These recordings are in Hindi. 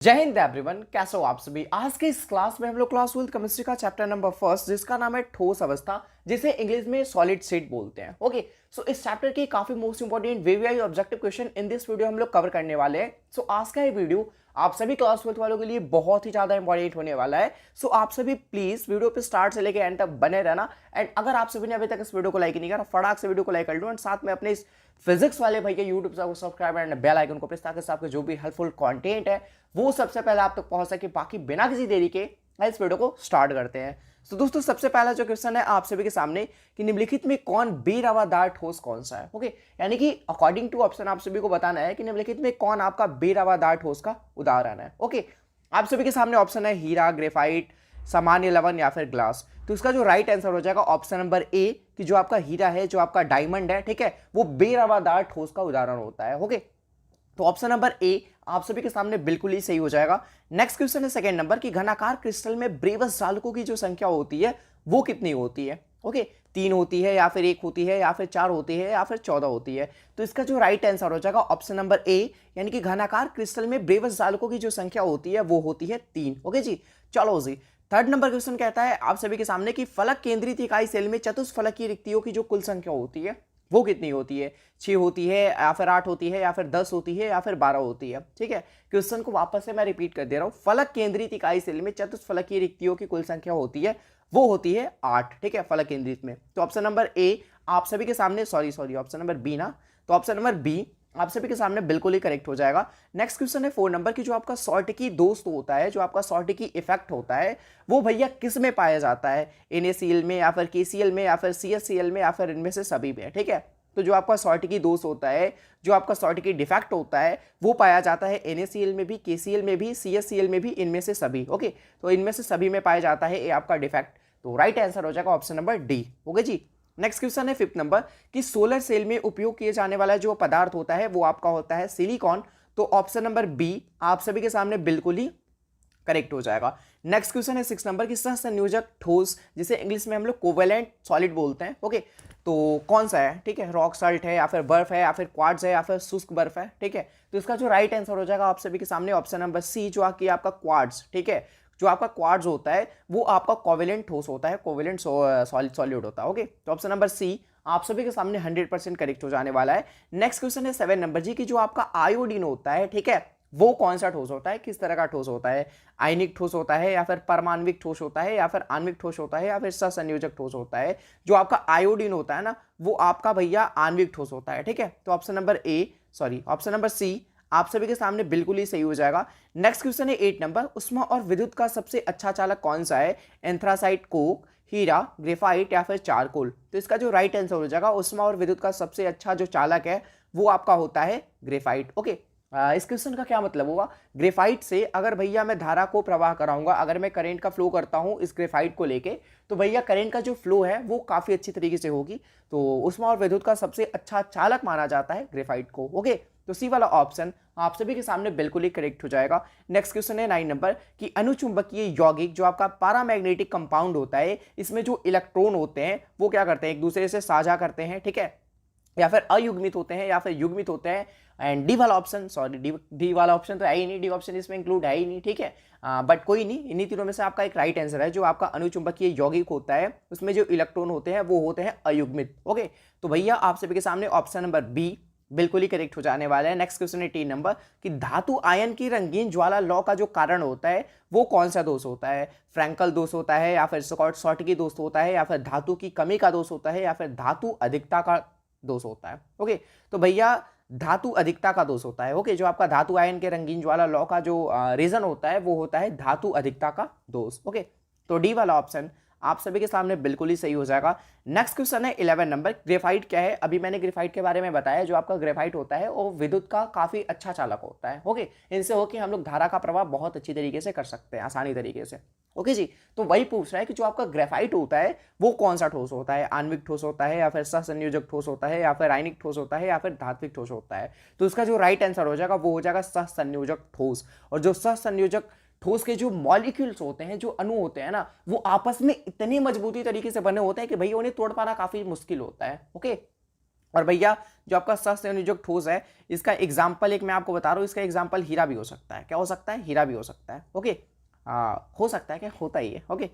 जय हिंद एवरीवन, कैसे हो आप सभी। आज के इस क्लास में हम लोग क्लास 12 केमिस्ट्री का चैप्टर नंबर फर्स्ट जिसका नाम है ठोस अवस्था, जिसे इंग्लिश में सॉलिड स्टेट बोलते हैं। ओके, सो इस चैप्टर के काफी most important VVI objective question in this video हम लोग कवर करने वाले हैं। सो आज का ये वीडियो आप सभी क्लास 12 वालों के लिए बहुत ही ज्यादा इंपॉर्टेंट होने वाला है। सो आप सभी प्लीज वीडियो पे स्टार्ट से लेकर एंड तक बने रहना। एंड अगर आप सभी ने अभी तक इस वीडियो को लाइक नहीं करा, फटाक से वीडियो को लाइक कर लो एंड साथ में अपने इस फिजिक्स वाले भाई के यूट्यूब को सब्सक्राइब एंड बेल आइकन को प्रेस, ताकि आपके जो भी हेल्पफुल कंटेंट है वो सबसे पहले आप तक पहुंच सके। बाकी बिना किसी देरी के इस वीडियो को स्टार्ट करते हैं। तो दोस्तों, सबसे पहला जो क्वेश्चन है आप सभी के सामने कि निम्नलिखित में कौन बेरवादार ठोस कौन सा है। ओके, यानी कि अकॉर्डिंग टू ऑप्शन आप सभी को बताना है कि निम्नलिखित में कौन आपका बेरवादार ठोस का उदाहरण है। ओके, आप सभी के सामने ऑप्शन है हीरा, ग्रेफाइट, सामान्य लवण या फिर ग्लास। तो इसका जो राइट आंसर हो जाएगा ऑप्शन नंबर ए कि जो आपका हीरा है, जो आपका डायमंड है, ठीक है, वो बेरवादार ठोस का उदाहरण होता है। ओके, तो ऑप्शन नंबर ए आप सभी के सामने बिल्कुल ही सही हो जाएगा। नेक्स्ट क्वेश्चन है सेकंड नंबर की घनाकार क्रिस्टल में ब्रेवस जालकों की जो संख्या होती है वो कितनी होती है। ओके, 3 होती है या फिर 1 होती है या फिर 4 होती है या फिर 14 होती है। तो इसका जो राइट आंसर हो जाएगा ऑप्शन नंबर ए, यानी कि घनाकार क्रिस्टल में ब्रेवस जालकों की जो संख्या होती है वो होती है 3। ओके जी, चलो जी। थर्ड नंबर क्वेश्चन कहता है आप सभी के सामने कि फलक केंद्रित इकाई सेल में चतुष्फलकीय रिक्तियों की जो कुल संख्या होती है वो कितनी होती है। 6 होती है या फिर 8 होती है या फिर 10 होती है या फिर 12 होती है। ठीक है, क्वेश्चन को वापस से मैं रिपीट कर दे रहा हूं। फलक केंद्रित इकाई सेल में चतुष्फलकीय रिक्तियों की कुल संख्या होती है वो होती है 8। ठीक है, फलक केंद्रित में। तो ऑप्शन नंबर ए आप सभी के सामने सॉरी ऑप्शन नंबर बी ना, तो ऑप्शन नंबर बी आप सभी के सामने बिल्कुल ही करेक्ट हो जाएगा। नेक्स्ट क्वेश्चन है 4 नंबर की जो आपका शॉर्टिकी दोस्त होता है, जो आपका शॉर्टिकी इफेक्ट होता है वो भैया किस में पाया जाता है। NaCl में या फिर KCl में या फिर CHCl में या फिर इनमें से सभी में। ठीक है, तो जो आपका शॉर्टिकी दोष होता है, जो आपका शॉर्टिकी डिफेक्ट होता है वो पाया जाता है NaCl में भी, KCl में भी, CHCl में भी, इनमें से सभी। ओके, तो इनमें से सभी में पाया जाता है ये आपका डिफेक्ट। तो राइट आंसर हो जाएगा ऑप्शन नंबर डी। ओके जी। नेक्स्ट क्वेश्चन है 5th नंबर कि सोलर सेल में उपयोग किए जाने वाला जो पदार्थ होता है वो आपका होता है सिलिकॉन। तो ऑप्शन नंबर बी आप सभी के सामने बिल्कुल ही करेक्ट हो जाएगा। नेक्स्ट क्वेश्चन है 6 नंबर की सहसंयोजक ठोस, जिसे इंग्लिश में हम लोग कोवेलेंट सॉलिड बोलते हैं। ओके, तो कौन सा है। ठीक है, रॉक साल्ट है या फिर बर्फ है या फिर क्वार्ट्ज है या फिर शुष्क बर्फ है। ठीक है, तो इसका जो राइट आंसर हो जाएगा आप सभी के सामने ऑप्शन नंबर सी, जो आपकी आपका क्वार्ट्ज। ठीक है, जो आपका क्वार्ट्ज होता है वो आपका कोवेलेंट ठोस होता है, कोवेलेंट सॉलिड होता है। ओके, तो ऑप्शन नंबर सी आप सभी के सामने 100% करेक्ट हो जाने वाला है। नेक्स्ट क्वेश्चन है 7 नंबर जी की जो आपका आयोडीन होता है, ठीक है, वो कौन सा ठोस होता है, किस तरह का ठोस होता है। आयनिक ठोस होता है या फिर परमाणविक ठोस होता है या फिर आणविक ठोस होता है या फिर सहसंयोजक ठोस होता है। जो आपका आयोडीन होता है ना वो आपका भैया आणविक ठोस होता है। ठीक है, तो option number option number C आप सभी के सामने बिल्कुल ही सही हो जाएगा। नेक्स्ट क्वेश्चन है 8 नंबर, उष्मा और विद्युत का सबसे अच्छा चालक कौन सा है। एंथ्रासाइट, कोक, हीरा, ग्रेफाइट या फिर चारकोल। तो इसका जो राइट आंसर हो जाएगा उष्मा और विद्युत का सबसे अच्छा जो चालक है वो आपका होता है ग्रेफाइट। ओके, इस क्वेश्चन का क्या मतलब होगा। ग्रेफाइट से अगर भैया मैं धारा को प्रवाह कराऊंगा, अगर मैं करंट का फ्लो करता हूं इस ग्रेफाइट को लेके, तो भैया करंट का जो फ्लो है वो काफी अच्छी तरीके से होगी। तो उष्मा और विद्युत का सबसे अच्छा चालक माना जाता है ग्रेफाइट को। ओके, तो सी वाला ऑप्शन आप सभी के सामने बिल्कुल ही करेक्ट हो जाएगा। नेक्स्ट क्वेश्चन है 9 नंबर कि अनुचुंबकीय यौगिक जो आपका पैरामैग्नेटिक कंपाउंड होता है, इसमें जो इलेक्ट्रॉन होते हैं वो क्या करते हैं, एक दूसरे से साझा करते हैं। ठीक है, या फिर अयुग्मित होते हैं या फिर युग्मित होते हैं। एंड डी वाला ऑप्शन डी वाला ऑप्शन तो है ही नहीं, डी ऑप्शन इसमें इंक्लूड है ही नहीं। ठीक है, बट कोई नहीं, इन्हीं तीनों में से आपका एक राइट आंसर है। जो आपका अनुचुंबकीय यौगिक होता है उसमें जो इलेक्ट्रॉन होते हैं वो होते हैं अयुग्मित। ओके, तो भैया आप सभी के सामने ऑप्शन नंबर बी बिल्कुल ही करेक्ट हो जाने वाला है। नेक्स्ट क्वेश्चन है 3 नंबर कि धातु आयन की रंगीन ज्वाला लौ का जो कारण होता है वो कौन सा दोष होता है। फ्रैंकल दोष होता है या फिर शॉर्टकी दोष होता है या फिर धातु की कमी का दोष होता है या फिर धातु अधिकता का दोष होता है। ओके, तो भैया धातु अधिकता का दोष होता है। ओके, जो आपका धातु आयन के रंगीन ज्वाला लौ का जो रीजन होता है वो होता है धातु अधिकता का दोष। ओके, तो डी वाला ऑप्शन आप सभी के सामने बिल्कुल ही सही हो जाएगा। नेक्स्ट क्वेश्चन है 11 नंबर, ग्रेफाइट क्या है। अभी मैंने ग्रेफाइट के बारे में बताया। जो आपका ग्रेफाइट होता है वो विद्युत का काफी अच्छा चालक होता है। ओके, इनसे होकर हम लोग धारा का प्रवाह बहुत अच्छी तरीके से कर सकते हैं, आसानी तरीके से। ओके जी, तो वही पूछ रहा है कि जो आपका ग्रेफाइट होता है वो कौन सा ठोस होता है। आणविक ठोस होता है या फिर सहसंयोजक ठोस होता है या फिर आयनिक ठोस होता है या फिर धात्विक ठोस होता है। तो इसका जो राइट आंसर हो जाएगा वो हो जाएगा सहसंयोजक ठोस। और जो सहसंयोजक ठोस के जो मॉलिक्यूल्स होते हैं, जो अणु होते हैं ना, वो आपस में इतनी मजबूती तरीके से बने होते हैं कि भैया उन्हें तोड़ पाना काफी मुश्किल होता है। ओके, और भैया जो आपका सस्तेनियोजक ठोस है, इसका एग्जाम्पल एक मैं आपको बता रहा हूँ, इसका एग्जाम्पल हीरा भी हो सकता है। क्या हो सकता है? हीरा भी हो सकता है। ओके, हो सकता है, क्या होता ही है। ओके,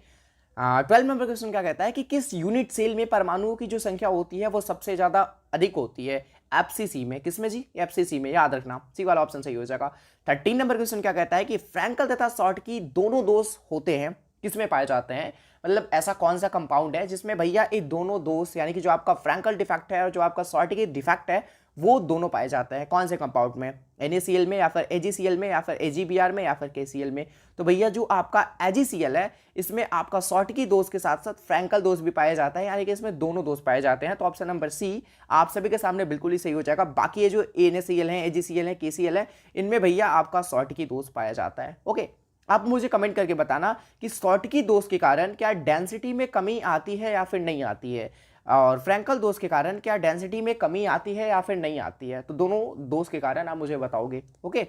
12 नंबर क्वेश्चन क्या कहता है कि किस यूनिट सेल में परमाणुओं की जो संख्या होती है वो सबसे ज्यादा अधिक होती है? एफसीसी में। किसमें जी? एफसीसी में, याद रखना, सी वाला ऑप्शन सही हो जाएगा। 13 नंबर क्वेश्चन क्या कहता है कि फ्रैंकल तथा शॉर्टकी दोनों दोष होते हैं, किसमें पाए जाते हैं? मतलब ऐसा कौन सा कंपाउंड है जिसमें भैया ये दोनों दोष, यानी कि जो आपका फ्रैंकल डिफेक्ट है और जो आपका शॉर्टकी डिफेक्ट है, वो दोनों पाए जाते हैं? कौन से कंपाउंड में? NaCl में, या फिर AgCl में, या फिर AgBr में, या फिर KCl में? तो भैया जो आपका AgCl है, इसमें आपका शॉर्टकी दोष के साथ साथ फ्रैंकल दोष भी पाया जाता है, यानी कि इसमें दोनों दोष पाए जाते हैं। तो ऑप्शन नंबर सी आप सभी के सामने बिल्कुल ही सही हो जाएगा। बाकी ये जो NaCl है, AgCl है, KCl है, इनमें भैया आपका शॉर्टकी दोष पाया जाता है। ओके, आप मुझे कमेंट करके बताना कि शॉर्टकी दोष के कारण क्या डेंसिटी में कमी आती है या फिर नहीं आती है, और फ्रैंकल दोष के कारण क्या डेंसिटी में कमी आती है या फिर नहीं आती है। तो दोनों दोष के कारण आप मुझे बताओगे। ओके,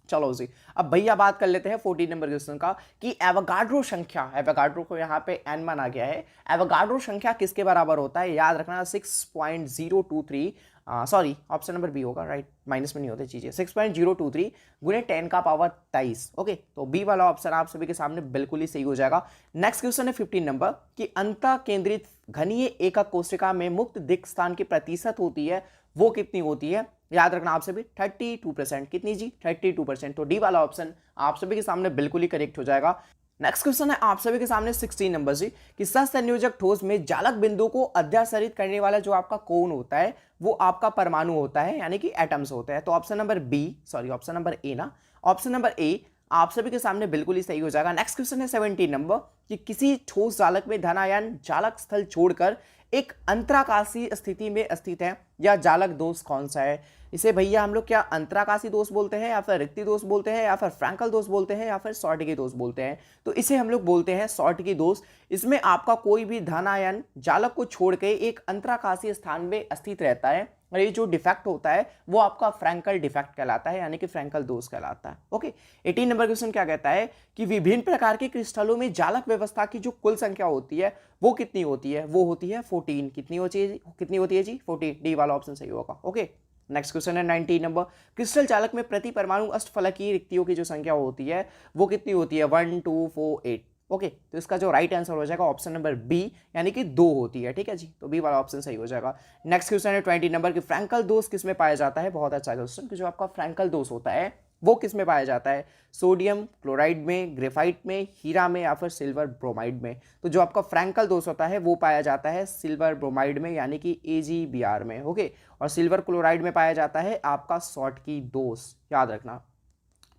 चलो जी, अब भैया बात कर लेते हैं 14 नंबर क्वेश्चन का कि एवोगाड्रो संख्या, एवोगाड्रो को यहाँ पे एन माना गया है, एवोगाड्रो संख्या किसके बराबर होता है? याद रखना 6.023, सॉरी ऑप्शन नंबर बी होगा, राइट, माइनस में नहीं होते चीजें, 6.023 गुने 10 का पावर 23। ओके, तो बी वाला ऑप्शन आप सभी के सामने बिल्कुल ही सही हो जाएगा। नेक्स्ट क्वेश्चन है 15 नंबर कि अंतः केंद्रित घनीय एकक कोशिका में मुक्त दिक् स्थान की प्रतिशत होती है, वो कितनी होती है? याद रखना आप सभी 32%। कितनी जी? 32%। तो डी वाला ऑप्शन आप सभी के सामने बिल्कुल ही करेक्ट हो जाएगा। नेक्स्ट क्वेश्चन है आप सभी के सामने 16 नंबर जी कि सहसंयोजक ठोस में जालक बिंदु को अध्यासरित करने वाला जो आपका कोण होता है वो आपका परमाणु होता है, यानी कि एटम्स होते हैं। तो option number B, sorry option number A ना, ऑप्शन नंबर ए आप सभी के सामने बिल्कुल ही सही हो जाएगा। नेक्स्ट क्वेश्चन है 17 नंबर कि किसी ठोस जालक में धनायन जालक स्थल छोड़कर एक अंतराकाशीय स्थिति में स्थित है, या जालक दोष कौन सा है? इसे भैया हम लोग क्या अंतराकाशी दोष बोलते हैं, या फिर रिक्ति दोष बोलते हैं, या फिर फ्रैंकल दोष बोलते हैं, या फिर शॉर्टकी दोष बोलते हैं? तो इसे हम लोग बोलते हैं शॉर्टकी दोष। इसमें आपका कोई भी धनायन जालक को छोड़ के एक अंतराकाशीय स्थान में स्थित रहता है, और ये जो डिफेक्ट होता है वो आपका फ्रैंकल डिफेक्ट कहलाता है, यानी कि फ्रैंकल दोष कहलाता है। ओके, 18 नंबर क्वेश्चन क्या कहता है कि विभिन्न प्रकार के क्रिस्टलों में जालक व्यवस्था की जो कुल संख्या होती है वो कितनी होती है? वो होती है 14। कितनी होती है? कितनी होती है जी? 14। डी वाला ऑप्शन सही होगा। ओके, नेक्स्ट क्वेश्चन है 19 नंबर क्रिस्टल चालक में प्रति परमाणु अष्टफलकीय रिक्तियों की जो संख्या होती है वो कितनी होती है? 1 2 4 8। ओके, तो इसका जो राइट आंसर हो जाएगा ऑप्शन नंबर बी, यानी कि 2 होती है। ठीक है जी, तो बी वाला ऑप्शन सही हो जाएगा। नेक्स्ट क्वेश्चन है 20 नंबर की फ्रैंकल दोष किसमें पाया जाता है? बहुत अच्छा क्वेश्चन कि जो आपका फ्रैंकल दोष होता है वो किसमें पाया जाता है? सोडियम क्लोराइड में, ग्रेफाइट में, हीरा में, या फिर सिल्वर ब्रोमाइड में? तो जो आपका फ्रैंकल दोष होता है वो पाया जाता है सिल्वर ब्रोमाइड में, यानी कि AgBr में। ओके, और सिल्वर क्लोराइड में पाया जाता है आपका शॉर्टकी दोष, याद रखना।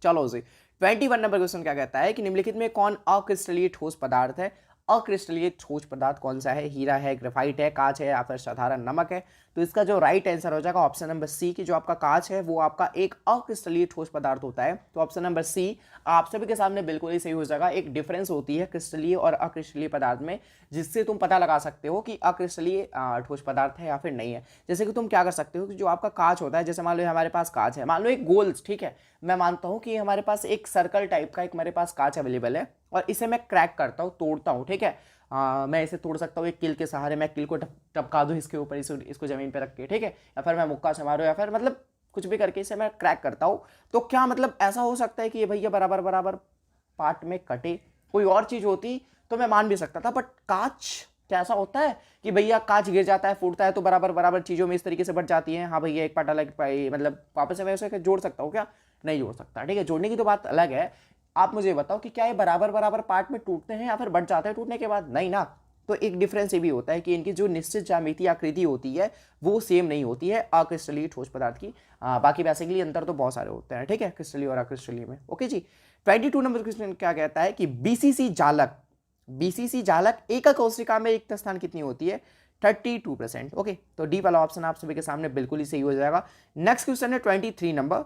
चलो जी, 21 नंबर क्वेश्चन क्या कहता है कि निम्नलिखित में कौन अक्रिस्टलीय ठोस पदार्थ है? अक्रिस्टलीय ठोस पदार्थ कौन सा है? हीरा है, ग्रेफाइट है, कांच है, या फिर साधारण नमक है? तो इसका जो राइट आंसर हो जाएगा ऑप्शन नंबर सी की जो आपका कांच है वो आपका एक अक्रिस्टलीय ठोस पदार्थ होता है। तो ऑप्शन नंबर सी आप सभी के सामने बिल्कुल ही सही हो जाएगा। एक डिफरेंस होती है क्रिस्टलीय और अक्रिस्टलीय पदार्थ में, जिससे तुम पता लगा सकते हो कि अक्रिस्टलीय ठोस पदार्थ है या फिर नहीं है। जैसे कि तुम क्या कर सकते हो कि जो आपका कांच होता है, जैसे मान लो हमारे पास कांच है, मान लो एक गोल, ठीक है, मैं मानता हूँ कि हमारे पास एक सर्कल टाइप का एक मेरे पास कांच अवेलेबल है, और इसे मैं क्रैक करता हूँ, तोड़ता हूँ, ठीक है। मैं इसे तोड़ सकता हूँ एक किल के सहारे, मैं किल को टपका दूँ इसके ऊपर, इसको जमीन पे रख के, ठीक है, या फिर मैं मुक्का से मारूँ, या फिर मतलब कुछ भी करके इसे मैं क्रैक करता हूँ। तो क्या मतलब ऐसा हो सकता है कि ये भैया बराबर बराबर पार्ट में कटे? कोई और चीज होती तो मैं मान भी सकता था, बट कांच कैसा होता है कि भैया कांच गिर जाता है, फूटता है, तो बराबर बराबर चीजों में इस तरीके से बट जाती है। हाँ भैया एक पार्ट अलग, मतलब वापस से मैं उसे जोड़ सकता हूँ क्या? नहीं जोड़ सकता, ठीक है, जोड़ने की तो बात अलग है। आप मुझे बताओ कि क्या ये बराबर बराबर पार्ट में टूटते हैं या फिर बट जाते हैं टूटने के बाद? नहीं ना। तो एक डिफरेंस ये भी होता है कि इनकी जो निश्चित ज्यामितीय आकृति होती है वो सेम नहीं होती है अक्रिस्टलीय ठोस पदार्थ की। बाकी बेसिकली अंतर तो बहुत सारे होते हैं, ठीक है, क्रिस्टलीय और अक्रिस्टलीय में। ओके जी, 22 नंबर क्वेश्चन क्या कहता है कि बीसीसी जालक एकक कोशिका में रिक्त स्थान कितनी होती है? 32%। ओके, तो डी वाला ऑप्शन आप सभी के सामने बिल्कुल ही सही हो जाएगा। नेक्स्ट क्वेश्चन है 23 नंबर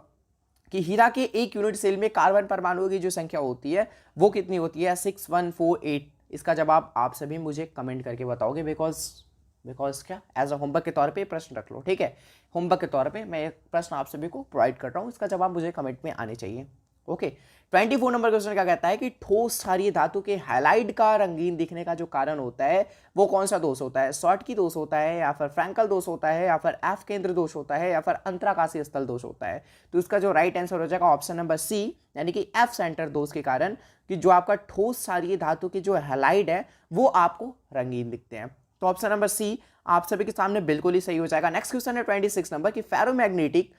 कि हीरा के एक यूनिट सेल में कार्बन परमाणुओं की जो संख्या होती है वो कितनी होती है? 6148। इसका जवाब आप सभी मुझे कमेंट करके बताओगे, बिकॉज क्या एज अ होमवर्क के तौर पे प्रश्न रख लो, ठीक है, होमवर्क के तौर पे मैं एक प्रश्न आप सभी को प्रोवाइड कर रहा हूँ, इसका जवाब मुझे कमेंट में आने चाहिए। ओके, 24 नंबर क्वेश्चन क्या कहता है कि ठोस क्षारीय धातु के हैलाइड का रंगीन दिखने का जो कारण होता है वो कौन सा दोष होता है? शॉर्टकी दोष होता है, या फिर फ्रैंकल दोष होता है, या फिर एफ केंद्र दोष होता है, या फिर अंतराकाशीय स्थल दोष होता है? तो इसका जो राइट आंसर हो जाएगा ऑप्शन नंबर सी, यानी कि एफ सेंटर दोष के कारण, कि जो आपका ठोस क्षारीय धातु के जो हैलाइड है वो आपको रंगीन दिखते हैं। तो ऑप्शन नंबर सी आप सभी के सामने बिल्कुल ही सही हो जाएगा। नेक्स्ट क्वेश्चन है 26 नंबर की फेरोमैग्नेटिक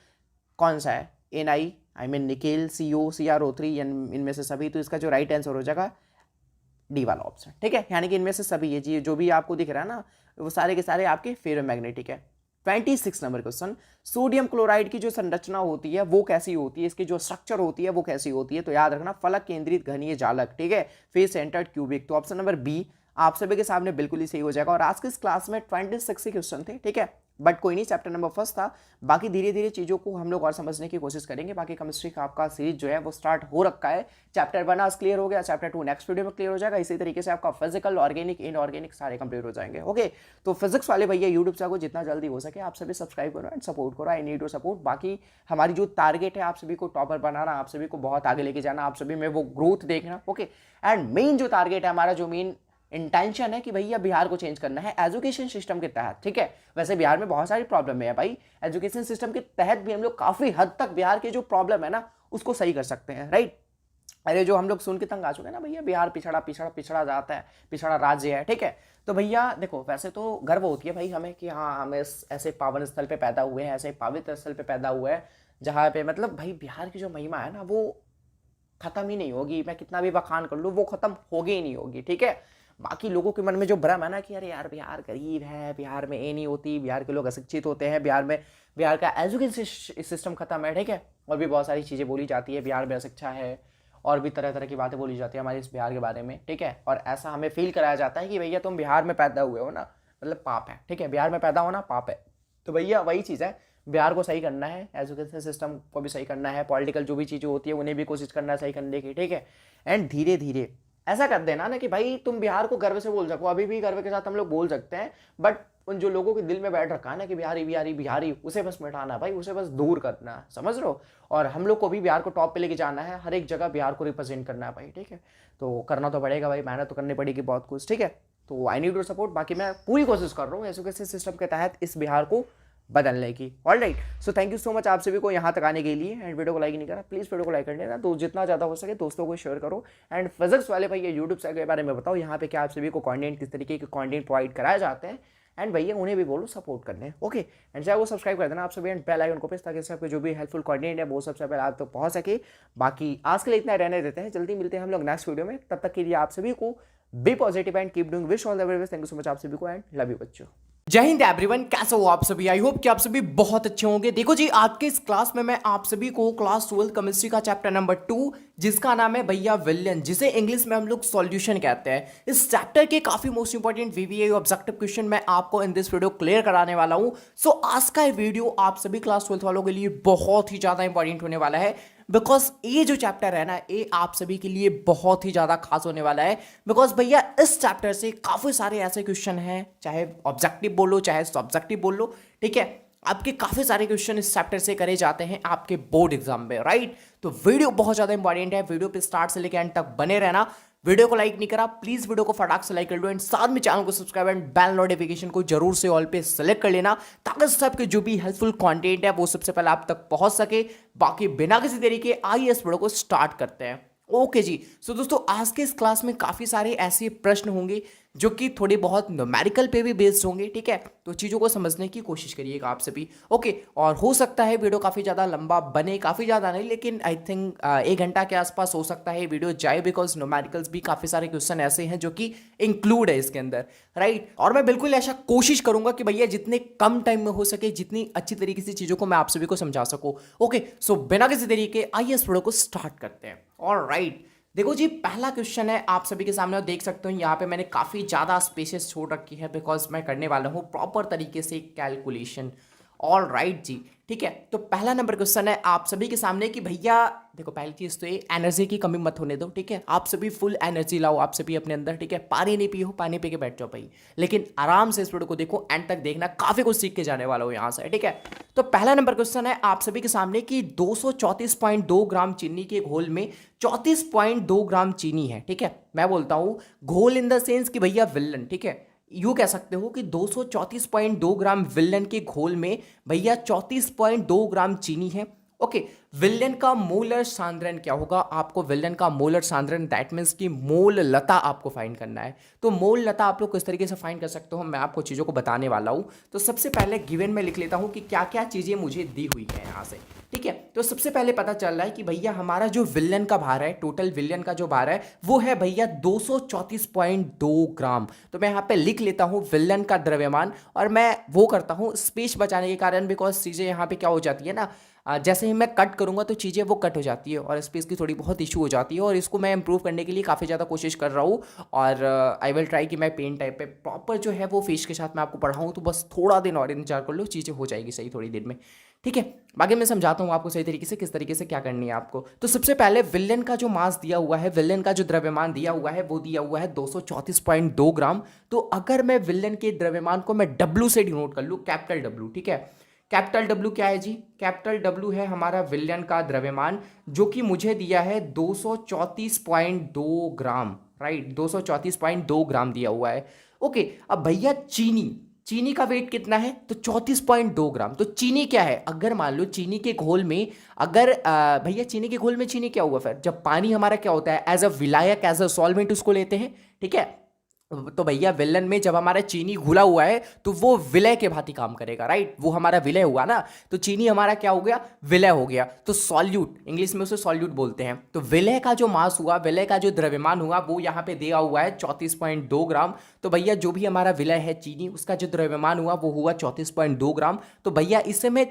कौन सा है? Ni, I mean nickel, CO, CrO3, इनमें से सभी। तो इसका जो राइट आंसर हो जाएगा डी वाला ऑप्शन, ठीक है, यानी कि इनमें से सभी ये जी जो भी आपको दिख रहा है ना वो सारे के सारे आपके फेरोमैग्नेटिक है। 26 नंबर क्वेश्चन, सोडियम क्लोराइड की जो संरचना होती है वो कैसी होती है, इसकी जो स्ट्रक्चर होती है वो कैसी होती है? तो याद रखना फलक केंद्रित घनीय जालक, ठीक है, फेस सेंटर्ड क्यूबिक। तो ऑप्शन नंबर बी आप सभी के सामने बिल्कुल ही सही हो जाएगा। और आज के इस क्लास में 26 क्वेश्चन थे, ठीक है, बट कोई नहीं, चैप्टर नंबर फर्स्ट था, बाकी धीरे धीरे चीज़ों को हम लोग और समझने की कोशिश करेंगे। बाकी केमिस्ट्री का आपका सीरीज जो है वो स्टार्ट हो रखा है। चैप्टर 1 आज क्लियर हो गया, चैप्टर 2 नेक्स्ट वीडियो में क्लियर हो जाएगा। इसी तरीके से आपका फिजिकल, ऑर्गेनिक, इनऑर्गेनिक सारे कंप्लीट हो जाएंगे। ओके, तो फिजिक्स वाले भैया यूट्यूब चैनल को जितना जल्दी हो सके आप सभी सब्सक्राइब करो एंड सपोर्ट करो। I need your support. बाकी हमारी जो टारगेट है आप सभी को टॉपर बनाना, आप सभी को बहुत आगे लेके जाना, आप सभी में वो ग्रोथ देखना। ओके, एंड मेन जो टारगेट है हमारा, जो मेन इंटेंशन है कि भैया बिहार को चेंज करना है एजुकेशन सिस्टम के तहत, ठीक है। वैसे बिहार में बहुत सारी प्रॉब्लम है भाई, एजुकेशन सिस्टम के तहत भी हम लोग काफी हद तक बिहार की जो प्रॉब्लम है ना उसको सही कर सकते हैं, राइट। अरे जो हम लोग सुन के तंग आ चुके हैं ना भैया, बिहार पिछड़ा पिछड़ा पिछड़ा जाता है, पिछड़ा राज्य है, ठीक है। तो भैया देखो, वैसे तो गर्व होती है भाई हमें कि हाँ हम ऐसे पावन स्थल पे पैदा हुए हैं, ऐसे पवित्र स्थल पे पैदा हुए हैं जहाँ पे मतलब भाई बिहार की जो महिमा है ना वो खत्म ही नहीं होगी। मैं कितना भी बखान कर लूँ वो खत्म होगी ही नहीं होगी, ठीक है। बाकी लोगों के मन में जो भ्रम है ना कि अरे यार बिहार गरीब है, बिहार में ये नहीं होती, बिहार के लोग अशिक्षित होते हैं, बिहार में बिहार का एजुकेशन सिस्टम खत्म है, ठीक है। और भी बहुत सारी चीज़ें बोली जाती है, बिहार में अशिक्षा है और भी तरह तरह की बातें बोली जाती है हमारे इस बिहार के बारे में, ठीक है। और ऐसा हमें फील कराया जाता है कि भैया तुम बिहार में पैदा हुए हो ना मतलब पाप है, ठीक है, बिहार में पैदा होना पाप है। तो भैया वही चीज़ है, बिहार को सही करना है, एजुकेशन सिस्टम को भी सही करना है, पॉलिटिकल जो भी चीज़ें होती है उन्हें भी कोशिश करना है सही करने की, ठीक है। एंड धीरे धीरे ऐसा कर देना ना कि भाई तुम बिहार को गर्व से बोल सको, अभी भी गर्व के साथ हम लोग बोल सकते हैं, बट उन जो लोगों के दिल में बैठ रखा है ना कि बिहारी बिहारी बिहारी, उसे बस मिटाना भाई, उसे बस दूर करना, समझ लो। और हम लोग को भी बिहार को टॉप पे लेके जाना है, हर एक जगह बिहार को रिप्रेजेंट करना है भाई, ठीक है। तो करना तो पड़ेगा भाई, मेहनत तो करनी पड़ेगी बहुत कुछ, ठीक है। तो आई नीड योर सपोर्ट। बाकी मैं पूरी कोशिश कर रहा हूँ एजुकेशन सिस्टम के तहत इस बिहार को बदलने की। All right, so thank you so much आप सभी को यहाँ तक आने के लिए। एंड वीडियो को लाइक नहीं करा, प्लीज़ वीडियो को लाइक कर देना, तो जितना ज़्यादा हो सके दोस्तों को शेयर करो। एंड फिजिक्स वाले भैया यूट्यूब चैनल के बारे में बताओ, यहाँ पे क्या आप सभी को कंटेंट किस तरीके के कंटेंट प्रोवाइड कराए जाते हैं, एंड भैया उन्हें भी बोलो सपोर्ट करने, ओके। एंड चैनल को सब्सक्राइब कर देना आप सभी, एंड बेल आइकन को प्रेस, ताकि सबके जो भी हेल्पफुल कंटेंट है वो सबसे पहले आप तक पहुँच सके। बाकी आज के लिए इतना रहने देते हैं, जल्दी मिलते हैं हम लोग नेक्स्ट वीडियो में। तब तक के लिए आप सभी को be positive and keep doing, wish all the very best. Thank you so much आप सभी को, एंड लव यू बच्चों। जय हिंद एवरीवन, कैसे हो आप सभी? आई होप कि आप सभी बहुत अच्छे होंगे। देखो जी, आज के इस क्लास में मैं आप सभी को क्लास 12 केमिस्ट्री का चैप्टर नंबर 2 जिसका नाम है भैया विलयन, जिसे इंग्लिश में हम लोग सॉल्यूशन कहते हैं, इस चैप्टर के काफी most important VVI objective question मैं आपको इन दिस वीडियो क्लियर कराने वाला हूं। सो आज का ये वीडियो आप सभी क्लास 12 वालों के लिए बहुत ही ज्यादा इंपॉर्टेंट होने वाला है, बिकॉज ये जो चैप्टर है ना ये आप सभी के लिए बहुत ही ज्यादा खास होने वाला है। बिकॉज भैया इस चैप्टर से काफी सारे ऐसे क्वेश्चन हैं, चाहे ऑब्जेक्टिव बोलो चाहे सब्जेक्टिव बोल लो, ठीक है, आपके काफी सारे क्वेश्चन इस चैप्टर से करे जाते हैं आपके बोर्ड एग्जाम में, राइट। तो वीडियो बहुत ज्यादा इंपॉर्टेंट है, वीडियो पे स्टार्ट से लेकर एंड तक बने रहना। वीडियो को लाइक नहीं करा, प्लीज वीडियो को फटाक से लाइक कर लो, एंड साथ में चैनल को सब्सक्राइब एंड बेल नोटिफिकेशन को जरूर से ऑल पे सेलेक्ट कर लेना, ताकि सबके जो भी हेल्पफुल कंटेंट है वो सबसे पहले आप तक पहुंच सके। बाकी बिना किसी देरी के आइए इस वीडियो को स्टार्ट करते हैं। ओके जी, सो दोस्तों आज के इस क्लास में काफी सारे ऐसे प्रश्न होंगे जो कि थोड़े बहुत न्यूमेरिकल पे भी बेस्ड होंगे, ठीक है। तो चीज़ों को समझने की कोशिश करिएगा आप सभी, ओके। और हो सकता है वीडियो काफ़ी ज़्यादा लंबा बने, काफ़ी ज़्यादा नहीं, लेकिन आई थिंक 1 घंटा के आसपास हो सकता है वीडियो जाए, बिकॉज न्यूमेरिकल्स भी काफ़ी सारे क्वेश्चन ऐसे हैं जो कि इंक्लूड है इसके अंदर, राइट। और मैं बिल्कुल ऐसा कोशिश करूंगा कि भैया जितने कम टाइम में हो सके, जितनी अच्छी तरीके से चीज़ों को मैं आप सभी को समझा सकूँ, ओके। सो बिना किसी तरीके आइए इस वीडियो को स्टार्ट करते हैं। ऑलराइट, देखो जी, पहला क्वेश्चन है आप सभी के सामने, और देख सकते हो यहाँ पे मैंने काफ़ी ज़्यादा स्पेसेस छोड़ रखी है, बिकॉज मैं करने वाला हूँ प्रॉपर तरीके से कैलकुलेशन। ऑल राइट जी, ठीक है। तो पहला नंबर क्वेश्चन है आप सभी के सामने कि भैया देखो, पहली चीज तो ये एनर्जी की कमी मत होने दो, ठीक है। आप सभी फुल एनर्जी लाओ आप सभी अपने अंदर, ठीक है। पानी नहीं पियो, पानी पी के बैठ जाओ भाई, लेकिन आराम से इस वीडियो को देखो, एंड तक देखना, काफी कुछ सीख के जाने वाला हो यहाँ से, ठीक है। तो पहला नंबर क्वेश्चन है आप सभी के सामने कि 234.2 ग्राम चीनी के घोल में 34.2 ग्राम चीनी है, ठीक है। मैं बोलता हूं घोल इन द सेंस कि भैया विलन, ठीक है। यूं कह सकते हो कि 234.2 ग्राम विलन के घोल में भैया 34.2 ग्राम चीनी है। ओके, विलन का मोलर सांद्रण क्या होगा, आपको विलन का मोलर सांद्रण दैट मीन्स की मोल लता आपको फाइंड करना है। तो मोल लता आप लोग किस तरीके से फाइंड कर सकते हो, मैं आपको चीज़ों को बताने वाला हूं। तो सबसे पहले गिवन में लिख लेता हूं कि क्या क्या चीज़ें मुझे दी हुई है यहाँ से, ठीक है। तो सबसे पहले पता चल रहा है कि भैया हमारा जो विलन का भार है, टोटल विलन का जो भार है वो है भैया 234.2 ग्राम। तो मैं यहाँ पे लिख लेता हूँ विलन का द्रव्यमान, और मैं वो करता हूँ स्पेस बचाने के कारण, बिकॉज चीज़ें यहाँ पे क्या हो जाती है ना, जैसे ही मैं कट करूंगा तो चीज़ें वो कट हो जाती है और स्पेस की थोड़ी बहुत इशू हो जाती है, और इसको मैं इंप्रूव करने के लिए काफ़ी ज़्यादा कोशिश कर रहा हूँ। और आई विल ट्राई कि मैं पेन टाइप पे प्रॉपर जो है वो फेस के साथ मैं आपको पढ़ाऊँ, तो बस थोड़ा दिन और इंतजार कर लो, चीज़ें हो जाएगी सही थोड़ी देर में, ठीक है। बाकी मैं समझाता हूँ आपको सही तरीके से किस तरीके से क्या करनी है आपको। तो सबसे पहले विलन का जो मास दिया हुआ है, विलन का जो द्रव्यमान दिया हुआ है वो दिया हुआ है 234.2 ग्राम। तो अगर मैं विलन के द्रव्यमान को मैं डब्ल्यू से डिनोट कर लूँ, कैपिटल डब्ल्यू, ठीक है। कैपिटल डब्ल्यू क्या है जी, कैपिटल डब्ल्यू है हमारा विलन का द्रव्यमान, जो कि मुझे दिया है 234.2 ग्राम, राइट, 234.2 ग्राम दिया हुआ है। ओके, अब भैया चीनी, चीनी का वेट कितना है, तो 34.2 ग्राम। तो चीनी क्या है, अगर मान लो चीनी के घोल में, अगर भैया चीनी के घोल में चीनी क्या हुआ, फिर जब पानी हमारा क्या होता है एज अ विलायक, एज अ सॉल्वेंट उसको लेते हैं, ठीक है। तो भैया विलन में जब हमारा चीनी घुला हुआ है तो वो विलय के भांति काम करेगा, राइट, वो हमारा विलय हुआ ना, तो चीनी हमारा क्या हो गया, विलय हो गया। तो सॉल्यूट, इंग्लिश में उसे सॉल्यूट बोलते हैं। तो विलय का जो मास हुआ, विलय का जो द्रव्यमान हुआ वो यहाँ पे दिया हुआ है 34.2 ग्राम। तो भैया जो भी हमारा विलय है चीनी, उसका जो द्रव्यमान हुआ वो हुआ 34.2 ग्राम। तो भैया इससे मैं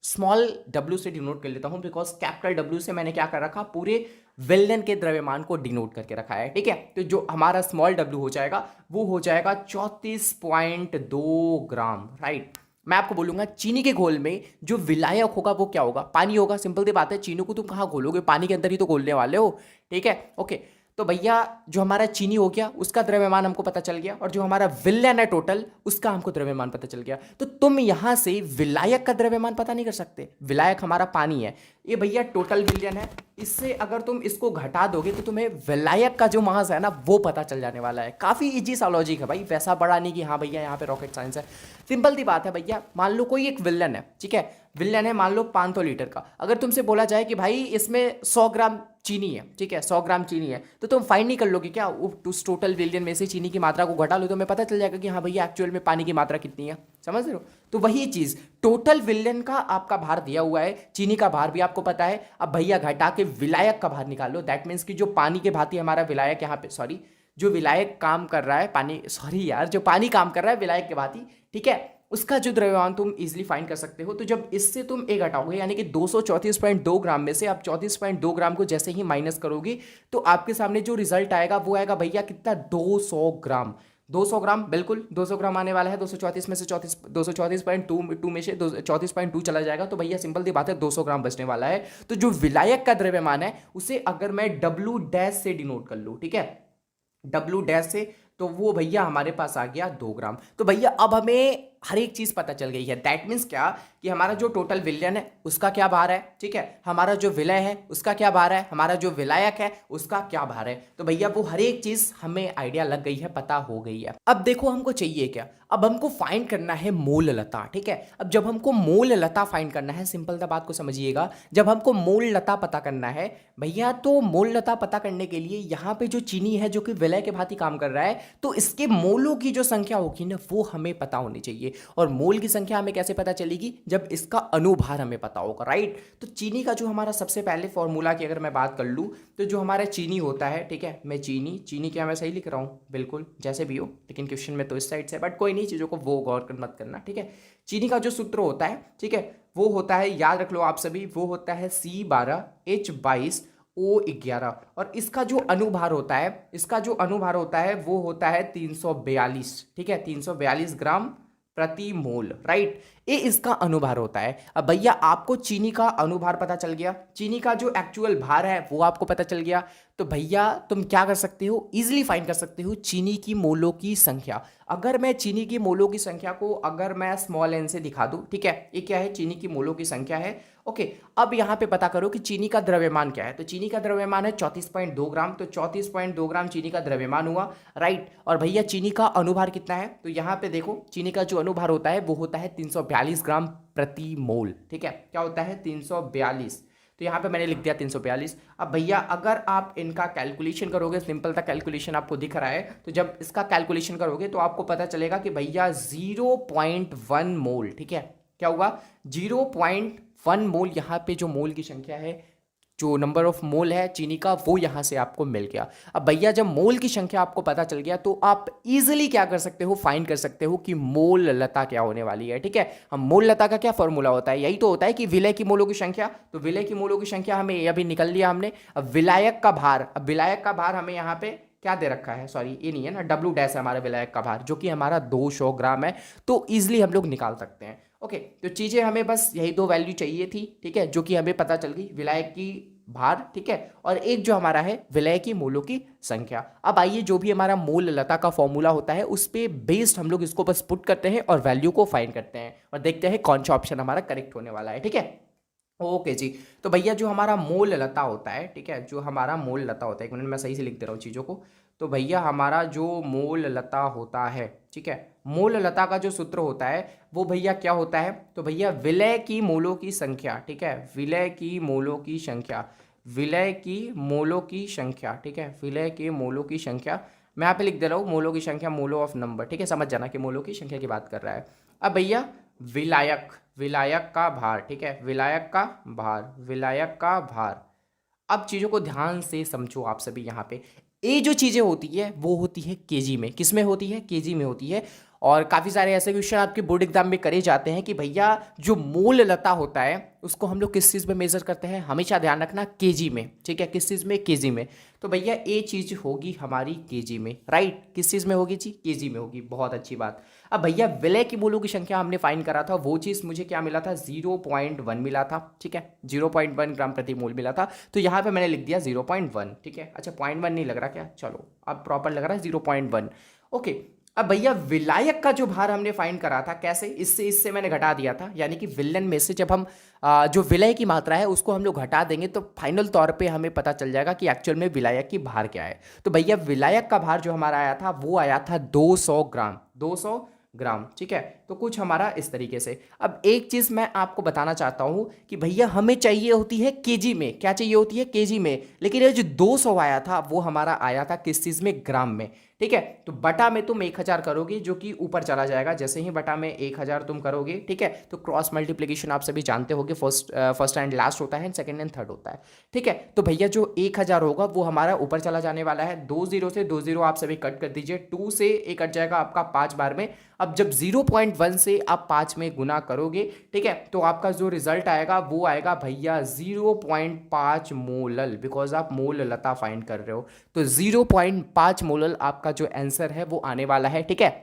स्मॉल डब्ल्यू से डिनोट कर लेता हूं, बिकॉज कैपिटल डब्ल्यू से मैंने क्या कर रखा, पूरे विलन के द्रव्यमान को डिनोट करके रखा है, ठीक है। तो जो हमारा स्मॉल डब्ल्यू हो जाएगा वो हो जाएगा 34.2 ग्राम, राइट। मैं आपको बोलूंगा चीनी के घोल में जो विलायक होगा वो क्या होगा, पानी होगा, सिंपल सी बात है। चीनी को तुम कहाँ घोलोगे, पानी के अंदर ही तो घोलने वाले हो, ठीक है। ओके, तो भैया जो हमारा चीनी हो गया उसका द्रव्यमान हमको पता चल गया, और जो हमारा विलयन है टोटल उसका हमको द्रव्यमान पता चल गया। तो तुम यहां से विलायक का द्रव्यमान पता नहीं कर सकते, विलायक हमारा पानी है, ये भैया टोटल विलयन है। इससे अगर तुम इसको घटा दोगे तो तुम्हें विलायक का जो मास है ना वो पता चल जाने वाला है। काफी इजी सा लॉजिक है भाई, वैसा बड़ा नहीं कि हाँ भैया यहाँ पे रॉकेट साइंस है, सिंपल सी बात है भैया। मान लो कोई एक विलन है, ठीक है, विलन है मान लो 500 लीटर का, अगर तुमसे बोला जाए कि भाई इसमें 100 ग्राम चीनी है, ठीक है, 100 ग्राम चीनी है, तो तुम फाइंड नहीं कर लोगे क्या, उस टोटल विलियन में से चीनी की मात्रा को घटा लो, तो तुम्हें पता चल जाएगा कि हाँ भैया एक्चुअल में पानी की मात्रा कितनी है, समझ रहे हो। तो वही चीज, टोटल विलियन का आपका भार दिया हुआ है, चीनी का भार भी आपको पता है। अब भैया घटा के विलायक का भार निकाल लो, दैट मीन्स कि जो पानी के भांति हमारा विलायक यहाँ पे, सॉरी, जो विलायक काम कर रहा है पानी, सॉरी यार, जो पानी काम कर रहा है विलायक के भांति, ठीक है, उसका जो द्रव्यमान तुम इजीली फाइंड कर सकते हो। तो जब इससे तुम एक घटाओगे, यानी कि 234.2 ग्राम में से आप 34.2 ग्राम को जैसे ही माइनस करोगे तो आपके सामने जो रिजल्ट आएगा वो आएगा भैया कितना, 200 ग्राम। 200 ग्राम, बिल्कुल 200 ग्राम आने वाला है। 234 में से 234.2 में से 34.2 चला जाएगा, तो भैया सिंपल सी बात है 200 ग्राम बचने वाला है। तो जो विलायक का द्रव्यमान है उसे अगर मैं डब्ल्यू डैश से डिनोट कर लूँ, ठीक है, डब्ल्यू डैश से, तो वो भैया हमारे पास आ गया 2 ग्राम। तो भैया अब हमें हर एक चीज पता चल गई है, दैट मीन्स क्या, कि हमारा जो टोटल विलयन है उसका क्या भार है, ठीक है, हमारा जो विलय है उसका क्या भार है, हमारा जो विलायक है उसका क्या भार है। तो भैया वो हर एक चीज हमें आइडिया लग गई है, पता हो गई है। अब देखो हमको चाहिए क्या, अब हमको फाइंड करना है मोल लता, ठीक है। अब जब हमको मोल लता फाइंड करना है, सिंपल सा बात को समझिएगा, जब हमको मोल लता पता करना है भैया, तो मोल लता पता करने के लिए यहाँ पे जो चीनी है जो कि विलय के भांति काम कर रहा है, तो इसके मोलों की जो संख्या होगी ना वो हमें पता होनी चाहिए। और मोल की संख्या हमें कैसे पता चलेगी, जब इसका अनुभार हमें पता होगा, राइट। तो चीनी का जो हमारा सबसे पहले फॉर्मूला की अगर मैं बात कर लूँ, तो जो हमारा चीनी होता है, ठीक है, मैं चीनी क्या मैं सही लिख रहा हूँ, बिल्कुल जैसे भी हो, लेकिन क्वेश्चन में तो इस साइड से, बट कोई नहीं, चीज़ों को वो गौर मत करना, ठीक है। चीनी का जो सूत्र होता है, ठीक है, वो होता है, याद रख लो आप सभी, वो होता है C12H22O11, और इसका जो अनुभार होता है, वो होता है 342, ठीक है, 342 ग्राम प्रति मोल, राइट। ये इसका अनुभार होता है। अब भैया आपको चीनी का अनुभार पता चल गया, चीनी का जो एक्चुअल भार है वो आपको पता चल गया, तो भैया तुम क्या कर सकते हो, इजीली फाइंड कर सकते हो चीनी की मोलों की संख्या। अगर मैं चीनी की मोलों की संख्या को अगर मैं स्मॉल एन से दिखा दूं, ठीक है, ये क्या है, चीनी की मोलों की संख्या है। ओके, अब यहाँ पे पता करो कि चीनी का द्रव्यमान क्या है, तो चीनी का द्रव्यमान है 34.2 ग्राम, तो 34.2 ग्राम चीनी का द्रव्यमान हुआ, राइट। और भैया चीनी का अनुभार कितना है, तो यहाँ पे देखो चीनी का जो अनुभार होता है वो होता है 342 ग्राम प्रति मोल, ठीक है, क्या होता है 342, तो यहाँ पे मैंने लिख दिया 342। अब भैया अगर आप इनका कैलकुलेशन करोगे, सिंपल था कैलकुलेशन आपको दिख रहा है, तो जब इसका कैलकुलेशन करोगे तो आपको पता चलेगा कि भैया 0.1 मोल, ठीक है, क्या होगा 0.1 मोल, यहाँ पे जो मोल की संख्या है, जो नंबर ऑफ मोल है चीनी का, वो यहाँ से आपको मिल गया। अब भैया जब मोल की संख्या आपको पता चल गया तो आप इजीली क्या कर सकते हो, फाइंड कर सकते हो कि मोल लता क्या होने वाली है, ठीक है। हम मोल लता का क्या फॉर्मूला होता है, यही तो होता है कि विलय की मोलों की संख्या, तो विलय की मोलों की संख्या हमें अभी निकल लिया हमने। अब विलायक का भार, अब विलायक का भार हमें यहाँ पे क्या दे रखा है, सॉरी ये नहीं है ना, W डैश है हमारा विलायक का भार, जो कि हमारा 200 ग्राम है, तो इजिली हम लोग निकाल सकते हैं। ओके, तो चीजें हमें बस यही दो वैल्यू चाहिए थी, ठीक है, जो कि हमें पता चल गई, विलायक की भार, ठीक है, और एक जो हमारा है विलय की मोलों की संख्या। अब आइए जो भी हमारा मोल लता का फॉर्मूला होता है उस पे बेस्ड हम लोग इसको बस पुट करते हैं और वैल्यू को फाइंड करते हैं और देखते हैं कौन सा ऑप्शन हमारा करेक्ट होने वाला है, ठीक है। ओके जी, तो भैया जो हमारा मोल लता होता है, ठीक है, जो हमारा मोल लता होता है, एक मिनट मैं सही से लिख दे रहा हूँ चीज़ों को, तो भैया हमारा जो मोल लता होता है, ठीक है, मोल लता का जो सूत्र होता है वो भैया क्या होता है, तो भैया विलय की मोलों की संख्या, ठीक है, विलय की मोलों की संख्या, विलय की मोलों की संख्या, ठीक है, विलय के मोलों की संख्या, मैं यहाँ पे लिख दे रहा हूँ मोलों की संख्या, मोलो ऑफ नंबर, ठीक है, समझ जाना कि मोलों की संख्या की बात कर रहा है। अब भैया विलायक, विलायक का भार, ठीक है, विलायक का भार, विलायक का भार। अब चीज़ों को ध्यान से समझो आप सभी, यहाँ पे ये जो चीज़ें होती है वो होती है केजी में, किस में होती है, केजी में होती है। और काफ़ी सारे ऐसे क्वेश्चन आपके बोर्ड एग्जाम में करे जाते हैं कि भैया जो मूल लता होता है उसको हम लोग किस चीज़ में मेजर करते हैं, हमेशा ध्यान रखना केजी में, ठीक है, किस चीज़ में, केजी में। तो भैया ये चीज़ होगी हमारी केजी में, राइट, किस चीज़ में होगी जी, केजी में होगी, बहुत अच्छी बात। अब भैया विलय की मोलों की संख्या हमने फाइंड करा था, वो चीज़ मुझे क्या मिला था, 0.1 मिला था, ठीक है, 0.1 ग्राम प्रति मोल मिला था, तो यहाँ पे मैंने लिख दिया 0.1, ठीक है। अच्छा 0.1 नहीं लग रहा क्या, चलो अब प्रॉपर लग रहा है 0.1। ओके, अब भैया विलायक का जो भार हमने फाइंड करा था कैसे, इससे इससे मैंने घटा दिया था, यानी कि विलन में से जब हम जो विलय की मात्रा है उसको हम लोग घटा देंगे तो फाइनल तौर पे हमें पता चल जाएगा कि एक्चुअल में विलायक की भार क्या है। तो भैया विलायक का भार जो हमारा आया था वो आया था 200 ग्राम, 200 ग्राम, ठीक है। तो कुछ हमारा इस तरीके से। अब एक चीज़ मैं आपको बताना चाहता हूँ कि भैया हमें चाहिए होती है केजी में, क्या चाहिए होती है, केजी में, लेकिन ये जो 200 आया था वो हमारा आया था किस चीज़ में, ग्राम में, ठीक है। तो बटा में तुम 1000 करोगे जो कि ऊपर चला जाएगा, जैसे ही बटा में 1000 तुम करोगे, ठीक है, तो क्रॉस मल्टीप्लिकेशन आप सभी जानते होगे, फर्स्ट एंड लास्ट होता है, सेकंड एंड थर्ड होता है, ठीक है। तो भैया जो 1000 होगा वो हमारा ऊपर चला जाने वाला है, 20 से 20 आप सभी कट कर दीजिए, 2 से 1 कट जाएगा आपका 5 बार में। अब जब 0.1 से आप 5 में गुना करोगे, ठीक है, तो आपका जो रिजल्ट आएगा वो आएगा भैया 0.5 मोलल, बिकॉज आप मोल लता फाइंड कर रहे हो, तो 0.5 मोलल आपका जो आंसर है वो आने वाला है, ठीक है।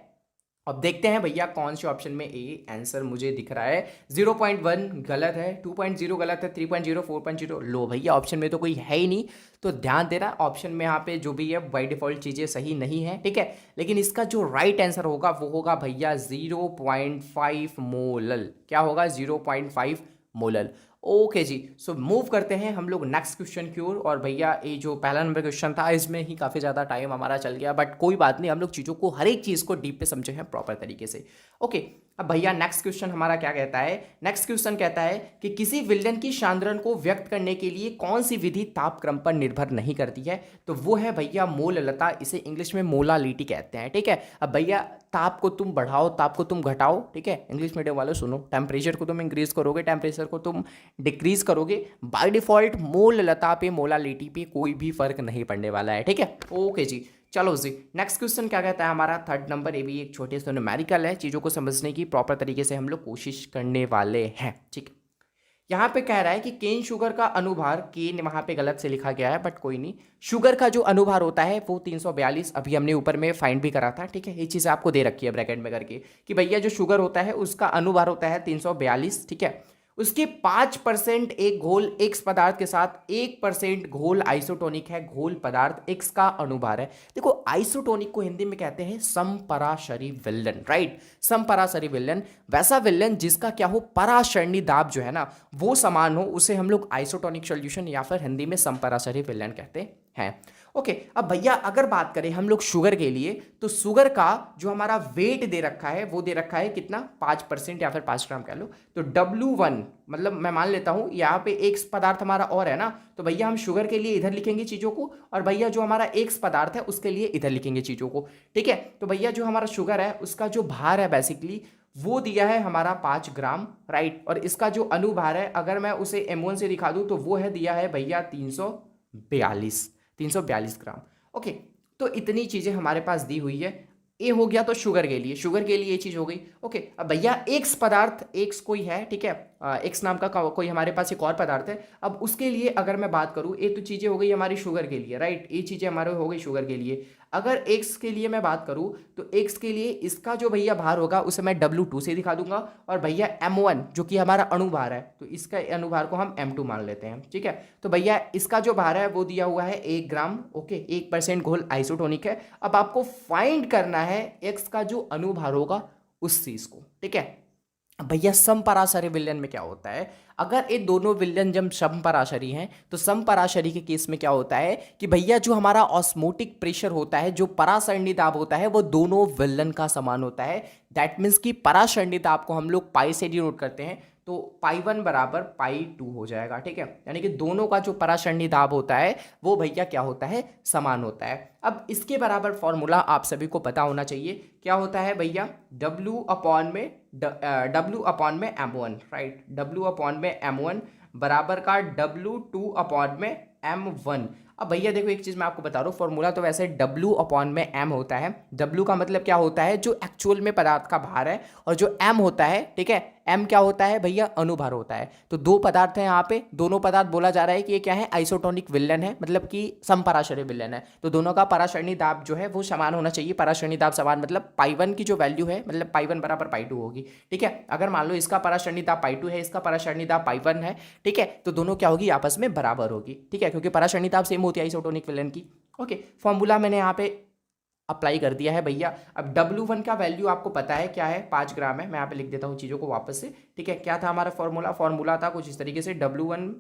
अब देखते हैं भैया कौन से ऑप्शन में ए आंसर मुझे दिख रहा है। 0.1 गलत है, 2.0 गलत है, 3.0, 4.0, लो भैया ऑप्शन में तो कोई है ही नहीं, तो ध्यान देना ऑप्शन में यहाँ पे जो भी है बाय डिफॉल्ट चीज़ें सही नहीं है, ठीक है। लेकिन इसका जो राइट आंसर होगा वो होगा भैया 0.5 मोलल, क्या होगा 0.5 मोलल। ओके जी, सो मूव करते हैं हम लोग नेक्स्ट क्वेश्चन की ओर। और भैया ये जो पहला नंबर क्वेश्चन था इसमें ही काफ़ी ज़्यादा टाइम हमारा चल गया, बट कोई बात नहीं, हम लोग चीज़ों को हर एक चीज़ को डीप पे समझे हैं प्रॉपर तरीके से। ओके, अब भैया नेक्स्ट क्वेश्चन हमारा क्या कहता है, नेक्स्ट क्वेश्चन कहता है कि किसी विलयन की सांद्रण को व्यक्त करने के लिए कौन सी विधि तापक्रम पर निर्भर नहीं करती है, तो वो है भैया मोल लता, इसे इंग्लिश में मोलालिटी कहते हैं, ठीक है। अब भैया ताप को तुम बढ़ाओ, ताप को तुम घटाओ, ठीक है, इंग्लिश मीडियम वाले सुनो, टेम्परेचर को तुम इंक्रीज करोगे, टेम्परेचर को तुम डिक्रीज करोगे, बाय डिफॉल्ट मोल लता पे मोलालिटी पे कोई भी फर्क नहीं पड़ने वाला है, ठीक है। ओके जी, चलो जी नेक्स्ट क्वेश्चन क्या कहता है हमारा, थर्ड नंबर, ये भी एक छोटे से न्यूमेरिकल है, चीज़ों को समझने की प्रॉपर तरीके से हम लोग कोशिश करने वाले हैं, ठीक है। यहाँ पे कह रहा है कि केन शुगर का अनुभार, केन वहाँ पे गलत से लिखा गया है बट कोई नहीं, शुगर का जो अनुभार होता है वो 342, अभी हमने ऊपर में फाइंड भी करा था, ठीक है। ये चीज़ आपको दे रखी है ब्रैकेट में करके कि भैया जो शुगर होता है उसका अनुभार होता है 342, ठीक है। उसके 5% एक घोल एक्स पदार्थ के साथ 1% घोल आइसोटोनिक है, घोल पदार्थ एक्स का अनुभार है। देखो आइसोटोनिक को हिंदी में कहते हैं समपराशरी विलयन, राइट, समपराशरी विलयन। वैसा विलयन जिसका क्या हो, पराशरणी दाब जो है ना वो समान हो, उसे हम लोग आइसोटोनिक सॉल्यूशन या फिर हिंदी में समपराशरी विलयन कहते हैं। ओके, अब भैया अगर बात करें हम लोग शुगर के लिए, तो शुगर का जो हमारा वेट दे रखा है वो दे रखा है कितना, 5% या फिर 5 ग्राम कह लो। तो W1 मतलब मैं मान लेता हूं यहाँ पे एक्स पदार्थ हमारा और है ना, तो भैया हम शुगर के लिए इधर लिखेंगे चीज़ों को, और भैया जो हमारा एक्स पदार्थ है उसके लिए इधर लिखेंगे चीज़ों को, ठीक है। तो भैया जो हमारा शुगर है उसका जो भार है बेसिकली वो दिया है हमारा 5 ग्राम, राइट, और इसका जो अनुभार है अगर मैं उसे M1 से दिखा दूं तो वो है दिया है भैया 342 ग्राम। ओके, तो इतनी चीज़ें हमारे पास दी हुई है। ए हो गया तो शुगर के लिए, शुगर के लिए ये चीज़ हो गई। ओके, अब भैया एक्स पदार्थ, एक्स कोई है, ठीक है, एक्स नाम का कोई हमारे पास एक और पदार्थ है। अब उसके लिए अगर मैं बात करूँ, ये तो चीज़ें हो गई हमारी शुगर के लिए, राइट, ये चीज़ें हमारे हो गई शुगर के लिए। अगर एक्स के लिए मैं बात करूँ तो एक्स के लिए इसका जो भैया भार होगा उसे मैं W2 से दिखा दूंगा, और भैया M1 जो कि हमारा अणुभार है तो इसका अनुभार को हम M2 मान लेते हैं, ठीक है। तो भैया इसका जो भार है वो दिया हुआ है 1 ग्राम, ओके, 1% घोल आइसोटोनिक है। अब आपको फाइंड करना है एक्स का जो अनुभार होगा उस चीज को, ठीक है। भैया समपराशरी विलयन में क्या होता है, अगर ये दोनों विलयन जब समपराशरी हैं तो समपराशरी के केस में क्या होता है कि भैया जो हमारा ऑस्मोटिक प्रेशर होता है, जो परासरणी दाब होता है वो दोनों विलयन का समान होता है। दैट मीन्स कि परासरणी दाब को हम लोग पाई से डिनोट करते हैं, तो पाई 1 बराबर पाई 2 हो जाएगा, ठीक है। यानी कि दोनों का जो परासरणी दाब होता है वो भैया क्या होता है, समान होता है। अब इसके बराबर फॉर्मूला आप सभी को पता होना चाहिए, क्या होता है भैया, W अपॉन में M1, राइट, W अपॉन में M1 बराबर का W2 अपॉन में M1। अब भैया देखो एक चीज़ मैं आपको बता रहा हूँ, फॉर्मूला तो वैसे W अपॉन में M होता है। W का मतलब क्या होता है, जो एक्चुअल में पदार्थ का भार है, और जो M होता है, ठीक है, M क्या होता है भैया, अनुभार होता है। तो दो पदार्थ हैं यहाँ पे, दोनों पदार्थ बोला जा रहा है कि ये क्या है, आइसोटोनिक विलयन है, मतलब कि समपराशरी विलयन है। तो दोनों का पराशरणी दाब जो है वो समान होना चाहिए। पराशरणी दाब समान मतलब पाई 1 की जो वैल्यू है, मतलब पाई 1 बराबर पाई 2 होगी, ठीक है। अगर मान लो इसका पराशरणी दाब पाई 2 है, इसका पराशरणी दाब पाई 1 है, ठीक है, तो दोनों क्या होगी, आपस में बराबर होगी, ठीक है, क्योंकि पराशरणी दाब सेम होती है आइसोटोनिक विलयन की। ओके, फॉर्मूला मैंने यहाँ पे अप्लाई कर दिया है भैया। अब W1 का वैल्यू आपको पता है क्या है, 5 ग्राम है। मैं यहाँ पे लिख देता हूँ चीज़ों को वापस से, ठीक है। क्या था हमारा फॉर्मूला था कुछ इस तरीके से, W1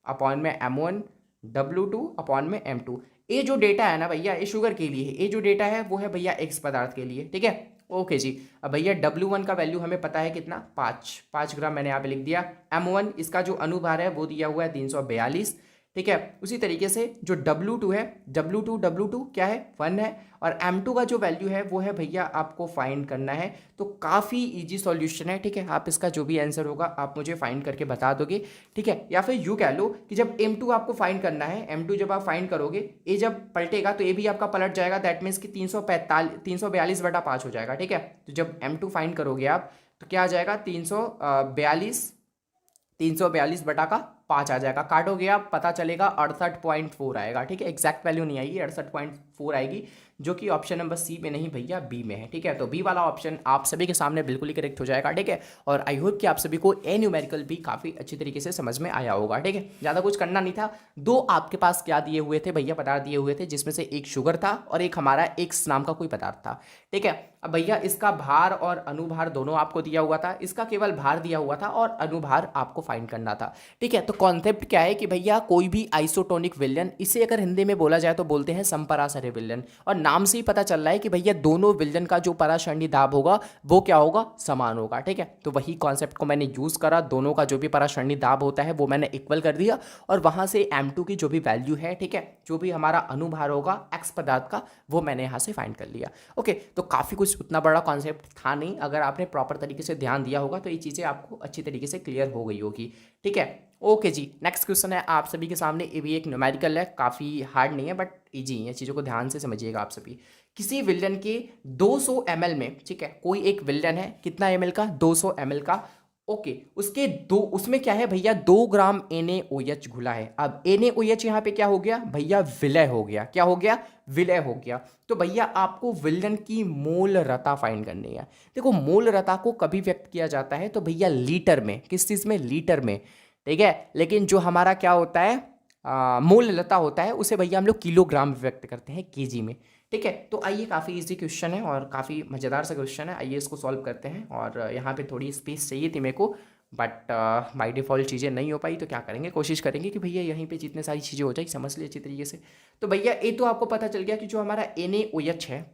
अपॉन में M1, W2 अपॉन में M2। ये जो डेटा है ना भैया ये शुगर के लिए है, ये जो डेटा है वो है भैया एक्स पदार्थ के लिए, ठीक है। ओके जी, अब भैया W1 का वैल्यू हमें पता है कितना, 5 ग्राम मैंने यहाँ पे लिख दिया। M1 इसका जो अनुभार है वो दिया हुआ है 342, ठीक है। उसी तरीके से जो W2 है, W2 क्या है, 1 है, और M2 का जो वैल्यू है वो है भैया आपको फाइंड करना है। तो काफ़ी इजी सॉल्यूशन है, ठीक है। आप इसका जो भी आंसर होगा आप मुझे फाइंड करके बता दोगे, ठीक है। या फिर यूँ कह लो कि जब M2 आपको फाइंड करना है, M2 जब आप फाइंड करोगे, ये जब पलटेगा तो ये भी आपका पलट जाएगा। दैट मीन्स कि 342/5 हो जाएगा, ठीक है। तो जब M2 फाइंड करोगे आप तो क्या आ जाएगा, 342/5 आ जाएगा। काटोगे आप पता चलेगा 68.4 आएगा, ठीक है। एग्जैक्ट वैल्यू नहीं आएगी, 68.4 आएगी, जो कि ऑप्शन नंबर सी में नहीं भैया बी में है, ठीक है। तो बी वाला ऑप्शन आप सभी के सामने बिल्कुल ही करेक्ट हो जाएगा, ठीक है। और आई होप कि आप सभी को ए न्यूमेरिकल भी काफ़ी अच्छी तरीके से समझ में आया होगा, ठीक है। ज़्यादा कुछ करना नहीं था। दो आपके पास क्या दिए हुए थे भैया, पदार्थ दिए हुए थे, जिसमें से एक शुगर था और एक हमारा एक्स नाम का कोई पदार्थ था, ठीक है। अब भैया इसका भार और अनुभार दोनों आपको दिया हुआ था, इसका केवल भार दिया हुआ था और अनुभार आपको फाइंड करना था, ठीक है। तो कॉन्सेप्ट क्या है कि भैया कोई भी आइसोटोनिक विलयन, इसे अगर हिंदी में बोला जाए तो बोलते हैं समपराशरी विलयन, और नाम से ही पता चल रहा है कि भैया दोनों विलयन का जो पराशरणी दाब होगा वो क्या होगा, समान होगा, ठीक है। तो वही कॉन्सेप्ट को मैंने यूज करा, दोनों का जो भी पराशरणी दाब होता है वो मैंने इक्वल कर दिया, और वहां से M2 की जो भी वैल्यू है, ठीक है, जो भी हमारा अनुभार होगा एक्स पदार्थ का वो मैंने यहाँ से फाइंड कर लिया। ओके, तो काफ़ी कुछ उतना बड़ा कॉन्सेप्ट था नहीं, अगर आपने प्रॉपर तरीके से ध्यान दिया होगा तो ये चीज़ें आपको अच्छी तरीके से क्लियर हो गई होगी, ठीक है। ओके जी, नेक्स्ट क्वेश्चन है आप सभी के सामने। ये भी एक न्यूमेरिकल है, काफ़ी हार्ड नहीं है बट इजी है, चीज़ों को ध्यान से समझिएगा आप सभी। किसी विलयन के 200 ml में, ठीक है, कोई एक विलयन है, कितना ml का, 200 ml का, ओके उसके दो, उसमें क्या है भैया 2 ग्राम NaOH घुला है। अब NaOH यहाँ पे क्या हो गया भैया, विलय हो गया। क्या हो गया, विलय हो गया। तो भैया आपको विलयन की मोलरता फाइंड करनी है। देखो मोलरता को कभी व्यक्त किया जाता है तो भैया लीटर में, किस चीज़ में, लीटर में, ठीक है। लेकिन जो हमारा क्या होता है मोललता होता है उसे भैया हम लोग किलोग्राम में व्यक्त करते हैं, केजी में, ठीक है। तो आइए, काफ़ी इजी क्वेश्चन है और काफ़ी मज़ेदार सा क्वेश्चन है, आइए इसको सॉल्व करते हैं। और यहाँ पे थोड़ी स्पेस चाहिए थी मेरे को, बट बाय डिफ़ॉल्ट चीज़ें नहीं हो पाई, तो क्या करेंगे, कोशिश करेंगे कि भैया यहीं पे जितने सारी चीज़ें हो जाए समझ लिए अच्छी तरीके से। तो भैया ये तो आपको पता चल गया कि जो हमारा NaOH है,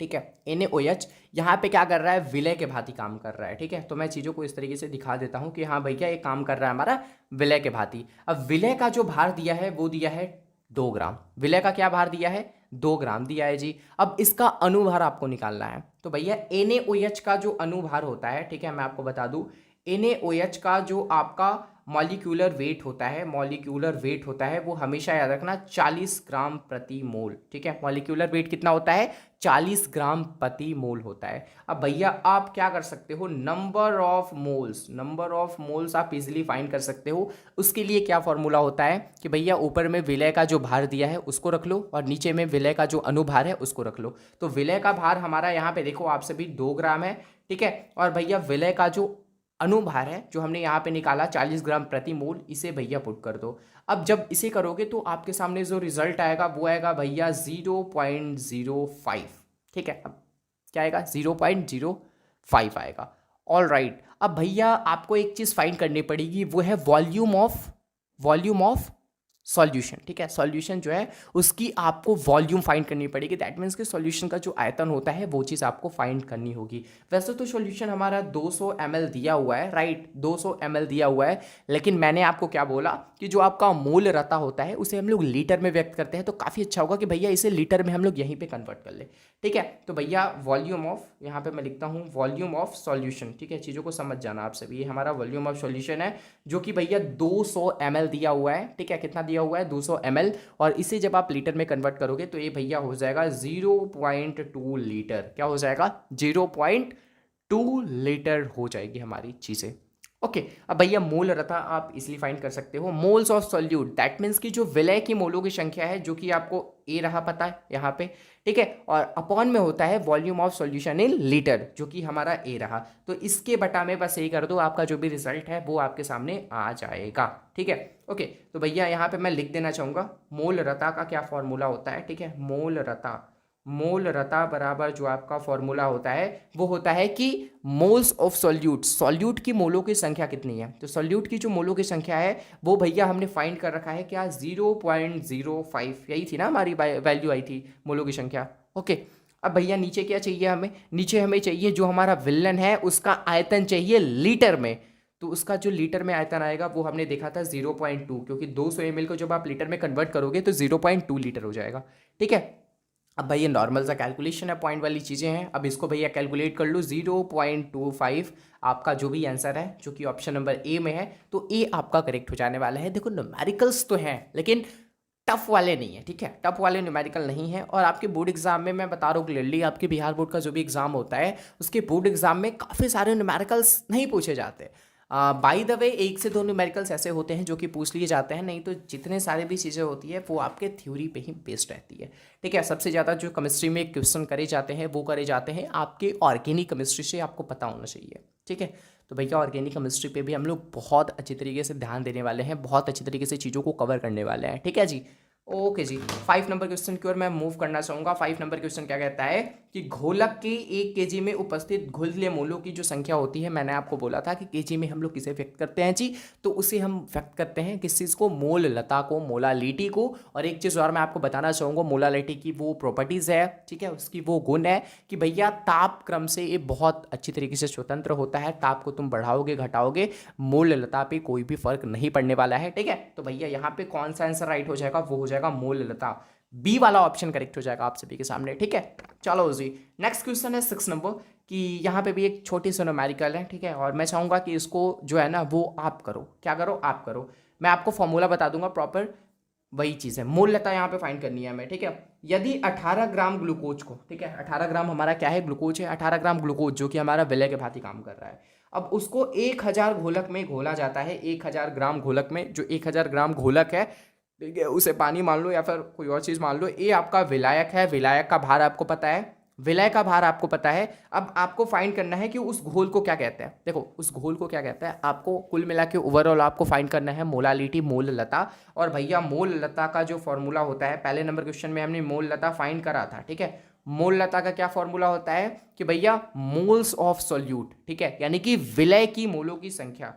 ठीक है, NaOH यहाँ पे क्या कर रहा है, विलय के भांति काम कर रहा है, ठीक है। तो मैं चीज़ों को इस तरीके से दिखा देता हूँ कि हाँ भैया ये काम कर रहा है हमारा विलय के भांति। अब विलय का जो भार दिया है वो दिया है 2 ग्राम। विलय का क्या भार दिया है, 2 ग्राम दिया है जी। अब इसका अनुभार आपको निकालना है। तो भैया NaOH का जो अनुभार होता है, ठीक है, मैं आपको बता दूं, NaOH का जो आपका मॉलिक्यूलर वेट होता है, मॉलिक्यूलर वेट होता है वो हमेशा याद रखना 40 ग्राम प्रति मोल, ठीक है। मॉलिक्यूलर वेट कितना होता है, 40 ग्राम प्रति मोल होता है। अब भैया आप क्या कर सकते हो, number of moles, number of moles आप इजीली फाइंड कर सकते हो। उसके लिए क्या फॉर्मूला होता है कि भैया ऊपर में विलय का जो भार दिया है उसको रख लो और नीचे में विलय का जो अनुभार है उसको रख लो। तो विलय का भार हमारा यहाँ पे देखो आप सभी 2 ग्राम है, ठीक है। और भैया विलय का जो अनुभार है जो हमने यहाँ पे निकाला 40 ग्राम प्रति मोल, इसे भैया पुट कर दो। अब जब इसे करोगे तो आपके सामने जो रिजल्ट आएगा वो आएगा भैया 0.05, ठीक है। अब क्या आएगा, 0.05 आएगा। ऑल राइट, अब भैया आपको एक चीज़ फाइंड करनी पड़ेगी, वो है वॉल्यूम ऑफ सॉल्यूशन, ठीक है। सॉल्यूशन जो है उसकी आपको वॉल्यूम फाइंड करनी पड़ेगी। दैट मीन्स कि सॉल्यूशन का जो आयतन होता है वो चीज़ आपको फाइंड करनी होगी। वैसे तो सॉल्यूशन हमारा 200 ml दिया हुआ है, राइट, 200 ml दिया हुआ है, लेकिन मैंने आपको क्या बोला कि जो आपका मोलरता होता है उसे हम लोग लीटर में व्यक्त करते हैं। तो काफ़ी अच्छा होगा कि भैया इसे लीटर में हम लोग यहीं पर कन्वर्ट कर ले, ठीक है। तो भैया वॉल्यूम ऑफ, यहाँ पर मैं लिखता हूँ वॉल्यूम ऑफ सॉल्यूशन, ठीक है। चीज़ों को समझ जाना आप सभी, ये हमारा वॉल्यूम ऑफ सॉल्यूशन है जो कि भैया 200 ml दिया हुआ है, ठीक है। कितना दिया हुआ है, 200 ml, और इसे जब आप लीटर में कन्वर्ट करोगे तो ये भैया हो जाएगा 0.2 लीटर। क्या हो जाएगा, 0.2 लीटर हो जाएगी हमारी चीज़ें। ओके, अब भैया मोलरता आप इसलिए फाइंड कर सकते हो, moles of solute, that means कि जो विलय की मोलों की संख्या है जो कि आपको ए रहा पता है यहाँ पे, ठीक है। और अपॉन में होता है volume of solution in litre जो कि हमारा ए रहा। तो इसके बटा में बस यही कर दो, आपका जो भी रिजल्ट है वो आपके सामने आ जाएगा, ठीक है। ओके, तो भैया यहाँ पे मैं लिख देना चाहूँगा मोलरता का क्या फॉर्मूला होता है, ठीक है। मोलरता बराबर जो आपका फॉर्मूला होता है वो होता है कि मोल्स ऑफ सॉल्यूट, सॉल्यूट की मोलों की संख्या कितनी है। तो सॉल्यूट की जो मोलों की संख्या है वो भैया हमने फाइंड कर रखा है क्या, 0.05, यही थी ना हमारी वैल्यू आई थी मोलों की संख्या। ओके, अब भैया नीचे क्या चाहिए हमें, नीचे हमें चाहिए जो हमारा विलन है उसका आयतन चाहिए लीटर में। तो उसका जो लीटर में आयतन आएगा वो हमने देखा था 0.2, क्योंकि 200 ml को जब आप लीटर में कन्वर्ट करोगे तो 0.2 लीटर हो जाएगा, ठीक है। अब भैया नॉर्मल सा कैलकुलेशन है, पॉइंट वाली चीज़ें हैं। अब इसको भैया कैलकुलेट कर लो, 0.25 आपका जो भी आंसर है जो कि ऑप्शन नंबर ए में है, तो ए आपका करेक्ट हो जाने वाला है। देखो न्यूमेरिकल्स तो हैं लेकिन टफ वाले नहीं है, ठीक है, टफ वाले न्यूमेरिकल नहीं है। और आपके बोर्ड एग्जाम में मैं बता रहा हूँ क्लियरली, आपके बिहार बोर्ड का जो भी एग्जाम होता है उसके बोर्ड एग्जाम में काफ़ी सारे न्यूमेरिकल्स नहीं पूछे जाते। बाय द वे 1 से 2 न्यूमेरिकल्स ऐसे होते हैं जो कि पूछ लिए जाते हैं, नहीं तो जितने सारे भी चीज़ें होती है वो आपके थ्योरी पे ही बेस्ड रहती है, ठीक है। सबसे ज़्यादा जो केमिस्ट्री में क्वेश्चन करे जाते हैं वो करे जाते हैं आपके ऑर्गेनिक केमिस्ट्री से, आपको पता होना चाहिए, ठीक है। तो भैया ऑर्गेनिक केमिस्ट्री पे भी हम लोग बहुत अच्छी तरीके से ध्यान देने वाले हैं, बहुत अच्छी तरीके से चीज़ों को कवर करने वाले हैं, ठीक है जी। ओके जी, 5 नंबर क्वेश्चन की ओर मैं मूव करना चाहूँगा। 5 नंबर क्वेश्चन क्या कहता है कि घोलक के 1 kg में उपस्थित घुलनशील मोलों की जो संख्या होती है, मैंने आपको बोला था कि केजी में हम लोग किसे व्यक्त करते हैं जी, तो उसे हम व्यक्त करते हैं किस चीज़ को, मोललता को, मोलालिटी को। और एक चीज़ और मैं आपको बताना चाहूँगा, मोलालिटी की वो प्रॉपर्टीज़ है, ठीक है, उसकी वो गुण है कि भैया ताप क्रम से ये बहुत अच्छी तरीके से स्वतंत्र होता है। ताप को तुम बढ़ाओगे घटाओगे, मोललता पे कोई भी फर्क नहीं पड़ने वाला है, ठीक है। तो भैया यहाँ पे कौन सा आंसर राइट हो जाएगा, वो हो जाएगा मोललता, बी वाला ऑप्शन करेक्ट हो जाएगा आप सभी के सामने, ठीक है। चलो जी, नेक्स्ट क्वेश्चन है 6 नंबर कि यहाँ पे भी एक छोटी सी न्यूमेरिकल है, ठीक है। और मैं चाहूँगा कि इसको जो है ना वो आप करो, क्या करो, आप करो। मैं आपको फॉर्मूला बता दूंगा प्रॉपर, वही चीज़ है, मोललता यहाँ पे फाइंड करनी है हमें, ठीक है। यदि 18 ग्राम ग्लूकोज को, ठीक है, 18 ग्राम हमारा क्या है, ग्लूकोज है, 18 ग्राम ग्लूकोज जो कि हमारा विलय के भांति काम कर रहा है। अब उसको 1000 घोलक में घोला जाता है, 1000 ग्राम घोलक में, जो 1000 ग्राम घोलक है, ठीक है, उसे पानी मान लो या फिर कोई और चीज़ मान लो, ये आपका विलायक है। विलायक का भार आपको पता है, विलय का भार आपको पता है। अब आपको फाइंड करना है कि उस घोल को क्या कहते हैं। देखो उस घोल को क्या कहता है, आपको कुल मिला के ओवरऑल आपको फाइंड करना है मोलालिटी, मोललता। और भैया मोललता का जो फॉर्मूला होता है, पहले नंबर क्वेश्चन में हमने मोललता फाइंड करा था, ठीक है। मोललता का क्या फॉर्मूला होता है कि भैया मोल्स ऑफ सोल्यूट, ठीक है, यानी कि विलय की मोलों की संख्या,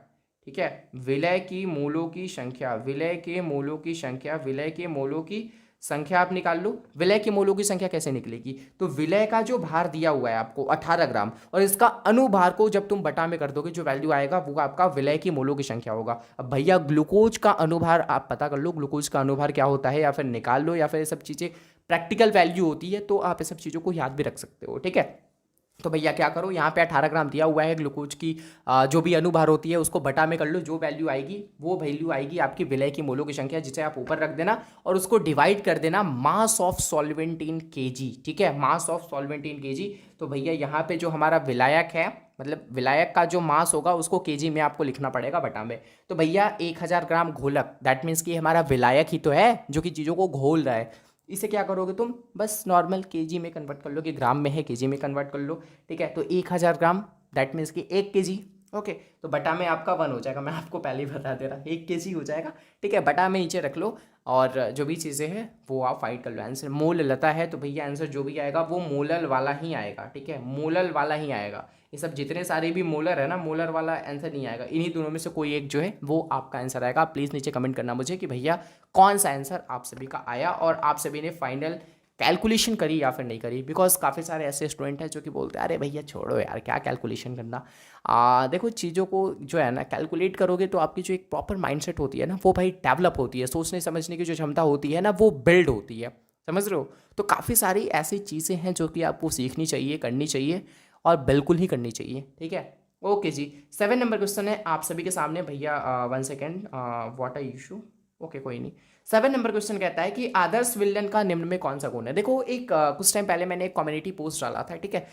ठीक है, विलय की मोलों की संख्या, विलय के मोलों की संख्या, विलय के मोलों की संख्या आप निकाल लो। विलय की मोलों की संख्या कैसे निकलेगी, तो विलय का जो भार दिया हुआ है आपको 18 ग्राम, और इसका अनुभार को जब तुम बटा में कर दोगे, जो वैल्यू आएगा वो आपका विलय की मोलों की संख्या होगा। अब भैया ग्लूकोज का अनुभार आप पता कर लो, ग्लूकोज का अनुभार क्या होता है, या फिर निकाल लो, या फिर ये सब चीज़ें प्रैक्टिकल वैल्यू होती है, तो आप ये सब चीज़ों को याद भी रख सकते हो, ठीक है। तो भैया क्या करो, यहाँ पे 18 ग्राम दिया हुआ है, ग्लूकोज की जो भी अनुभार होती है उसको बटा में कर लो, जो वैल्यू आएगी वो वैल्यू आएगी आपकी विलय की मोलों की संख्या, जिसे आप ऊपर रख देना और उसको डिवाइड कर देना mass of solvent in KG, ठीक है, mass of solvent in KG. तो भैया यहाँ पे जो हमारा विलायक है, मतलब विलायक का जो मास होगा उसको केजी में आपको लिखना पड़ेगा बटा में। तो भैया 1000 ग्राम घोलक, दैट मीन्स कि हमारा विलायक ही तो है जो कि चीज़ों को घोल रहा है। इसे क्या करोगे तुम, बस नॉर्मल केजी में कन्वर्ट कर लो, कि ग्राम में है केजी में कन्वर्ट कर लो, ठीक है। तो 1000 ग्राम दैट मीन्स कि 1 केजी, ओके। तो बटा में आपका 1 हो जाएगा, मैं आपको पहले ही बता दे रहा, 1 केजी हो जाएगा, ठीक है। बटा में नीचे रख लो और जो भी चीज़ें हैं वो आप फाइंड कर लो। आंसर मोल लता है, तो भैया आंसर जो भी आएगा वो मोलल वाला ही आएगा, ठीक है, मोलल वाला ही आएगा। ये सब जितने सारे भी मोलर है ना, मोलर वाला आंसर नहीं आएगा, इन्हीं दोनों में से कोई एक जो है वो आपका आंसर आएगा। आप प्लीज़ नीचे कमेंट करना मुझे कि भैया कौन सा आंसर आप सभी का आया और आप सभी ने फाइनल कैलकुलेशन करी या फिर नहीं करी। बिकॉज काफ़ी सारे ऐसे स्टूडेंट हैं जो कि बोलते हैं अरे भैया छोड़ो यार क्या कैलकुलेशन करना। देखो चीज़ों को जो है ना कैलकुलेट करोगे तो आपकी जो एक प्रॉपर माइंडसेट होती है ना वो भाई डेवलप होती है, सोचने समझने की जो क्षमता होती है ना वो बिल्ड होती है, समझ रहे हो। तो काफ़ी सारी ऐसी चीज़ें हैं जो कि आपको सीखनी चाहिए, करनी चाहिए और बिल्कुल ही करनी चाहिए, ठीक है। ओके जी, 7 नंबर क्वेश्चन है आप सभी के सामने। भैया 1 second, what are issue, okay कोई नहीं। 7 नंबर क्वेश्चन कहता है कि आदर्श विलन का निम्न में कौन सा गुण है। देखो एक कुछ टाइम पहले मैंने एक कम्युनिटी पोस्ट डाला था, ठीक है,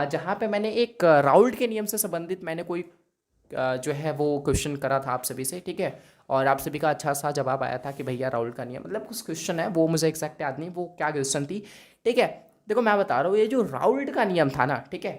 जहाँ पे मैंने एक राउल्ट के नियम से संबंधित मैंने कोई जो है वो क्वेश्चन करा था आप सभी से, ठीक है। और आप सभी का अच्छा सा जवाब आया था कि भैया राउल्ट का नियम, मतलब कुछ क्वेश्चन है वो मुझे एक्जैक्ट याद नहीं वो क्या क्वेश्चन थी, ठीक है। देखो मैं बता रहा हूँ, ये जो राउल्ट का नियम था ना, ठीक है,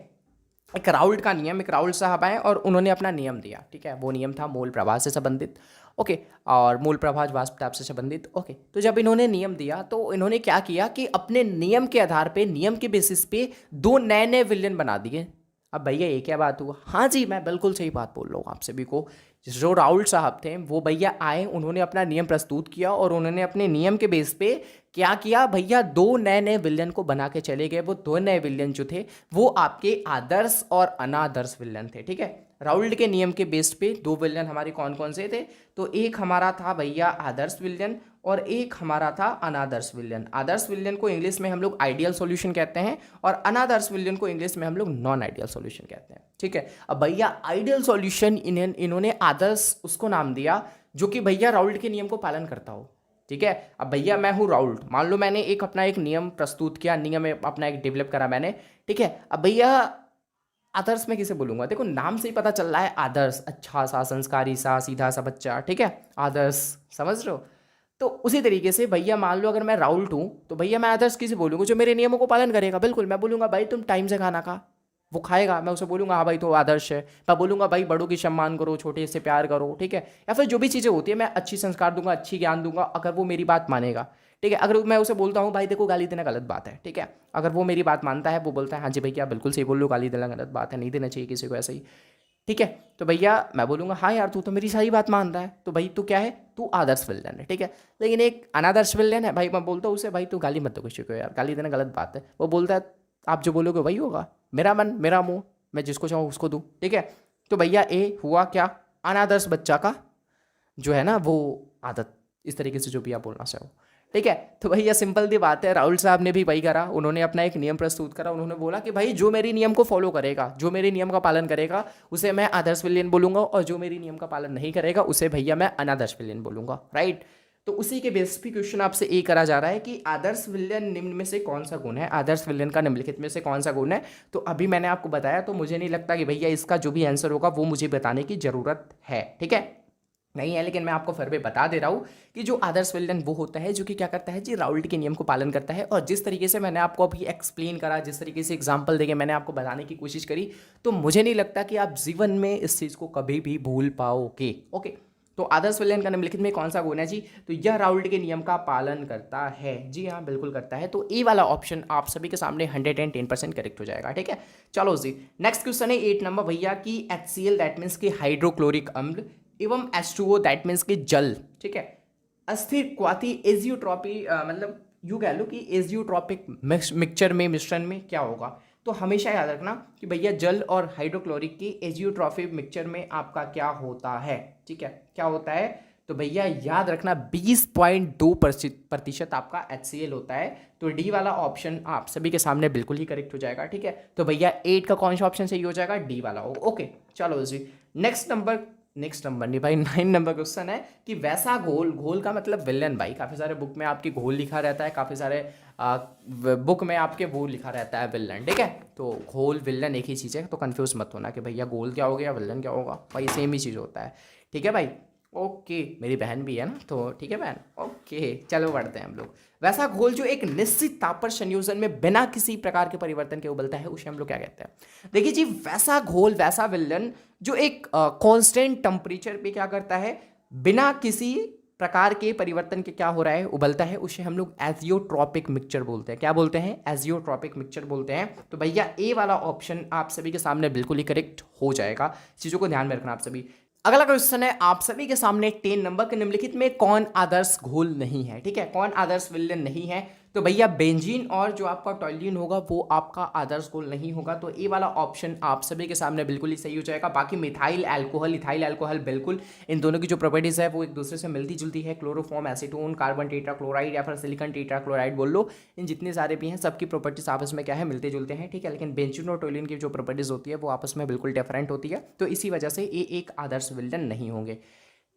एक राउल्ट का नियम, एक राउल्ट साहब आए और उन्होंने अपना नियम दिया, ठीक है। वो नियम था मूल प्रवाह से संबंधित, ओके, और मूल प्रवाह वाष्प ताप से संबंधित, ओके। तो जब इन्होंने नियम दिया तो इन्होंने क्या किया कि अपने नियम के आधार पे, नियम के बेसिस पे 2 नए नए विलेन बना दिए। अब भैया ये क्या बात हुआ, हाँ जी मैं बिल्कुल सही बात बोल रहा हूँ आप सभी को। जो राउल्ट साहब थे वो भैया आए, उन्होंने अपना नियम प्रस्तुत किया और उन्होंने अपने नियम के बेस पे क्या किया भैया, 2 नए नए विलेन को बना के चले गए। वो 2 नए विलेन जो थे वो आपके आदर्श और अनादर्श विलेन थे, ठीक है। राउल्ट के नियम के बेस पे 2 विलेन हमारे कौन कौन से थे, तो एक हमारा था भैया आदर्श विलेन और एक हमारा था अनादर्श विलेन। आदर्श विलेन को इंग्लिश में हम लोग आइडियल सॉल्यूशन कहते हैं और अनादर्श विलेन को इंग्लिश में हम लोग नॉन आइडियल सॉल्यूशन कहते हैं, ठीक है। अब भैया आइडियल सॉल्यूशन इन्होंने आदर्श उसको नाम दिया जो कि भैया राउल्ट के नियम को पालन करता हो, ठीक है। अब भैया मैं हूँ राउल्ट, मान लो मैंने एक अपना एक नियम प्रस्तुत किया, नियम अपना एक डेवलप करा मैंने, ठीक है। अब भैया आदर्श में किसे बोलूंगा, देखो नाम से ही पता चल रहा है आदर्श, अच्छा सा, संस्कारी सा, सीधा सा बच्चा, ठीक है, आदर्श, समझ रहे हो। तो उसी तरीके से भैया मान लो अगर मैं राउल्ट हूँ तो भैया मैं आदर्श किसे बोलूँगा, जो मेरे नियमों को पालन करेगा। बिल्कुल मैं बोलूँगा भाई तुम टाइम से खाना खा, वो खाएगा, मैं उसे बोलूँगा हाँ भाई तो आदर्श है। मैं बोलूँगा भाई बड़ों की सम्मान करो, छोटे से प्यार करो, ठीक है। या फिर जो भी चीज़ें होती है मैं अच्छी संस्कार दूंगा, अच्छी ज्ञान दूंगा, अगर वो मेरी बात मानेगा, ठीक है। अगर मैं उसे बोलता हूँ भाई देखो गाली देना गलत बात है, ठीक है, अगर वो मेरी बात मानता है, वो बोलता है हाँ जी भैया बिल्कुल सही बोल लो, गाली देना गलत बात है, नहीं देना चाहिए किसी को ऐसे ही, ठीक है। तो भैया मैं बोलूँगा हाँ यार तू तो मेरी सारी बात मानता है, तो भाई तू क्या है, तू आदर्श विलेन है, ठीक है। लेकिन एक अनादर्श विलेन है भाई, मैं बोलता हूँ उसे भाई तू गाली मत दो किसी को यार, गाली देना गलत बात है। वो बोलता है आप जो बोलोगे वही होगा, मेरा मन मेरा मुँह, मैं जिसको चाहूँ उसको दूँ, ठीक है। तो भैया ए हुआ क्या, अनादर्श बच्चा का जो है ना वो आदत, इस तरीके से जो भी आप बोलना चाहो, ठीक है। तो भैया सिंपल दी बात है, राहुल साहब ने भी वही करा, उन्होंने अपना एक नियम प्रस्तुत करा, उन्होंने बोला कि भाई जो मेरी नियम को फॉलो करेगा, जो मेरे नियम का पालन करेगा उसे मैं आदर्श विलेन बोलूंगा और जो मेरी नियम का पालन नहीं करेगा उसे भैया मैं अनादर्श विलेन बोलूंगा, राइट। तो उसी के बेस पे क्वेश्चन आपसे ये करा जा रहा है कि आदर्श विलेन निम्न में से कौन सा गुण है, आदर्श विलेन का निम्नलिखित में से कौन सा गुण है। तो अभी मैंने आपको बताया, तो मुझे नहीं लगता कि भैया इसका जो भी आंसर होगा वो मुझे बताने की जरूरत है, ठीक है, नहीं है, लेकिन मैं आपको फिर भी बता दे रहा हूँ कि जो आदर्श विलेन वो होता है जो कि क्या करता है जी, राउल्ट के नियम को पालन करता है। और जिस तरीके से मैंने आपको अभी एक्सप्लेन करा, जिस तरीके से एग्जांपल देके मैंने आपको बताने की कोशिश करी, तो मुझे नहीं लगता कि आप जीवन में इस चीज़ को कभी भी भूल पाओगे। ओके, तो आदर्श विलेन का निम्नलिखित में कौन सा गुण है जी, तो यह राउल्ट के नियम का पालन करता है। जी हाँ, बिल्कुल करता है। तो ए वाला ऑप्शन आप सभी के सामने 110% करेक्ट हो जाएगा, ठीक है। चलो जी, नेक्स्ट क्वेश्चन है 8 नंबर भैया की HCl दैट मीन्स की हाइड्रोक्लोरिक अम्ल एवं H2O दैट मीन्स की जल, ठीक है, अस्थिर क्वाथी एजियोट्रॉपी मतलब यूँ कह लो कि एजियोट्रॉपिक मिक्सचर में, मिश्रण में क्या होगा। तो हमेशा याद रखना कि भैया जल और हाइड्रोक्लोरिक की एजियोट्रॉपिक मिक्सचर में आपका क्या होता है, ठीक है, क्या होता है। तो भैया याद रखना 20.2% आपका HCl होता है। तो डी वाला ऑप्शन आप सभी के सामने बिल्कुल ही करेक्ट हो जाएगा, ठीक है। तो भैया 8 का कौन सा ऑप्शन सही हो जाएगा, डी वाला हो। ओके, चलो जी, नेक्स्ट नंबर नहीं भाई, 9 नंबर क्वेश्चन है कि वैसा घोल, घोल का मतलब विलन भाई, काफ़ी सारे बुक में आपकी घोल लिखा रहता है, काफ़ी सारे बुक में आपके वो लिखा रहता है विलन, ठीक है। तो घोल विलन एक ही चीज़ है, तो कंफ्यूज मत होना कि भैया घोल क्या हो गया विलन क्या होगा, भाई सेम ही चीज़ होता है, ठीक है भाई। ओके, मेरी बहन भी है ना, तो ठीक है बहन। ओके, चलो बढ़ते हैं हम लोग। वैसा घोल जो एक निश्चित ताप पर संयोजन में बिना किसी प्रकार के परिवर्तन के उबलता है, उसे हम लोग क्या कहते हैं। देखिए जी, वैसा घोल, वैसा विलन जो एक कांस्टेंट टेम्परेचर पे क्या करता है, बिना किसी प्रकार के परिवर्तन के क्या हो रहा है, उबलता है, उसे हम लोग एजियोट्रॉपिक मिक्सचर बोलते हैं। क्या बोलते हैं, एजियोट्रॉपिक मिक्सचर बोलते हैं। तो भैया ए वाला ऑप्शन आप सभी के सामने बिल्कुल ही करेक्ट हो जाएगा, चीज़ों को ध्यान में रखना आप सभी। अगला क्वेश्चन है आप सभी के सामने 10 नंबर के निम्नलिखित में कौन आदर्श घोल नहीं है, ठीक है, कौन आदर्श विलेन नहीं है। तो भैया बेंजीन और जो आपका टॉल्यून होगा वो आपका आदर्श घोल नहीं होगा। तो ए वाला ऑप्शन आप सभी के सामने बिल्कुल ही सही हो जाएगा। बाकी मिथाइल अल्कोहल, इथाइल अल्कोहल, बिल्कुल इन दोनों की जो प्रॉपर्टीज है वो एक दूसरे से मिलती जुलती है। क्लोरोफॉर्म, एसीटोन, कार्बन टेट्राक्लोराइड या फिर सिलिकॉन टेट्राक्लोराइड बोल लो, इन जितने सारे भी हैं सबकी प्रॉपर्टीज आपस में क्या है, मिलते जुलते हैं, ठीक है। लेकिन बेंजीन और टॉल्यून की जो प्रॉपर्टीज होती है वो आपस में बिल्कुल डिफरेंट होती है। तो इसी वजह से ये एक आदर्श विलेन नहीं होंगे,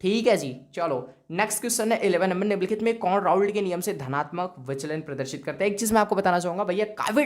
ठीक है जी। चलो नेक्स्ट क्वेश्चन है 11 नंबर, निम्नलिखित में कौन राउल्ट के नियम से धनात्मक विचलन प्रदर्शित करता है। एक चीज मैं आपको बताना चाहूंगा भैया, काफी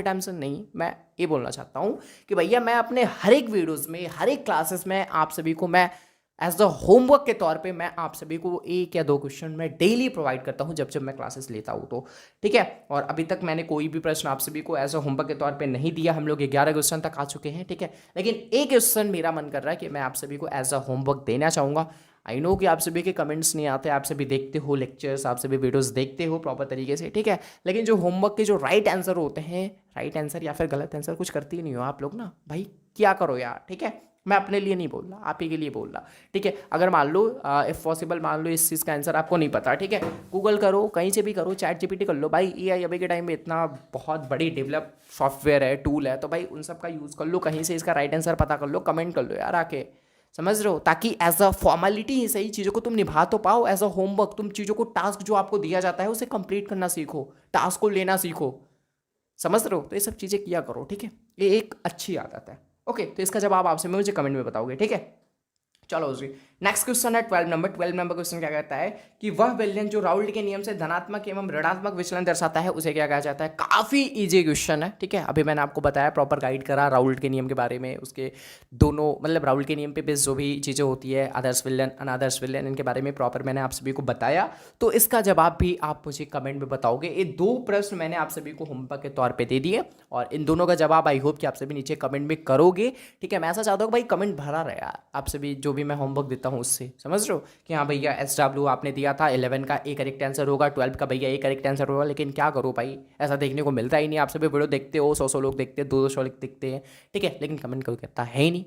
टाइम से नहीं, मैं ये बोलना चाहता हूं कि भैया मैं अपने हर एक वीडियोस में, हर एक क्लासेस में आप सभी को मैं एज द होमवर्क के तौर पे मैं आप सभी को 1 या 2 क्वेश्चन मैं डेली प्रोवाइड करता हूं जब मैं क्लासेस लेता हूं, तो ठीक है। और अभी तक मैंने कोई भी प्रश्न आप सभी को एज अ होमवर्क के तौर पे नहीं दिया। हम लोग 11 क्वेश्चन तक आ चुके हैं, ठीक है। लेकिन एक क्वेश्चन मेरा मन कर रहा है कि मैं आप सभी को एज अ होमवर्क देना चाहूँगा। आई नो कि आप सभी के कमेंट्स नहीं आते, आप सभी देखते हो लेक्चर्स, आप सभी वीडियोस देखते हो प्रॉपर तरीके से, ठीक है। लेकिन जो होमवर्क के जो राइट आंसर होते हैं, राइट आंसर या फिर गलत आंसर कुछ करती ही नहीं हो आप लोग ना भाई, क्या करो यार, ठीक है। मैं अपने लिए नहीं बोल रहा, आप ही के लिए बोल रहा, ठीक है। अगर मान लो इफ़ पॉसिबल मान लो इस चीज़ का आंसर आपको नहीं पता, ठीक है, गूगल करो, कहीं से भी करो, ChatGPT कर लो भाई। AI अभी के टाइम में इतना बहुत बड़ी डेवलप सॉफ्टवेयर है, टूल है, तो भाई उन सब का यूज़ कर लो, कहीं से इसका राइट आंसर पता कर लो, कमेंट कर लो यार आके, समझ रहे हो, ताकि एज अ फॉर्मेलिटी ही सही चीज़ों को तुम निभा तो पाओ। एज अ होमवर्क तुम चीज़ों को, टास्क जो आपको दिया जाता है उसे कंप्लीट करना सीखो, टास्क को लेना सीखो, समझ रहे हो। तो ये सब चीज़ें किया करो, ठीक है, ये एक अच्छी आदत है। ओके, तो इसका जवाब आपसे मुझे कमेंट में बताओगे, ठीक है। चलो जी, नेक्स्ट क्वेश्चन है 12 नंबर। 12 नंबर क्वेश्चन क्या कहता है कि वह विलेन जो राउल्ट के नियम से धनात्मक एवं ऋणात्मक विचलन दर्शाता है उसे क्या कहा जाता है। काफी इजी क्वेश्चन है, ठीक है। अभी मैंने आपको बताया, प्रॉपर गाइड करा राउल्ट के नियम के बारे में, उसके दोनों मतलब राउल्ट के नियम पे बेस जो भी चीज़ें होती है, आदर्श विलेन, अनादर्श विलेन, इनके बारे में प्रॉपर मैंने आप सभी को बताया। तो इसका जवाब भी आप मुझे कमेंट में बताओगे। ये 2 प्रश्न मैंने आप सभी को होमवर्क के तौर पर दे दिए और इन दोनों का जवाब आई होप कि आप सभी नीचे कमेंट में करोगे, ठीक है। मैं ऐसा चाहता हूँ भाई कमेंट भरा रहे यार, आप सभी जो भी मैं होमवर्क देता हूँ उससे, समझ रहे हो कि हाँ भैया SW आपने दिया था 11 का एक करेक्ट आंसर होगा, 12 का भैया एक करेक्ट आंसर होगा। लेकिन क्या करो भाई, ऐसा देखने को मिलता ही नहीं। आप सभी वीडियो देखते हो, 100 लोग देखते हैं, 200 लोग देखते हैं, ठीक है, लेकिन कमेंट कोई करता है ही नहीं,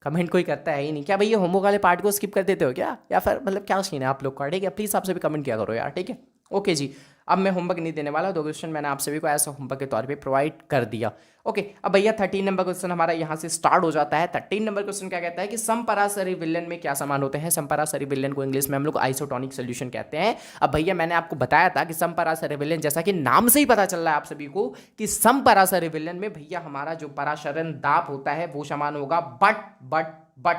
कमेंट कोई करता है ही नहीं। क्या भैया होमवर्क वाले पार्ट को स्किप कर देते हो क्या, या फिर मतलब क्या सीन है आप लोग का, ठीक है। प्लीज़ आप सभी कमेंट किया करो यार, ठीक है। ओके जी, अब मैं होमवर्क नहीं देने वाला, 2 क्वेश्चन मैंने आप सभी को ऐसा होमवर्क के तौर पे प्रोवाइड कर दिया। ओके, अब भैया 13 नंबर क्वेश्चन हमारा यहाँ से स्टार्ट हो जाता है। 13 नंबर क्वेश्चन क्या कहता है कि समपरासरी विलेन में क्या समान होते हैं। समपरासरी विलेन को इंग्लिश में हम लोग आइसोटोनिक सोल्यूशन कहते हैं। अब भैया मैंने आपको बताया था कि समपरासरी विलेन, जैसा कि नाम से ही पता चल रहा है आप सभी को कि समपरासरी विलेन में भैया हमारा जो पराशरण दाब होता है वो समान होगा। बट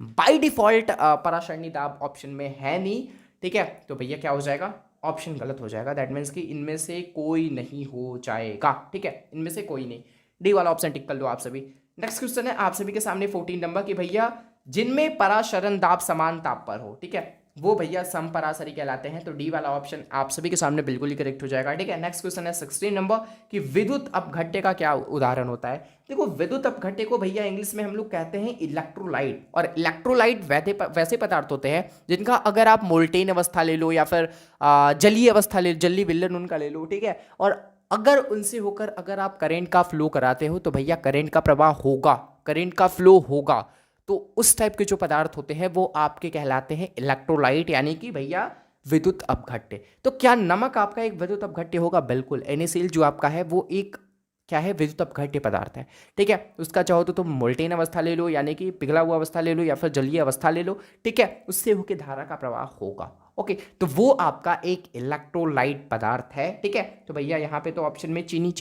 बाय डिफॉल्ट पराशरणी दाब ऑप्शन में है नहीं, ठीक है, तो भैया क्या हो जाएगा, ऑप्शन गलत हो जाएगा। दैट मीन्स कि इनमें से कोई नहीं हो जाएगा। ठीक है, इनमें से कोई नहीं, डी वाला ऑप्शन टिक कर लो आप सभी। नेक्स्ट क्वेश्चन है आप सभी के सामने 14 नंबर कि भैया जिनमें पराशरण दाब समान ताप पर हो, ठीक है, वो भैया समपराशरी कहलाते हैं। तो डी वाला ऑप्शन आप सभी के सामने बिल्कुल ही करेक्ट हो जाएगा। ठीक है, नेक्स्ट क्वेश्चन है 16 नंबर कि विद्युत अपघट्य का क्या उदाहरण होता है। देखो विद्युत अपघट्य को भैया इंग्लिश में हम लोग कहते हैं इलेक्ट्रोलाइट, और इलेक्ट्रोलाइट वैसे पदार्थ होते हैं जिनका अगर आप मोल्टेन अवस्था ले लो या फिर जलीय अवस्था ले, जली विलयन उनका ले लो, ठीक है, और अगर उनसे होकर अगर आप करंट का फ्लो कराते हो तो भैया करंट का प्रवाह होगा, करंट का फ्लो होगा। तो उस टाइप के जो पदार्थ होते हैं वो आपके कहलाते हैं इलेक्ट्रोलाइट, यानी कि भैया विद्युत अपघट्य। तो क्या नमक आपका एक विद्युत अपघट्य होगा? बिल्कुल, NaCl जो आपका है वो एक क्या है, विद्युत अपघट्य पदार्थ है। ठीक है, उसका चाहो तो तुम मोल्टेन अवस्था ले लो, यानी कि पिघला हुआ अवस्था ले लो, या फिर जलीय अवस्था ले लो, ठीक है, उससे होकर धारा का प्रवाह होगा। ओके, तो वो आपका एक इलेक्ट्रोलाइट पदार्थ है। ठीक है, तो भैया यहाँ पे तो ऑप्शन में चीनी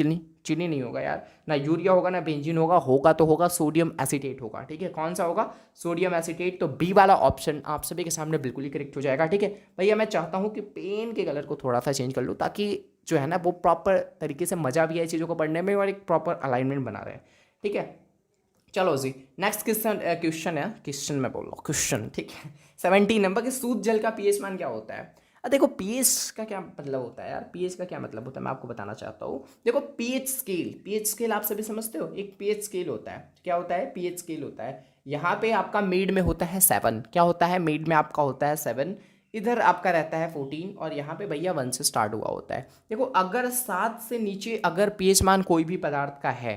नहीं होगा यार, ना यूरिया होगा ना बेंजीन होगा, होगा तो होगा सोडियम एसीटेट होगा। ठीक है, कौन सा होगा? Sodium acetate. तो बी वाला ऑप्शन आप सभी के सामने बिल्कुल ही करेक्ट हो जाएगा। ठीक है भैया, मैं चाहता हूँ कि पेन के कलर को थोड़ा सा चेंज कर लूँ ताकि जो है ना वो प्रॉपर तरीके से मजा भी आए चीज़ों को पढ़ने में और एक प्रॉपर अलाइनमेंट बना रहे। ठीक है, चलो जी नेक्स्ट क्वेश्चन मैं बोल रहा हूँ क्वेश्चन, ठीक है, 17 नंबर के शुद्ध जल का पीएच मान क्या होता है। देखो पीएच का क्या मतलब होता है यार, पीएच का क्या मतलब होता है मैं आपको बताना चाहता हूँ। देखो पीएच स्केल आप सभी समझते हो, एक पीएच स्केल होता है। क्या होता है? पीएच स्केल होता है। यहाँ पे आपका मिड में होता है 7, क्या होता है मिड में आपका होता है 7, इधर आपका रहता है 14, और यहाँ पे भैया 1 से स्टार्ट हुआ होता है। देखो अगर 7 से नीचे अगर पीएच मान कोई भी पदार्थ का है,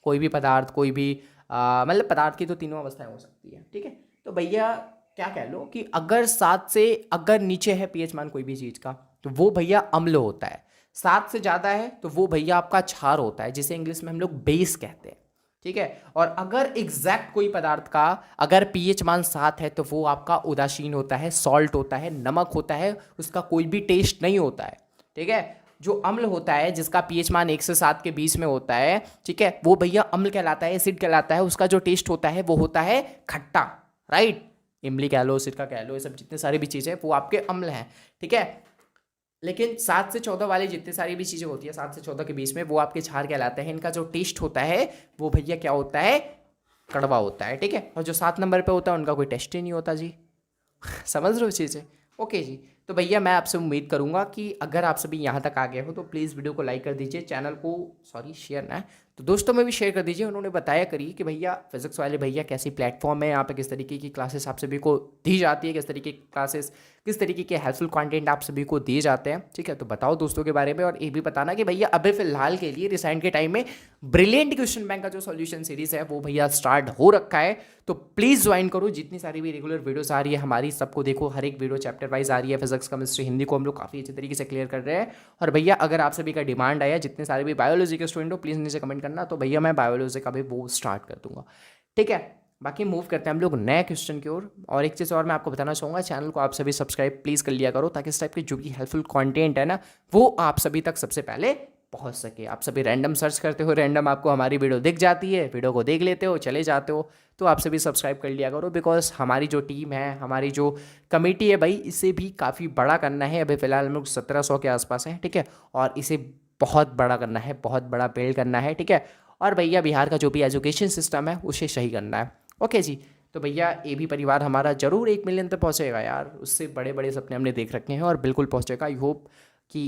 कोई भी पदार्थ, कोई भी मतलब पदार्थ की तो तीनों अवस्थाएं हो सकती है। ठीक है, तो भैया क्या कह लो कि अगर 7 से अगर नीचे है पीएच मान कोई भी चीज़ का तो वो भैया अम्ल होता है। 7 से ज़्यादा है तो वो भैया आपका क्षार होता है, जिसे इंग्लिश में हम लोग बेस कहते हैं। ठीक है, और अगर एग्जैक्ट कोई पदार्थ का अगर पीएच मान 7 है तो वो आपका उदासीन होता है, सॉल्ट होता है, नमक होता है, उसका कोई भी टेस्ट नहीं होता है। ठीक है, जो अम्ल होता है जिसका पीएच मान 1 से 7 के बीच में होता है, ठीक है, वो भैया अम्ल कहलाता है, एसिड कहलाता है। उसका जो टेस्ट होता है वो होता है खट्टा, राइट, इमली कह लो, सिरका कह लो, ये सब जितने सारी भी चीज़ें वो आपके अम्ल हैं। ठीक है, लेकिन 7 से 14 वाली जितनी सारी भी चीज़ें होती है 7 से 14 के बीच में वो आपके क्षार कहलाते हैं। इनका जो टेस्ट होता है वो भैया क्या होता है? कड़वा होता है। ठीक है, और जो 7 नंबर पे होता है उनका कोई टेस्ट ही नहीं होता जी। समझ रहे हो चीज़ें? ओके जी, तो भैया मैं आपसे उम्मीद करूंगा कि अगर आप सभी यहाँ तक आ गए हो तो प्लीज़ वीडियो को लाइक कर दीजिए, चैनल को शेयर ना है तो दोस्तों में भी शेयर कर दीजिए। उन्होंने बताया करिए कि भैया फिजिक्स वाले भैया कैसी प्लेटफॉर्म है, यहाँ पे किस तरीके की क्लासेस आप सभी को दी जाती है, किस तरीके की क्लासेस, किस तरीके के हेल्पफुल कंटेंट आप सभी को दिए जाते हैं। ठीक है, तो बताओ दोस्तों के बारे में, और ये भी बताना कि भैया अभी फिलहाल के लिए रिसेंट के टाइम में ब्रिलियंट क्वेश्चन बैंक का जो सॉल्यूशन सीरीज है वो भैया स्टार्ट हो रखा है, तो प्लीज़ ज्वाइन करो। जितनी सारी भी रेगुलर वीडियोस आ रही है हमारी सबको देखो, हर एक वीडियो चैप्टर वाइज आ रही है। फिजिक्स केमिस्ट्री हिंदी को हम लोग काफ़ी अच्छे तरीके से क्लियर कर रहे हैं। और भैया अगर आप सभी का डिमांड आया, जितने सारे भी बायोलॉजी के स्टूडेंट हो प्लीज़ नीचे कमेंट करना, तो भैया मैं बायोलॉजी का भी वो स्टार्ट कर दूंगा। ठीक है, बाकी मूव करते हैं हम लोग नए क्वेश्चन की ओर। और एक चीज़ और मैं आपको बताना चाहूँगा, चैनल को आप सभी सब्सक्राइब प्लीज़ कर लिया करो ताकि इस टाइप के जो भी हेल्पफुल कंटेंट है ना वो आप सभी तक सबसे पहले पहुंच सके। आप सभी रैंडम सर्च करते हो, रैंडम आपको हमारी वीडियो दिख जाती है, वीडियो को देख लेते हो, चले जाते हो, तो आप सभी सब्सक्राइब कर लिया करो। बिकॉज हमारी जो टीम है, हमारी जो कमेटी है भाई, इसे भी काफ़ी बड़ा करना है। अभी फ़िलहाल हम लोग 1700 के आसपास हैं। ठीक है, और इसे बहुत बड़ा करना है, बहुत बड़ा बिल्ड करना है। ठीक है, और भैया बिहार का जो भी एजुकेशन सिस्टम है उसे सही करना है। ओके जी, तो भैया ये भी परिवार हमारा जरूर 1 मिलियन तक पहुँचेगा यार, उससे बड़े बड़े सपने हमने देख रखे हैं और बिल्कुल पहुँचेगा। आई होप कि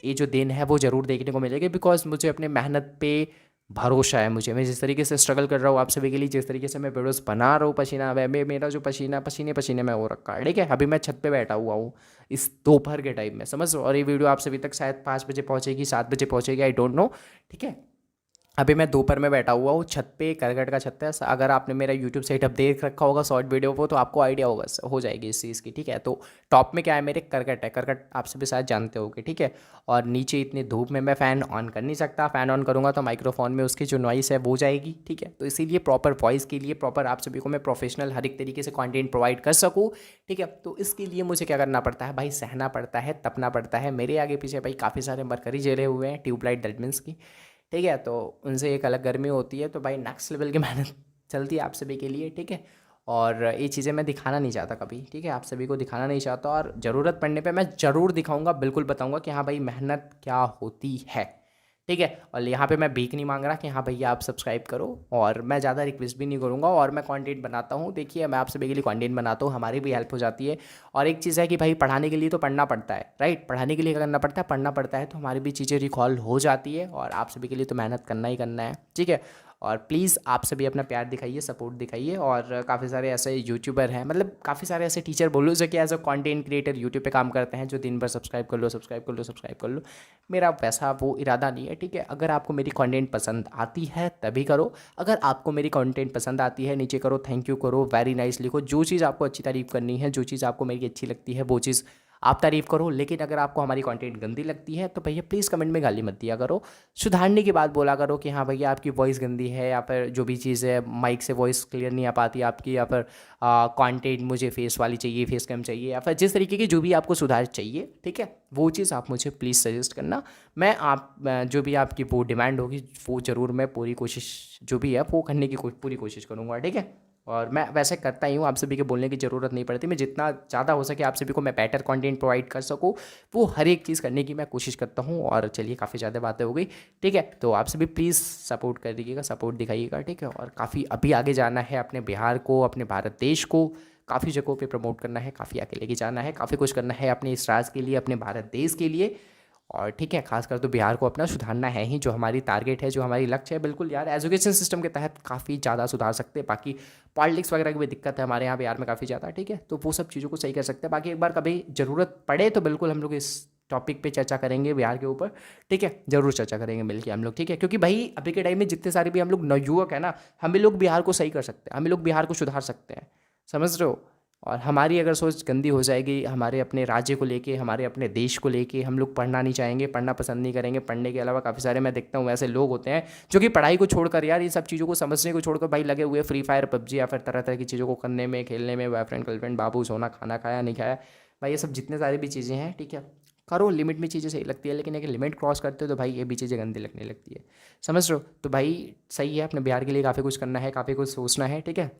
ये जो दिन है वो ज़रूर देखने को मिलेगी, बिकॉज मुझे अपने मेहनत पे भरोसा है। मैं जिस तरीके से स्ट्रगल कर रहा हूँ आप सभी के लिए, जिस तरीके से मैं वीडियोस बना रहा हूँ, पसीना मेरा जो पसीने में हो रखा है। ठीक है, अभी मैं छत पे बैठा हुआ हूँ इस दोपहर के टाइम में, समझ लो, और ये वीडियो आप सभी तक शायद 5 बजे पहुँचेगी, 7 बजे पहुँचेगी, आई डोंट नो। ठीक है, अभी मैं दोपहर में बैठा हुआ हूँ छत पे, करकट का छत है। अगर आपने मेरा यूट्यूब सेटअप देख रखा होगा शॉर्ट वीडियो को तो आपको आइडिया होगा, हो जाएगी इस चीज़ की। ठीक है, तो टॉप में क्या है, मेरे करकट है, करकट आप सभी शायद जानते होगे। ठीक है, और नीचे इतनी धूप में मैं फ़ैन ऑन कर नहीं सकता, फ़ैन ऑन करूँगा तो माइक्रोफोन में उसकी जो नॉइस है वो जाएगी। ठीक है, तो इसीलिए प्रॉपर वॉइस के लिए प्रॉपर आप सभी को मैं प्रोफेशनल हर एक तरीके से कॉन्टेंट प्रोवाइड कर सकूँ। ठीक है, तो इसके लिए मुझे क्या करना पड़ता है भाई, सहना पड़ता है, तपना पड़ता है। मेरे आगे पीछे भाई काफ़ी सारे मरकरी जले हुए हैं, ट्यूबलाइट डलमेंस की। ठीक है, तो उनसे एक अलग गर्मी होती है, तो भाई नेक्स्ट लेवल की मेहनत चलती है आप सभी के लिए। ठीक है, और ये चीज़ें मैं दिखाना नहीं चाहता कभी, ठीक है, आप सभी को दिखाना नहीं चाहता। और ज़रूरत पड़ने पे मैं ज़रूर दिखाऊंगा, बिल्कुल बताऊंगा कि हाँ भाई मेहनत क्या होती है, ठीक है। और यहाँ पे मैं भीख नहीं मांग रहा कि हाँ भैया आप सब्सक्राइब करो, और मैं ज़्यादा रिक्वेस्ट भी नहीं करूँगा। और मैं कंटेंट बनाता हूँ, देखिए मैं आप सभी के लिए कंटेंट बनाता हूँ, हमारी भी हेल्प हो जाती है। और एक चीज़ है कि भाई पढ़ाने के लिए तो पढ़ना पड़ता है, राइट, पढ़ाने के लिए क्या करना पड़ता है, पढ़ना पड़ता है, तो हमारी भी चीज़ें रिकॉल हो जाती है। और आप सभी के लिए तो मेहनत करना ही करना है, ठीक है। और प्लीज़ आप सभी अपना प्यार दिखाइए, सपोर्ट दिखाइए। और काफ़ी सारे ऐसे यूट्यूबर हैं, मतलब काफ़ी सारे ऐसे टीचर बोलो जो कि as a content creator YouTube पे काम करते हैं, जो दिन भर सब्सक्राइब कर लो, सब्सक्राइब कर लो, सब्सक्राइब कर लो। मेरा वैसा वो इरादा नहीं है, ठीक है। अगर आपको मेरी कंटेंट पसंद आती है तभी करो, अगर आपको मेरी कंटेंट पसंद आती है नीचे करो थैंक यू करो, वेरी नाइस लिखो, जो चीज़ आपको अच्छी तारीफ़ करनी है, जो चीज़ आपको मेरी अच्छी लगती है वो चीज़ आप तारीफ़ करो। लेकिन अगर आपको हमारी कंटेंट गंदी लगती है तो भैया प्लीज़ कमेंट में गाली मत दिया करो, सुधारने की बात बोला करो कि हाँ भैया आपकी वॉइस गंदी है, या फिर जो भी चीज़ है माइक से वॉइस क्लियर नहीं आ पाती आपकी, या फिर कंटेंट मुझे फेस वाली चाहिए, फेस कैम चाहिए, या फिर जिस तरीके की जो भी आपको सुधार चाहिए, ठीक है, वो चीज़ आप मुझे प्लीज़ सजेस्ट करना। मैं जो भी आपकी वो डिमांड होगी वो ज़रूर मैं पूरी कोशिश जो भी है वो करने की पूरी कोशिश करूँगा, ठीक है। और मैं वैसे करता ही हूँ, आप सभी के बोलने की ज़रूरत नहीं पड़ती, मैं जितना ज़्यादा हो सके आप सभी को मैं बेटर कंटेंट प्रोवाइड कर सकूँ वो हर एक चीज़ करने की मैं कोशिश करता हूँ। और चलिए काफ़ी ज़्यादा बातें हो गई, ठीक है, तो आप सभी प्लीज़ सपोर्ट कर दीजिएगा, सपोर्ट दिखाइएगा, ठीक है। और काफ़ी अभी आगे जाना है, अपने बिहार को, अपने भारत देश को काफ़ी जगहों पे प्रमोट करना है, काफ़ी आगे लेके जाना है, काफ़ी कुछ करना है अपने इस राज्य के लिए, अपने भारत देश के लिए। और ठीक है, खासकर तो बिहार को अपना सुधारना है ही, जो हमारी टारगेट है, जो हमारी लक्ष्य है। बिल्कुल यार, एजुकेशन सिस्टम के तहत काफ़ी ज़्यादा सुधार सकते हैं, बाकी पॉलिटिक्स वगैरह की भी दिक्कत है हमारे यहाँ बिहार में काफ़ी ज़्यादा, ठीक है, तो वो सब चीज़ों को सही कर सकते हैं। बाकी एक बार कभी ज़रूरत पड़े तो बिल्कुल हम लोग इस टॉपिक पे चर्चा करेंगे बिहार के ऊपर, ठीक है, ज़रूर चर्चा करेंगे मिलके हम लोग, ठीक है। क्योंकि भाई अभी के टाइम में जितने सारे भी हम लोग नवयुवक हैं ना, हम भी लोग बिहार को सही कर सकते हैं, हम भी लोग बिहार को सुधार सकते हैं, समझ रहे हो। और हमारी अगर सोच गंदी हो जाएगी हमारे अपने राज्य को लेके, हमारे अपने देश को लेके, हम लोग पढ़ना नहीं चाहेंगे, पढ़ना पसंद नहीं करेंगे। पढ़ने के अलावा काफ़ी सारे मैं देखता हूँ ऐसे लोग होते हैं जो कि पढ़ाई को छोड़कर यार, ये सब चीज़ों को समझने को छोड़कर भाई लगे हुए फ्री फायर, पबजी, या फिर तरह तरह की चीज़ों को करने में, खेलने में, बॉयफ्रेंड गर्लफ्रेंड, बाबू, सोना, खाना खाया नहीं खाया, भाई ये सब जितने सारी भी चीज़ें हैं, ठीक है, करो, लिमिट में चीज़ें सही लगती है। लेकिन अगर लिमिट क्रॉस करते हो तो भाई ये भी चीज़ें गंदी लगने लगती है, समझ रहे हो। तो भाई सही है, अपने बिहार के लिए काफ़ी कुछ करना है, काफ़ी कुछ सोचना है, ठीक है,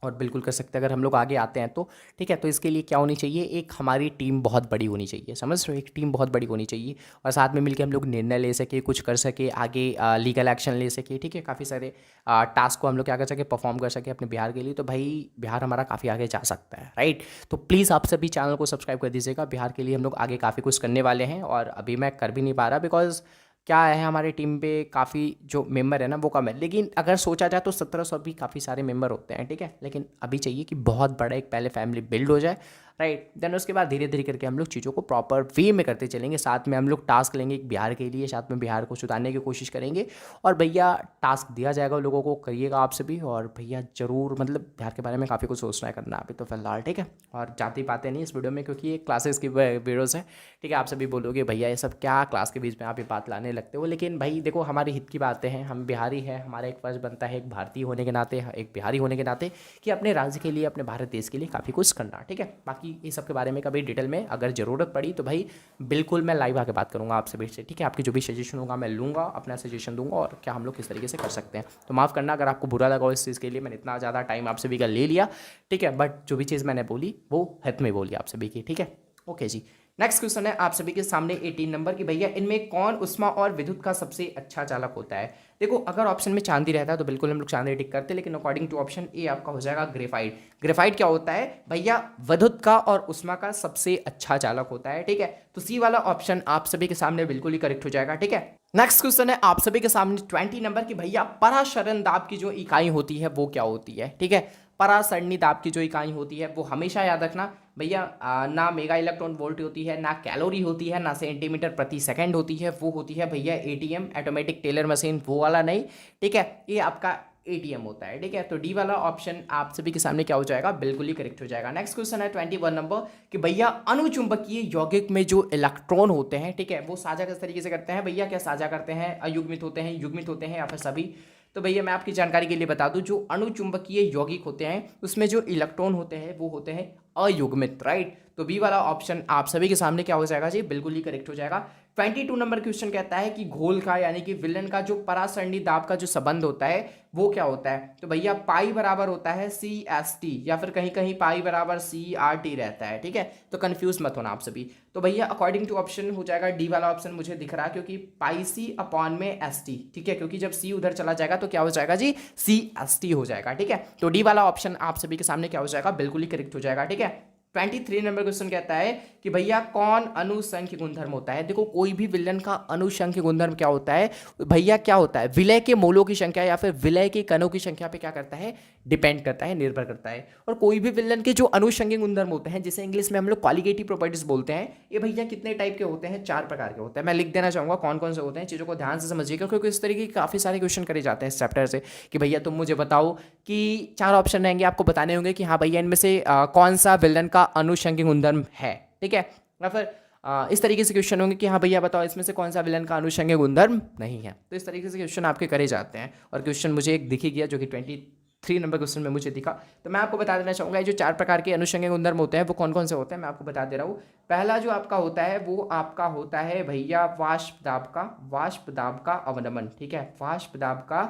और बिल्कुल कर सकते हैं अगर हम लोग आगे आते हैं तो, ठीक है। तो इसके लिए क्या होनी चाहिए, एक हमारी टीम बहुत बड़ी होनी चाहिए, समझ रहे हो, एक टीम बहुत बड़ी होनी चाहिए, और साथ में मिलकर हम लोग निर्णय ले सके, कुछ कर सके आगे, लीगल एक्शन ले सके, ठीक है, काफ़ी सारे टास्क को हम लोग क्या कर सके, परफॉर्म कर सके अपने बिहार के लिए। तो भाई बिहार हमारा काफ़ी आगे जा सकता है, राइट। तो प्लीज़ आप सभी चैनल को सब्सक्राइब कर दीजिएगा, बिहार के लिए हम लोग आगे काफ़ी कुछ करने वाले हैं। और अभी मैं कर भी नहीं पा रहा बिकॉज क्या है, हमारी टीम पे काफ़ी जो मेंबर है ना वो कम है, लेकिन अगर सोचा जाए तो 1700 भी काफ़ी सारे मेंबर होते हैं, ठीक है। लेकिन अभी चाहिए कि बहुत बड़ा एक पहले फैमिली बिल्ड हो जाए, राइट, देन उसके बाद धीरे धीरे करके हम लोग चीज़ों को प्रॉपर वे में करते चलेंगे। साथ में हम लोग टास्क लेंगे एक बिहार के लिए, साथ में बिहार को सुधारने की कोशिश करेंगे। और भैया टास्क दिया जाएगा लोगों को, करिएगा आप सभी। और भैया ज़रूर, मतलब बिहार के बारे में काफ़ी कुछ सोचना है, करना अभी तो फिलहाल, ठीक है। और जाती बातें नहीं इस वीडियो में, क्योंकि ये क्लासेस की वीडियोज़ है, ठीक है। आप सभी बोलोगे भैया ये सब क्या क्लास के बीच में आप ये बात लाने लगते हो, लेकिन भाई देखो हमारे हित की बातें हैं, हम बिहारी हैं, हमारा एक फर्ज बनता है एक भारतीय होने के नाते, एक बिहारी होने के नाते, कि अपने राज्य के लिए, अपने भारत देश के लिए काफ़ी कुछ करना, ठीक है। बाकी ये सब के बारे में कभी डिटेल में अगर ज़रूरत पड़ी तो भाई बिल्कुल मैं लाइव आके बात करूँगा आप सभी से, ठीक है। आपकी जो भी सजेशन होगा मैं लूँगा, अपना सजेशन दूंगा, और क्या हम लोग किस तरीके से कर सकते हैं। तो माफ़ करना अगर आपको बुरा लगा इस चीज़ के लिए, मैंने इतना ज़्यादा टाइम आप सभी का ले लिया, ठीक है, बट जो भी चीज़ मैंने बोली वो हित में बोली आप सभी की, ठीक है। ओके जी, नेक्स्ट क्वेश्चन है आप सभी के सामने 18 नंबर की, भैया इनमें कौन ऊष्मा और विद्युत का सबसे अच्छा चालक होता है। देखो अगर ऑप्शन में चांदी रहता है तो बिल्कुल हम लोग चांदी टिक करते हैं, लेकिन अकॉर्डिंग टू ऑप्शन ए आपका हो जाएगा ग्रेफाइट। ग्रेफाइट क्या होता है भैया, विद्युत का और ऊष्मा का सबसे अच्छा चालक होता है, ठीक है। तो सी वाला ऑप्शन आप सभी के सामने बिल्कुल ही करेक्ट हो जाएगा, ठीक है। नेक्स्ट क्वेश्चन है आप सभी के सामने 20 नंबर की, भैया पराशरण दाब की जो इकाई होती है वो क्या होती है, ठीक है। परासरणी दाब की जो इकाई होती है वो हमेशा याद रखना भैया, ना मेगा इलेक्ट्रॉन वोल्ट होती है, ना कैलोरी होती है, ना सेंटीमीटर प्रति सेकंड होती है, वो होती है भैया एटीएम, ऑटोमेटिक टेलर मशीन, वो वाला नहीं, ठीक है, ये आपका एटीएम होता है, ठीक है। तो डी वाला ऑप्शन आप सभी के सामने क्या हो जाएगा, बिल्कुल ही करेक्ट हो जाएगा। नेक्स्ट क्वेश्चन है 21 नंबर कि भैया अनुचुंबकीय यौगिक में जो इलेक्ट्रॉन होते हैं, ठीक है, वो साझा किस तरीके से करते हैं भैया, क्या साझा करते हैं, अयुग्मित होते हैं, युग्मित होते हैं, या फिर सभी। तो भैया मैं आपकी जानकारी के लिए बता दूं, जो अणुचुंबकीय यौगिक होते हैं उसमें जो इलेक्ट्रॉन होते हैं वो होते हैं अयुग्मित, राइट। तो बी वाला ऑप्शन आप सभी के सामने क्या हो जाएगा जी, बिल्कुल ही करेक्ट हो जाएगा। 22 नंबर क्वेश्चन कहता है कि घोल का यानी कि विलन का जो परासरणी दाब का जो संबंध होता है वो क्या होता है। तो भैया पाई बराबर होता है CST या फिर कहीं कहीं पाई बराबर CRT रहता है, ठीक है। तो कंफ्यूज मत होना आप सभी। तो भैया अकॉर्डिंग टू ऑप्शन हो जाएगा डी वाला ऑप्शन मुझे दिख रहा है, क्योंकि पाई C अपॉन में ST, ठीक है, क्योंकि जब C उधर चला जाएगा तो क्या हो जाएगा जी, CST हो जाएगा, ठीक है। तो डी वाला ऑप्शन आप सभी के सामने क्या हो जाएगा, बिल्कुल ही करेक्ट हो जाएगा, ठीक है। 23 नंबर क्वेश्चन कहता है कि भैया कौन अनुसंख्य गुणधर्म होता है। देखो कोई भी विलयन का अनुसंख्य गुणधर्म क्या होता है भैया, क्या होता है, विलय के मोलों की संख्या या फिर विलय के कणों की संख्या पे क्या करता है, डिपेंड करता है, निर्भर करता है। और कोई भी विलयन के जो अनुसंख्य गुणधर्म होते हैं जिसे इंग्लिश में हम लोग क्वालिटेटिव प्रॉपर्टीज बोलते हैं, ये भैया कितने टाइप के होते हैं, 4 प्रकार के होते हैं। मैं लिख देना चाहूंगा कौन कौन से होते हैं, चीज़ों को ध्यान से समझिएगा, क्योंकि इस तरीके के काफ़ी सारे क्वेश्चन करे जाते हैं इस चैप्टर से कि भैया तुम मुझे बताओ कि 4 ऑप्शन रहेंगे, आपको बताने होंगे कि हाँ भैया इनमें से कौन सा विलन का अनुषंगिक गुणधर्म है, ठीक है। या फिर इस तरीके से क्वेश्चन होंगे कि हाँ भैया बताओ इसमें से कौन सा विलन का अनुषंगिक गुणधर्म नहीं है। तो इस तरीके से क्वेश्चन आपके करे जाते हैं। और क्वेश्चन मुझे एक दिख ही गया जो कि 23 नंबर क्वेश्चन में मुझे दिखा। तो मैं आपको बता देना चाहूँगा ये जो 4 प्रकार के अनुषंगिक गुणधर्म होते हैं वो कौन कौन से होते हैं, मैं आपको बता दे रहा हूँ। पहला जो आपका होता है वो आपका होता है भैया वाष्प दाब का अवनमन, ठीक है। वाष्प दाब का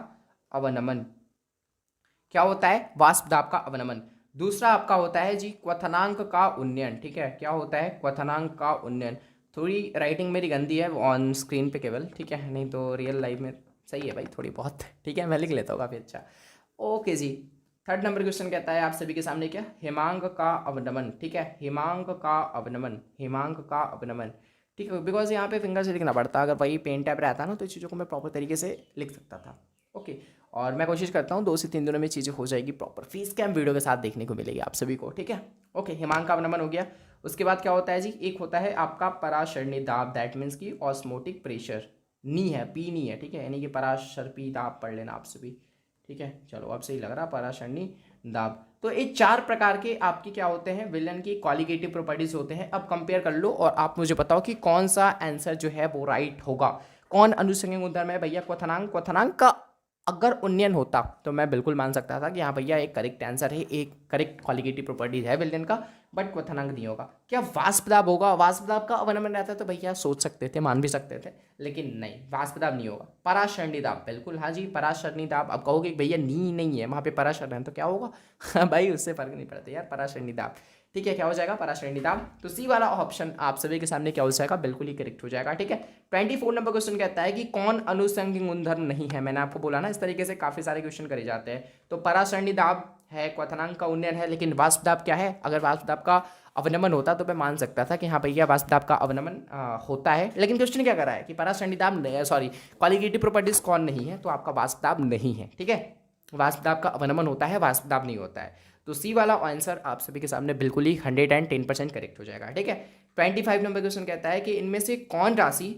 अवनमन क्या होता है, वाष्प दाब का अवनमन। दूसरा आपका होता है जी क्वथनांक का उन्नयन, ठीक है। क्या होता है, क्वथनांक का उन्नयन। थोड़ी राइटिंग मेरी गंदी है ऑन स्क्रीन पे केवल, ठीक है, नहीं तो रियल लाइफ में सही है भाई थोड़ी बहुत, ठीक है, मैं लिख लेता हूँ काफ़ी अच्छा। ओके जी। 3rd नंबर क्वेश्चन कहता है आप सभी के सामने क्या, हिमांक का अवनमन, ठीक है। हिमांक का अवनमन, हिमांक का अवनमन, ठीक है। बिकॉज यहाँ पे फिंगर से लिखना पड़ता, अगर वही पेन टैप रहता ना तो चीज़ों को मैं प्रॉपर तरीके से लिख सकता था। ओके और मैं कोशिश करता हूँ 2 से 3 दिनों में चीज़ें हो जाएगी प्रॉपर, फीस कैम वीडियो के साथ देखने को मिलेगी आप सभी को, ठीक है। ओके हिमांक का अवनमन हो गया। उसके बाद क्या होता है जी, एक होता है आपका पराशरणी दाब, दैट मीन्स की ऑस्मोटिक प्रेशर, नी है, पी नहीं है, ठीक है, यानी कि पराशरपी दाब पढ़ लेना आप सभी, ठीक है। चलो अब सही लग रहा, पराशरणी दाब। तो ये 4 प्रकार के आपके क्या होते हैं, विलन की क्वालिटेटिव प्रॉपर्टीज होते हैं। अब कंपेयर कर लो और आप मुझे बताओ कि कौन सा आंसर जो है वो राइट होगा। कौन अनुसंगिक गुणधर्म है भैया, क्वथनांक। क्वथनांक का अगर उन्नयन होता तो मैं बिल्कुल मान सकता था कि हाँ भैया एक करेक्ट आंसर है, एक करेक्ट क्वालिटेटिव प्रॉपर्टीज है विलन का, बट क्वथनांक नहीं होगा। क्या वाष्प दाब होगा, वाष्प दाब का अवनमन रहता है तो भैया सोच सकते थे, मान भी सकते थे, लेकिन नहीं, वाष्प दाब नहीं होगा। पराशरणी दाब, बिल्कुल हाँ जी, पराशरणी दाब। अब कहोगे भैया नी नहीं है वहाँ पे पराशरण है तो क्या होगा भाई उससे फर्क नहीं पड़ता यार, पराशरणी दाब, ठीक है। क्या हो जाएगा, पराशरणी दाब। तो सी वाला ऑप्शन आप सभी के सामने क्या हो जाएगा, बिल्कुल ही करेक्ट हो जाएगा, ठीक है। 24 नंबर क्वेश्चन कहता है कि कौन अनुसंगिक गुणधर्म नहीं है। मैंने आपको बोला ना इस तरीके से काफी सारे क्वेश्चन करे जाते हैं। तो पराशरणी दाब है, क्वथनांक का उन्नयन है, लेकिन वाष्प दाब क्या है, अगर वाष्प दाब का अवनमन होता तो मैं मान सकता था कि हाँ भैया वाष्प दाब का अवनमन होता है। लेकिन क्वेश्चन क्या कर रहा है कि पराशरणी दाब, सॉरी क्वालिटेटिव प्रॉपर्टीज कौन नहीं है, तो आपका वाष्प दाब नहीं है, ठीक है। वाष्प दाब का अवनमन होता है, वाष्प दाब नहीं होता है। तो सी वाला आंसर आप सभी के सामने बिल्कुल ही 110% करेक्ट हो जाएगा, ठीक है। 25 नंबर क्वेश्चन कहता है कि इनमें से कौन राशि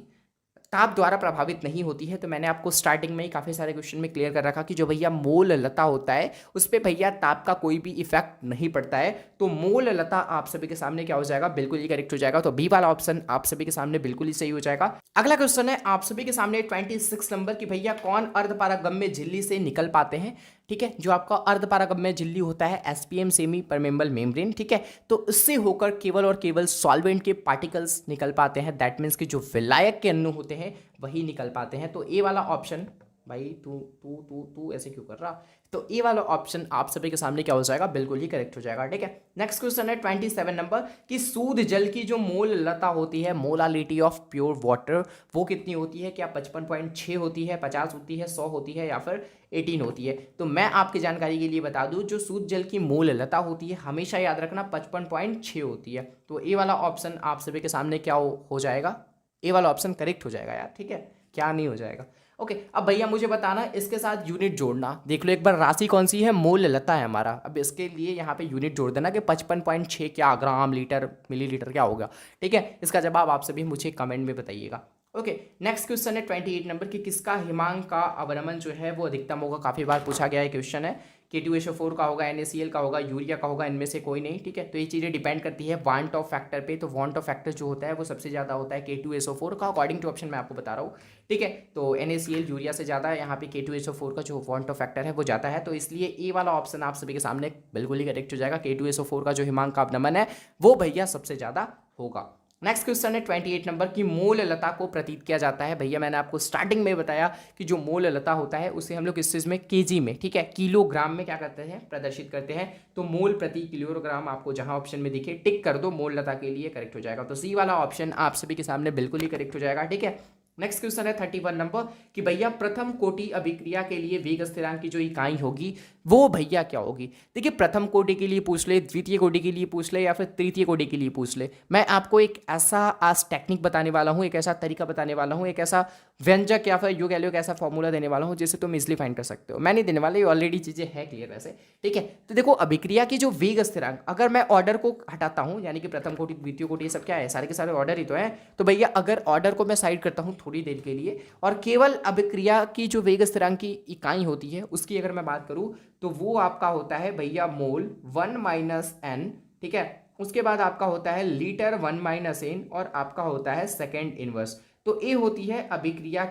ताप द्वारा प्रभावित नहीं होती है। तो मैंने आपको स्टार्टिंग में ही काफ़ी सारे क्वेश्चन में क्लियर कर रखा कि जो भैया मोल लता होता है उस पर भैया ताप का कोई भी इफेक्ट नहीं पड़ता है। तो मोल लता आप सभी के सामने क्या हो जाएगा, बिल्कुल ही करेक्ट हो जाएगा। तो बी वाला ऑप्शन आप सभी के सामने बिल्कुल ही सही हो जाएगा। अगला क्वेश्चन है आप सभी के सामने 26 नंबर की भैया कौन अर्धपारगम्य झिल्ली से निकल पाते हैं, ठीक है। जो आपका अर्धपारगम्य झिल्ली होता है एसपीएम सेमी परमेबल मेम्ब्रेन, ठीक है। तो इससे होकर केवल और केवल सॉल्वेंट के पार्टिकल्स निकल पाते हैं, दैट मीन्स कि जो विलायक के अणु होते हैं वही निकल पाते हैं। तो ए वाला ऑप्शन, भाई तू तू तू तू ऐसे क्यों कर रहा, तो ए वाला ऑप्शन आप सभी के सामने क्या हो जाएगा, बिल्कुल ही करेक्ट हो जाएगा, ठीक है। नेक्स्ट क्वेश्चन है 27 नंबर कि शुद्ध जल की जो मोल लता होती है, मोलालिटी ऑफ प्योर वाटर, वो कितनी होती है, क्या 55.6 होती है, 50 होती है, 100 होती है या फिर 18 होती है। तो मैं आपकी जानकारी के लिए बता दूं जो शुद्ध जल की मोल लता होती है हमेशा याद रखना 55.6 होती है। तो ए वाला ऑप्शन आप सभी के सामने क्या हो जाएगा, ए वाला ऑप्शन करेक्ट हो जाएगा यार, ठीक है, क्या नहीं हो जाएगा। ओके अब भैया मुझे बताना इसके साथ यूनिट जोड़ना, देख लो एक बार राशि कौन सी है, मोल लता है हमारा। अब इसके लिए यहाँ पे यूनिट जोड़ देना कि 55.6 क्या, ग्राम, लीटर, मिलीलीटर क्या होगा, ठीक है। इसका जवाब आप सभी मुझे कमेंट में बताइएगा। ओके नेक्स्ट क्वेश्चन है 28 नंबर की किसका हिमांक का अवनमन जो है वो अधिकतम होगा। काफ़ी बार पूछा गया है क्वेश्चन है, K2SO4 का होगा, NaCl का होगा, यूरिया का होगा, इनमें से कोई नहीं, ठीक है। तो ये चीज़ें डिपेंड करती है वांट ऑफ फैक्टर पे। तो वांट ऑफ फैक्टर जो होता है वो सबसे ज़्यादा होता है K2SO4 का, अकॉर्डिंग टू ऑप्शन मैं आपको बता रहा हूँ, ठीक है। तो NaCl यूरिया से ज़्यादा है, यहाँ पे K2SO4 का जो वांट ऑफ फैक्टर है वो ज़्यादा है। तो इसलिए ए वाला ऑप्शन आप सभी के सामने बिल्कुल ही करेक्ट हो जाएगा। K2SO4 का जो हिमांक का अवनमन है वो भैया सबसे ज़्यादा होगा। नेक्स्ट क्वेश्चन है 28 नंबर की मोल लता को प्रतीत किया जाता है। भैया मैंने आपको स्टार्टिंग में बताया कि जो मोल लता होता है उसे हम लोग किस चीज़ में, केजी में, ठीक है, किलोग्राम में क्या करते हैं, प्रदर्शित करते हैं। तो मोल प्रति किलोग्राम आपको जहां ऑप्शन में दिखे टिक कर दो, मोल लता के लिए करेक्ट हो जाएगा। तो सी वाला ऑप्शन आप सभी के सामने बिल्कुल ही करेक्ट हो जाएगा, ठीक है। नेक्स्ट क्वेश्चन है 31 नंबर कि भैया प्रथम कोटि अभिक्रिया के लिए वेग स्थिरांक की जो इकाई होगी वो भैया क्या होगी। देखिए प्रथम कोटि के लिए पूछ ले, द्वितीय कोटि के लिए पूछ ले या फिर तृतीय कोटि के लिए पूछ ले, मैं आपको एक ऐसा आज टेक्निक बताने वाला हूँ, एक ऐसा तरीका बताने वाला हूँ, एक ऐसा व्यंजक या फिर यूँ कह लो एक ऐसा फॉर्मूला देने वाला हूँ जिससे तुम इजिली फाइंड कर सकते हो। मैं नहीं देने वाला, ये ऑलरेडी चीज़ें है क्लियर वैसे, ठीक है। तो देखो अभिक्रिया की जो वेग स्थिरांक, अगर मैं ऑर्डर को हटाता हूँ, यानी कि प्रथम कोटि द्वितीय कोटि ये सब क्या है, सारे के सारे ऑर्डर ही तो है। तो भैया अगर ऑर्डर को मैं साइड करता हूँ थोड़ी देर के लिए और केवल अभिक्रिया की जो वेग स्थिरांक की इकाई होती है उसकी अगर मैं बात करूं तो वो आपका होता है भैया मोल 1 माइनस एन, ठीक है। उसके बाद आपका होता है लीटर 1 माइनस एन और आपका होता है सेकेंड इनवर्स। तो ए होती है अभिक्रिया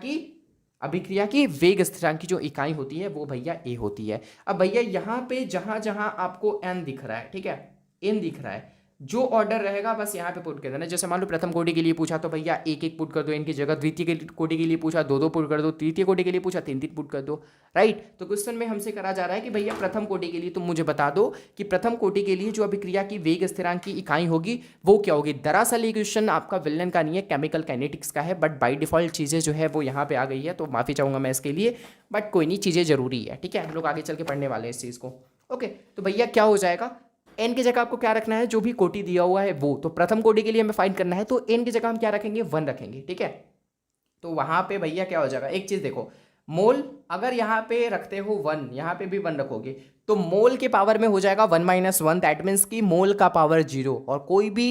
की वेग स्थिरांक की जो इकाई होती है वो भैया ए होती है। अब भैया यहाँ पे जहां जहां आपको एन दिख रहा है, ठीक है, एन दिख रहा है, जो ऑर्डर रहेगा बस यहाँ पे पुट कर देना। जैसे मान लो प्रथम कोटि के लिए पूछा तो भैया एक एक पुट कर दो इनकी जगह, द्वितीय कोटि के लिए पूछा दो दो पुट कर दो, तृतीय कोटि के लिए पूछा तीन तीन पुट कर दो, राइट। तो क्वेश्चन में हमसे करा जा रहा है कि भैया प्रथम कोटि के लिए तुम मुझे बता दो कि प्रथम कोटि के लिए जो अभिक्रिया की वेग स्थिरांक की इकाई होगी वो क्या होगी। दरअसल ये क्वेश्चन आपका विलन का नहीं है, केमिकल काइनेटिक्स का है, बट बाई डिफॉल्ट चीज़ें जो है वो यहाँ पे आ गई है, तो माफ़ी चाहूँगा मैं इसके लिए, बट कोई नहीं, चीज़ें जरूरी है, ठीक है। हम लोग आगे चल के पढ़ने वाले हैं इस चीज़ को, ओके। तो भैया क्या हो जाएगा, एन की जगह आपको क्या रखना है, जो भी कोटि दिया हुआ है वो, तो प्रथम कोटि के लिए हमें फाइंड करना है तो एन की जगह हम क्या रखेंगे, 1 रखेंगे, ठीक है। तो वहां पे भैया क्या हो जाएगा, एक चीज देखो, मोल अगर यहाँ पे रखते हो 1, यहाँ पे भी 1 रखोगे तो मोल के पावर में हो जाएगा 1 माइनस 1, दैट मीन्स की मोल का पावर 0। और कोई भी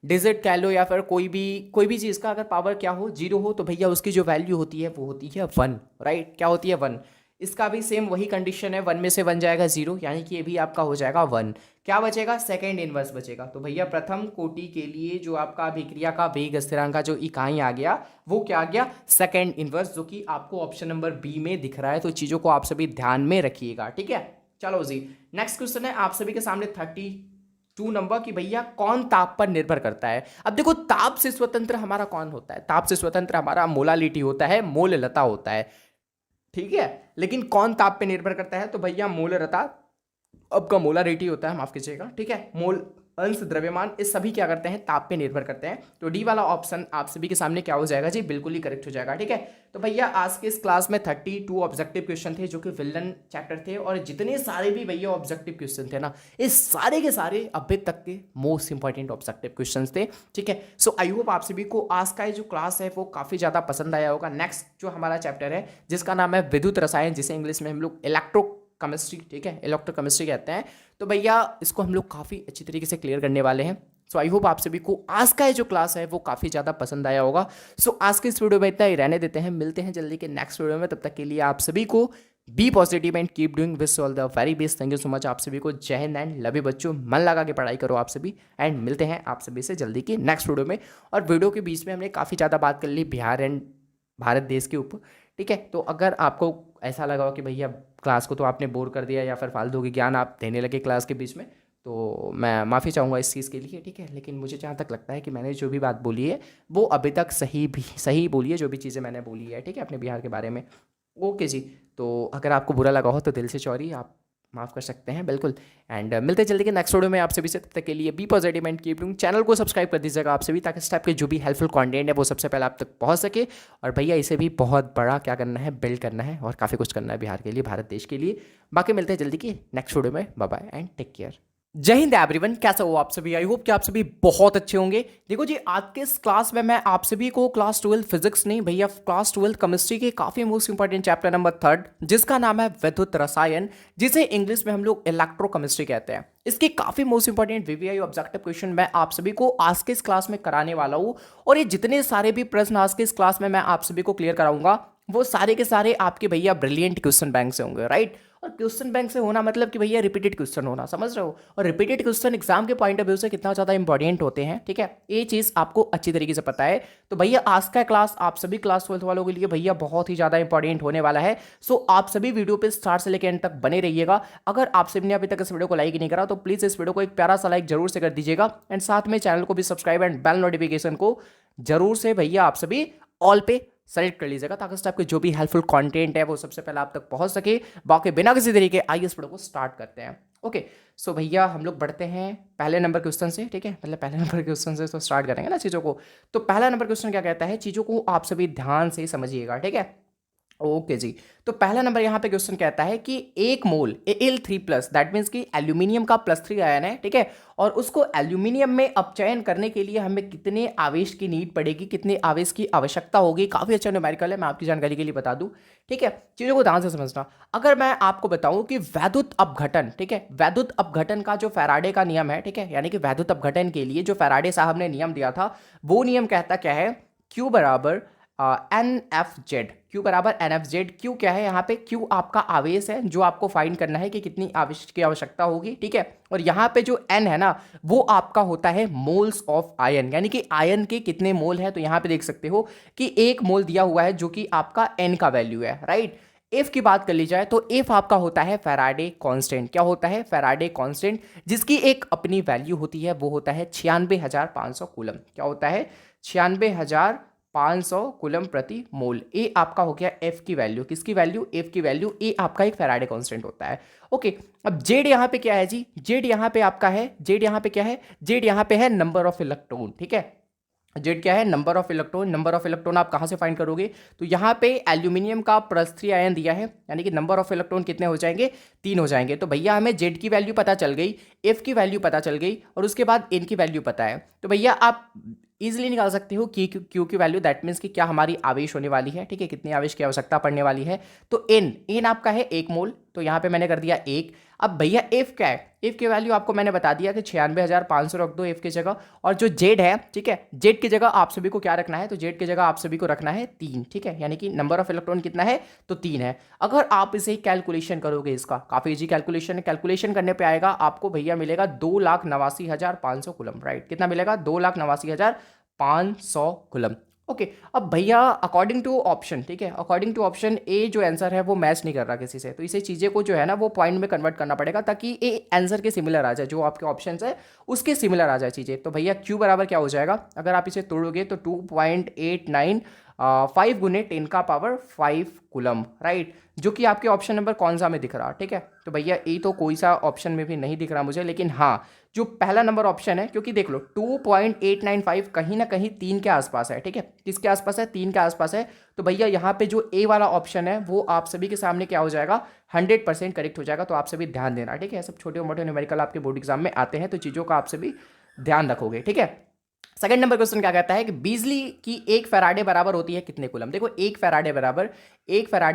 डिजिट कह लो या फिर कोई भी चीज़ का अगर पावर क्या हो, 0 हो, तो भैया उसकी जो वैल्यू होती है वो होती है 1, राइट। क्या होती है, 1। इसका भी सेम वही कंडीशन है, 1 में से 1 जाएगा 0, यानी कि ये भी आपका हो जाएगा 1। क्या बचेगा, सेकेंड इनवर्स बचेगा। तो भैया प्रथम कोटि के लिए जो आपका अभिक्रिया का वेग स्थिरांक का जो इकाई आ गया वो क्या आ गया, सेकेंड इनवर्स, जो कि आपको ऑप्शन नंबर बी में दिख रहा है। तो चीज़ों को आप सभी ध्यान में रखिएगा, ठीक है। चलो जी, नेक्स्ट क्वेश्चन है आप सभी के सामने 32 नंबर की भैया कौन ताप पर निर्भर करता है। अब देखो ताप से स्वतंत्र हमारा कौन होता है, ताप से स्वतंत्र हमारा मोलालिटी होता है, मोल लता होता है, ठीक है। लेकिन कौन ताप पे निर्भर करता है, तो भैया मोल लता आपका मोलारिटी होता है, माफ कीजिएगा, ठीक है। मोल, अंश, द्रव्यमान, इस सभी क्या करते हैं, ताप पे निर्भर करते हैं। तो डी वाला ऑप्शन आप सभी के सामने क्या हो जाएगा जी, बिल्कुल ही करेक्ट हो जाएगा, ठीक है। तो भैया आज के इस क्लास में 32 ऑब्जेक्टिव क्वेश्चन थे जो कि विलन चैप्टर थे, और जितने सारे भी भैया ऑब्जेक्टिव क्वेश्चन थे ना, इस सारे के सारे अभी तक के मोस्ट इंपॉर्टेंट ऑब्जेक्टिव क्वेश्चन थे, ठीक है। सो आई होप आप सभी को आज का जो क्लास है वो काफी ज्यादा पसंद आया होगा। नेक्स्ट जो हमारा चैप्टर है जिसका नाम है विद्युत रसायन, जिसे इंग्लिश में हम लोग इलेक्ट्रो केमिस्ट्री, ठीक है, इलेक्ट्रोकेमिस्ट्री कहते हैं। तो भैया इसको हम लोग काफ़ी अच्छी तरीके से क्लियर करने वाले हैं। सो आई होप आप सभी को आज का जो क्लास है वो काफ़ी ज़्यादा पसंद आया होगा। सो आज के इस वीडियो में इतना ही रहने देते हैं, मिलते हैं जल्दी के नेक्स्ट वीडियो में। तब तक के लिए आप सभी को be positive and keep doing wish all the very best. Thank you so much आप सभी को, जय हिंद एंड लव यू बच्चों, मन लगा के पढ़ाई करो आप सभी, एंड मिलते हैं आप सभी से जल्दी की नेक्स्ट वीडियो में। और वीडियो के बीच में हमने काफ़ी ज़्यादा बात कर ली बिहार एंड भारत देश के ऊपर, ठीक है। तो अगर आपको ऐसा लगा हो कि भैया क्लास को तो आपने बोर कर दिया या फिर फालतू के ज्ञान आप देने लगे क्लास के बीच में, तो मैं माफ़ी चाहूँगा इस चीज़ के लिए, ठीक है। लेकिन मुझे जहाँ तक लगता है कि मैंने जो भी बात बोली है वो अभी तक सही बोली है, जो भी चीज़ें मैंने बोली है, ठीक है, अपने बिहार के बारे में, ओके जी। तो अगर आपको बुरा लगा हो तो दिल से सॉरी, आप माफ़ कर सकते हैं, बिल्कुल। एंड मिलते हैं जल्दी के नेक्स्ट वीडियो में आप सभी से, तब तक के लिए be positive and keep doing. Channel को सब्सक्राइब कर दीजिएगा आप सभी, ताकि इस टाइप के जो भी हेल्पफुल कंटेंट है वो सबसे पहले आप तक पहुंच सके। और भैया इसे भी बहुत बड़ा क्या करना है, बिल्ड करना है, और काफ़ी कुछ करना है बिहार के लिए, भारत देश के लिए। बाकी मिलते हैं जल्दी की नेक्स्ट वीडियो में, bye bye and take care. जय हिंद एवरीवन, कैसे हो आप सभी, आई होप कि आप सभी बहुत अच्छे होंगे। देखो जी, आज के इस क्लास में मैं आप सभी को क्लास 12 फिजिक्स नहीं भैया, क्लास 12 केमिस्ट्री के काफी मोस्ट इंपॉर्टेंट चैप्टर नंबर 3 जिसका नाम है विद्युत रसायन, जिसे इंग्लिश में हम लोग इलेक्ट्रोकेमिस्ट्री कहते हैं, इसके काफी most important VVI objective question मैं आप सभी को आज के इस क्लास में कराने वाला हूं। और ये जितने सारे भी प्रश्न आज के इस क्लास में मैं आप सभी को क्लियर कराऊंगा वो सारे के सारे आपके भैया ब्रिलियंट क्वेश्चन बैंक से होंगे, राइट। और क्वेश्चन बैंक से होना मतलब कि भैया रिपीटेड क्वेश्चन होना, समझ रहे हो। और रिपीटेड क्वेश्चन एग्जाम के पॉइंट ऑफ व्यू से कितना ज़्यादा इंपॉर्टेंट होते हैं, ठीक है, ये चीज़ आपको अच्छी तरीके से पता है। तो भैया आज का क्लास आप सभी क्लास 12th वालों के लिए भैया बहुत ही ज़्यादा इंपॉर्टेंट होने वाला है। सो आप सभी वीडियो पे स्टार्ट से लेकर एंड तक बने रहिएगा। अगर आप सभी ने अभी तक इस वीडियो को लाइक नहीं करा तो प्लीज़ इस वीडियो को एक प्यारा सा लाइक जरूर से कर दीजिएगा, एंड साथ में चैनल को भी सब्सक्राइब एंड बेल नोटिफिकेशन को जरूर से भैया आप सभी ऑल पे सेलेक्ट कर लीजिएगा, ताकि इस टाइप के जो भी हेल्पफुल कंटेंट है वो सबसे पहले आप तक पहुंच सके। बाकी बिना किसी तरीके आइए इस वीडियो को स्टार्ट करते हैं। ओके, सो भैया हम लोग बढ़ते हैं पहले नंबर क्वेश्चन से, ठीक है, मतलब पहले नंबर क्वेश्चन से तो स्टार्ट करेंगे ना चीज़ों को। तो पहला नंबर क्वेश्चन क्या कहता है, चीज़ों को आप सभी ध्यान से समझिएगा, ठीक है। ओके जी, तो पहला नंबर यहाँ पे क्वेश्चन कहता है कि एक मोल Al3+ दैट मीन्स कि एल्यूमिनियम का +3 आयन है, ठीक है, और उसको एल्यूमिनियम में अपचयन करने के लिए हमें कितने आवेश की नीड पड़ेगी, कितने आवेश की आवश्यकता होगी। काफ़ी अच्छा न्यूमेरिकल है, मैं आपकी जानकारी के लिए बता दूं, ठीक है। चीज़ों को ध्यान से समझना। अगर मैं आपको बताऊं कि वैद्युत अपघटन, ठीक है, वैद्युत अपघटन का जो फैराडे का नियम है, ठीक है, यानी कि वैद्युत अपघटन के लिए जो फैराडे साहब ने नियम दिया था, वो नियम कहता क्या है, Q बराबर NFZ, Q बराबर NFZ। Q क्या है यहाँ पे, Q आपका आवेश है जो आपको फाइंड करना है कि कितनी आवेश की आवश्यकता होगी, ठीक है। और यहाँ पे जो N है ना, वो आपका होता है मोल्स ऑफ आयन, यानी कि आयन के कितने मोल है। तो यहाँ पे देख सकते हो कि 1 मोल दिया हुआ है जो कि आपका N का वैल्यू है, राइट। एफ की बात कर ली जाए तो एफ आपका होता है फैराडे कांस्टेंट। क्या होता है, फैराडे कांस्टेंट, जिसकी एक अपनी वैल्यू होती है, वो होता है 96,500 कूलम। क्या होता है, 96,500 कूलम प्रति मोल। ए आपका हो गया एफ की वैल्यू, किसकी वैल्यू, एफ की वैल्यू। ए आपका एक फैराडे कांस्टेंट होता है। ओके, अब जेड यहाँ पे क्या है जी, जेड यहाँ पे आपका है, जेड यहाँ पे क्या है, जेड यहाँ पे है नंबर ऑफ इलेक्ट्रॉन, ठीक है। जेड क्या है, number of electron. Number of electron आप कहाँ से फाइंड करोगे, तो यहाँ पे एल्यूमिनियम का +3 आयन दिया है, यानी कि नंबर ऑफ इलेक्ट्रॉन कितने हो जाएंगे, 3 हो जाएंगे। तो भैया हमें जेड की वैल्यू पता चल गई, एफ की वैल्यू पता चल गई, और उसके बाद एन की वैल्यू पता है। तो भैया आप इजीली निकाल सकते हो कि क्यू की वैल्यू, दैट मीन्स कि क्या हमारी आवेश होने वाली है, ठीक है, कितनी आवेश की आवश्यकता पड़ने वाली है। तो एन आपका है 1 मोल, तो यहाँ पे मैंने कर दिया 1। अब भैया एफ क्या है, एफ की वैल्यू आपको मैंने बता दिया कि 96,500 रख दो एफ की जगह। और जो जेड है, ठीक है, जेड की जगह आप सभी को क्या रखना है, तो जेड की जगह आप सभी को रखना है 3, ठीक है, यानी कि नंबर ऑफ इलेक्ट्रॉन कितना है, तो 3 है। अगर आप इसे कैलकुलेशन करोगे, इसका काफ़ी इजी कैलकुलेशन है, कैलकुलेशन करने पे आएगा आपको भैया मिलेगा 2,89,500 कूलम, राइट। कितना मिलेगा, 2,89,500 कूलम। ओके, अब भैया अकॉर्डिंग टू ऑप्शन, ठीक है, अकॉर्डिंग टू ऑप्शन ए जो आंसर है वो मैच नहीं कर रहा किसी से, तो इसे चीज़ें को जो है ना वो पॉइंट में कन्वर्ट करना पड़ेगा, ताकि ए आंसर के सिमिलर आ जाए, जो आपके ऑप्शन है उसके सिमिलर आ जाए चीज़ें। तो भैया क्यू बराबर क्या हो जाएगा, अगर आप इसे तोड़ोगे तो 2.89 5 गुने 10⁵ कूलम, राइट, जो कि आपके ऑप्शन नंबर कौन सा में दिख रहा, ठीक है। तो भैया ए तो कोई सा ऑप्शन में भी नहीं दिख रहा मुझे, लेकिन हाँ जो पहला नंबर ऑप्शन है, क्योंकि देख लो 2.895 कहीं ना कहीं 3 के आसपास है, ठीक है, किसके आसपास है, 3 के आसपास है। तो भैया यहाँ पे जो ए वाला ऑप्शन है वो आप सभी के सामने क्या हो जाएगा, 100% करेक्ट हो जाएगा। तो आप सभी ध्यान देना, ठीक है, सब छोटे मोटे न्यूमेरिकल आपके बोर्ड एग्जाम में आते हैं, तो चीज़ों का आप सभी ध्यान रखोगे, ठीक है। सेकंड नंबर क्वेश्चन क्या कहता है कि बिजली की 1 फैराडे बराबर होती है कितने कूलम। देखो 1 फैराडे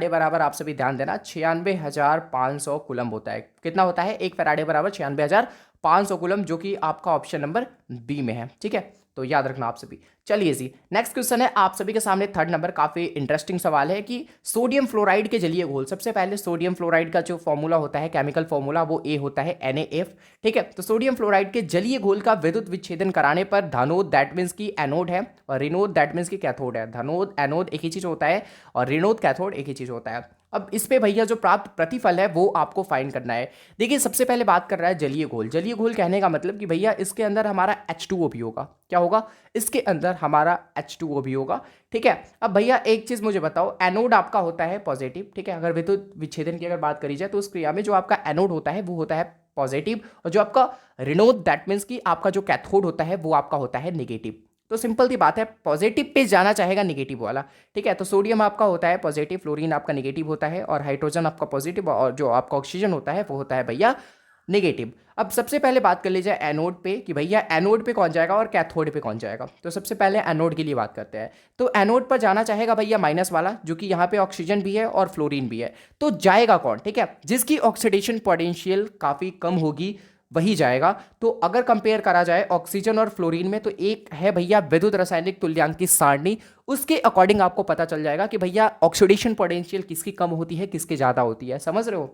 बराबर आप सभी ध्यान देना 96,500 कूलम होता है। कितना होता है, 1 फैराडे बराबर 96,500 कूलम, जो कि आपका ऑप्शन नंबर बी में है, ठीक है, तो याद रखना आप सभी। चलिए जी, नेक्स्ट क्वेश्चन है आप सभी के सामने, थर्ड नंबर। काफी इंटरेस्टिंग सवाल है कि सोडियम फ्लोराइड के जलीय घोल, सबसे पहले सोडियम फ्लोराइड का जो फॉर्मूला होता है, केमिकल फॉर्मूला, वो ए होता है NaF, ठीक है। तो सोडियम फ्लोराइड के जलीय घोल का विद्युत विच्छेदन कराने पर धनोद दैट मीन्स की एनोड है, और ऋणोद दैट मीन्स की कैथोड है। धनोद एनोड एक ही चीज होता है, और ऋणोद कैथोड एक ही चीज होता है। अब इस पे भैया जो प्राप्त प्रतिफल है वो आपको फाइंड करना है। देखिए सबसे पहले बात कर रहा है जलीय घोल। जलीय घोल कहने का मतलब कि भैया इसके अंदर हमारा H2O भी होगा। क्या होगा, इसके अंदर हमारा H2O भी होगा, ठीक है। अब भैया एक चीज मुझे बताओ, एनोड आपका होता है पॉजिटिव, ठीक है, अगर विद्युत विच्छेदन की अगर बात करी जाए तो उस क्रिया में जो आपका एनोड होता है वो होता है पॉजिटिव, और जो आपका ऋणोद दैट मीन्स की आपका जो कैथोड होता है वो आपका होता है नेगेटिव। तो सिंपल सी बात है, पॉजिटिव पे जाना चाहेगा नेगेटिव वाला, ठीक है। तो सोडियम आपका होता है पॉजिटिव, फ्लोरीन आपका नेगेटिव होता है, और हाइड्रोजन आपका पॉजिटिव, और जो आपका ऑक्सीजन होता है वो होता है भैया नेगेटिव। अब सबसे पहले बात कर लीजिए एनोड पे कि भैया एनोड पे कौन जाएगा और कैथोड पे कौन जाएगा। तो सबसे पहले एनोड के लिए बात करते हैं। तो एनोड पर जाना चाहेगा भैया माइनस वाला, जो कि यहाँ पे ऑक्सीजन भी है और फ्लोरीन भी है। तो जाएगा कौन, ठीक है, जिसकी ऑक्सीडेशन पोटेंशियल काफ़ी कम होगी, वही जाएगा। तो अगर कंपेयर करा जाए ऑक्सीजन और फ्लोरीन में, तो एक है भैया विद्युत रासायनिक तुल्यांक की सारणी, उसके अकॉर्डिंग आपको पता चल जाएगा कि भैया ऑक्सीडेशन पोटेंशियल किसकी कम होती है, किसकी ज़्यादा होती है, समझ रहे हो।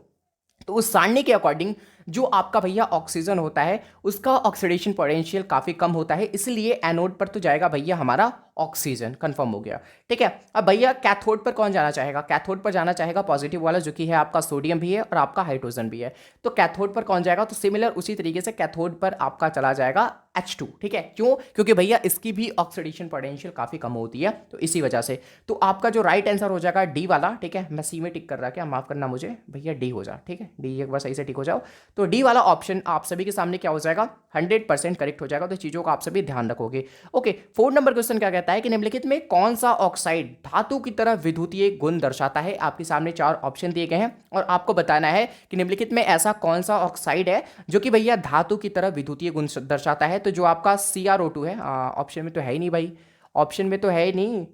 तो उस सारणी के अकॉर्डिंग जो आपका भैया ऑक्सीजन होता है उसका ऑक्सीडेशन पोटेंशियल काफ़ी कम होता है, इसलिए एनोड पर तो जाएगा भैया हमारा ऑक्सीजन, कंफर्म हो गया। ठीक है, अब भैया कैथोड पर कौन जाना चाहेगा? कैथोड पर जाना चाहेगा पॉजिटिव वाला, जो कि है आपका सोडियम भी है और आपका हाइड्रोजन भी है। तो कैथोड पर कौन जाएगा? तो सिमिलर उसी तरीके से कैथोड पर आपका चला जाएगा H2। ठीक है, क्यों? क्योंकि भैया इसकी भी ऑक्सीडेशन पोटेंशियल काफ़ी कम होती है, तो इसी वजह से। तो आपका जो राइट आंसर हो जाएगा डी वाला। ठीक है, मैं सी में टिक कर रहा, क्या माफ करना मुझे भैया, डी हो जा। ठीक है, डी एक बार सही से टिक हो जाओ। तो डी वाला ऑप्शन आप सभी के सामने क्या हो जाएगा? 100% करेक्ट हो जाएगा। तो चीज़ों का आप सभी ध्यान रखोगे। ओके, 4 नंबर क्वेश्चन क्या कहता है कि निम्नलिखित में कौन सा ऑक्साइड धातु की तरह विद्युतीय गुण दर्शाता है? आपके सामने 4 ऑप्शन दिए गए हैं और आपको बताना है कि निम्नलिखित में ऐसा कौन सा ऑक्साइड है जो कि भैया धातु की तरह विद्युतीय गुण दर्शाता है। तो जो आपका CrO2 है, ऑप्शन में तो है ही नहीं भाई, ऑप्शन में तो है ही नहीं,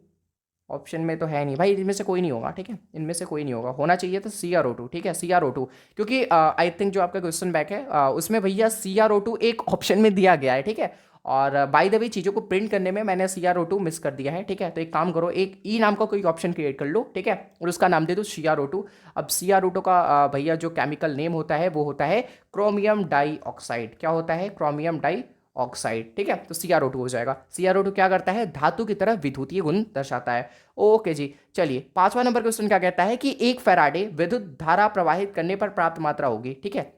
ऑप्शन में तो है नहीं भाई, इनमें से कोई नहीं होगा। ठीक है, इनमें से कोई नहीं होगा, होना चाहिए तो CrO2। ठीक है, CrO2, क्योंकि आई थिंक जो आपका क्वेश्चन बैक है उसमें भैया CrO2 एक ऑप्शन में दिया गया है। ठीक है, और बाय द वे चीज़ों को प्रिंट करने में मैंने CrO2 मिस कर दिया है। ठीक है, तो एक काम करो, एक ई नाम का कोई ऑप्शन क्रिएट कर लो। ठीक है, और उसका नाम दे दो CrO2। अब CrO2 का भैया जो केमिकल नेम होता है वो होता है क्रोमियम डाइऑक्साइड। क्या होता है? Chromium dioxide. ठीक है, तो CrO2 हो जाएगा। CrO2 क्या करता है? धातु की तरह विद्युतीय गुण दर्शाता है। ओके जी, चलिए 5वां नंबर क्वेश्चन क्या कहता है कि 1 फैराडे विद्युत धारा प्रवाहित करने पर प्राप्त मात्रा होगी। ठीक है,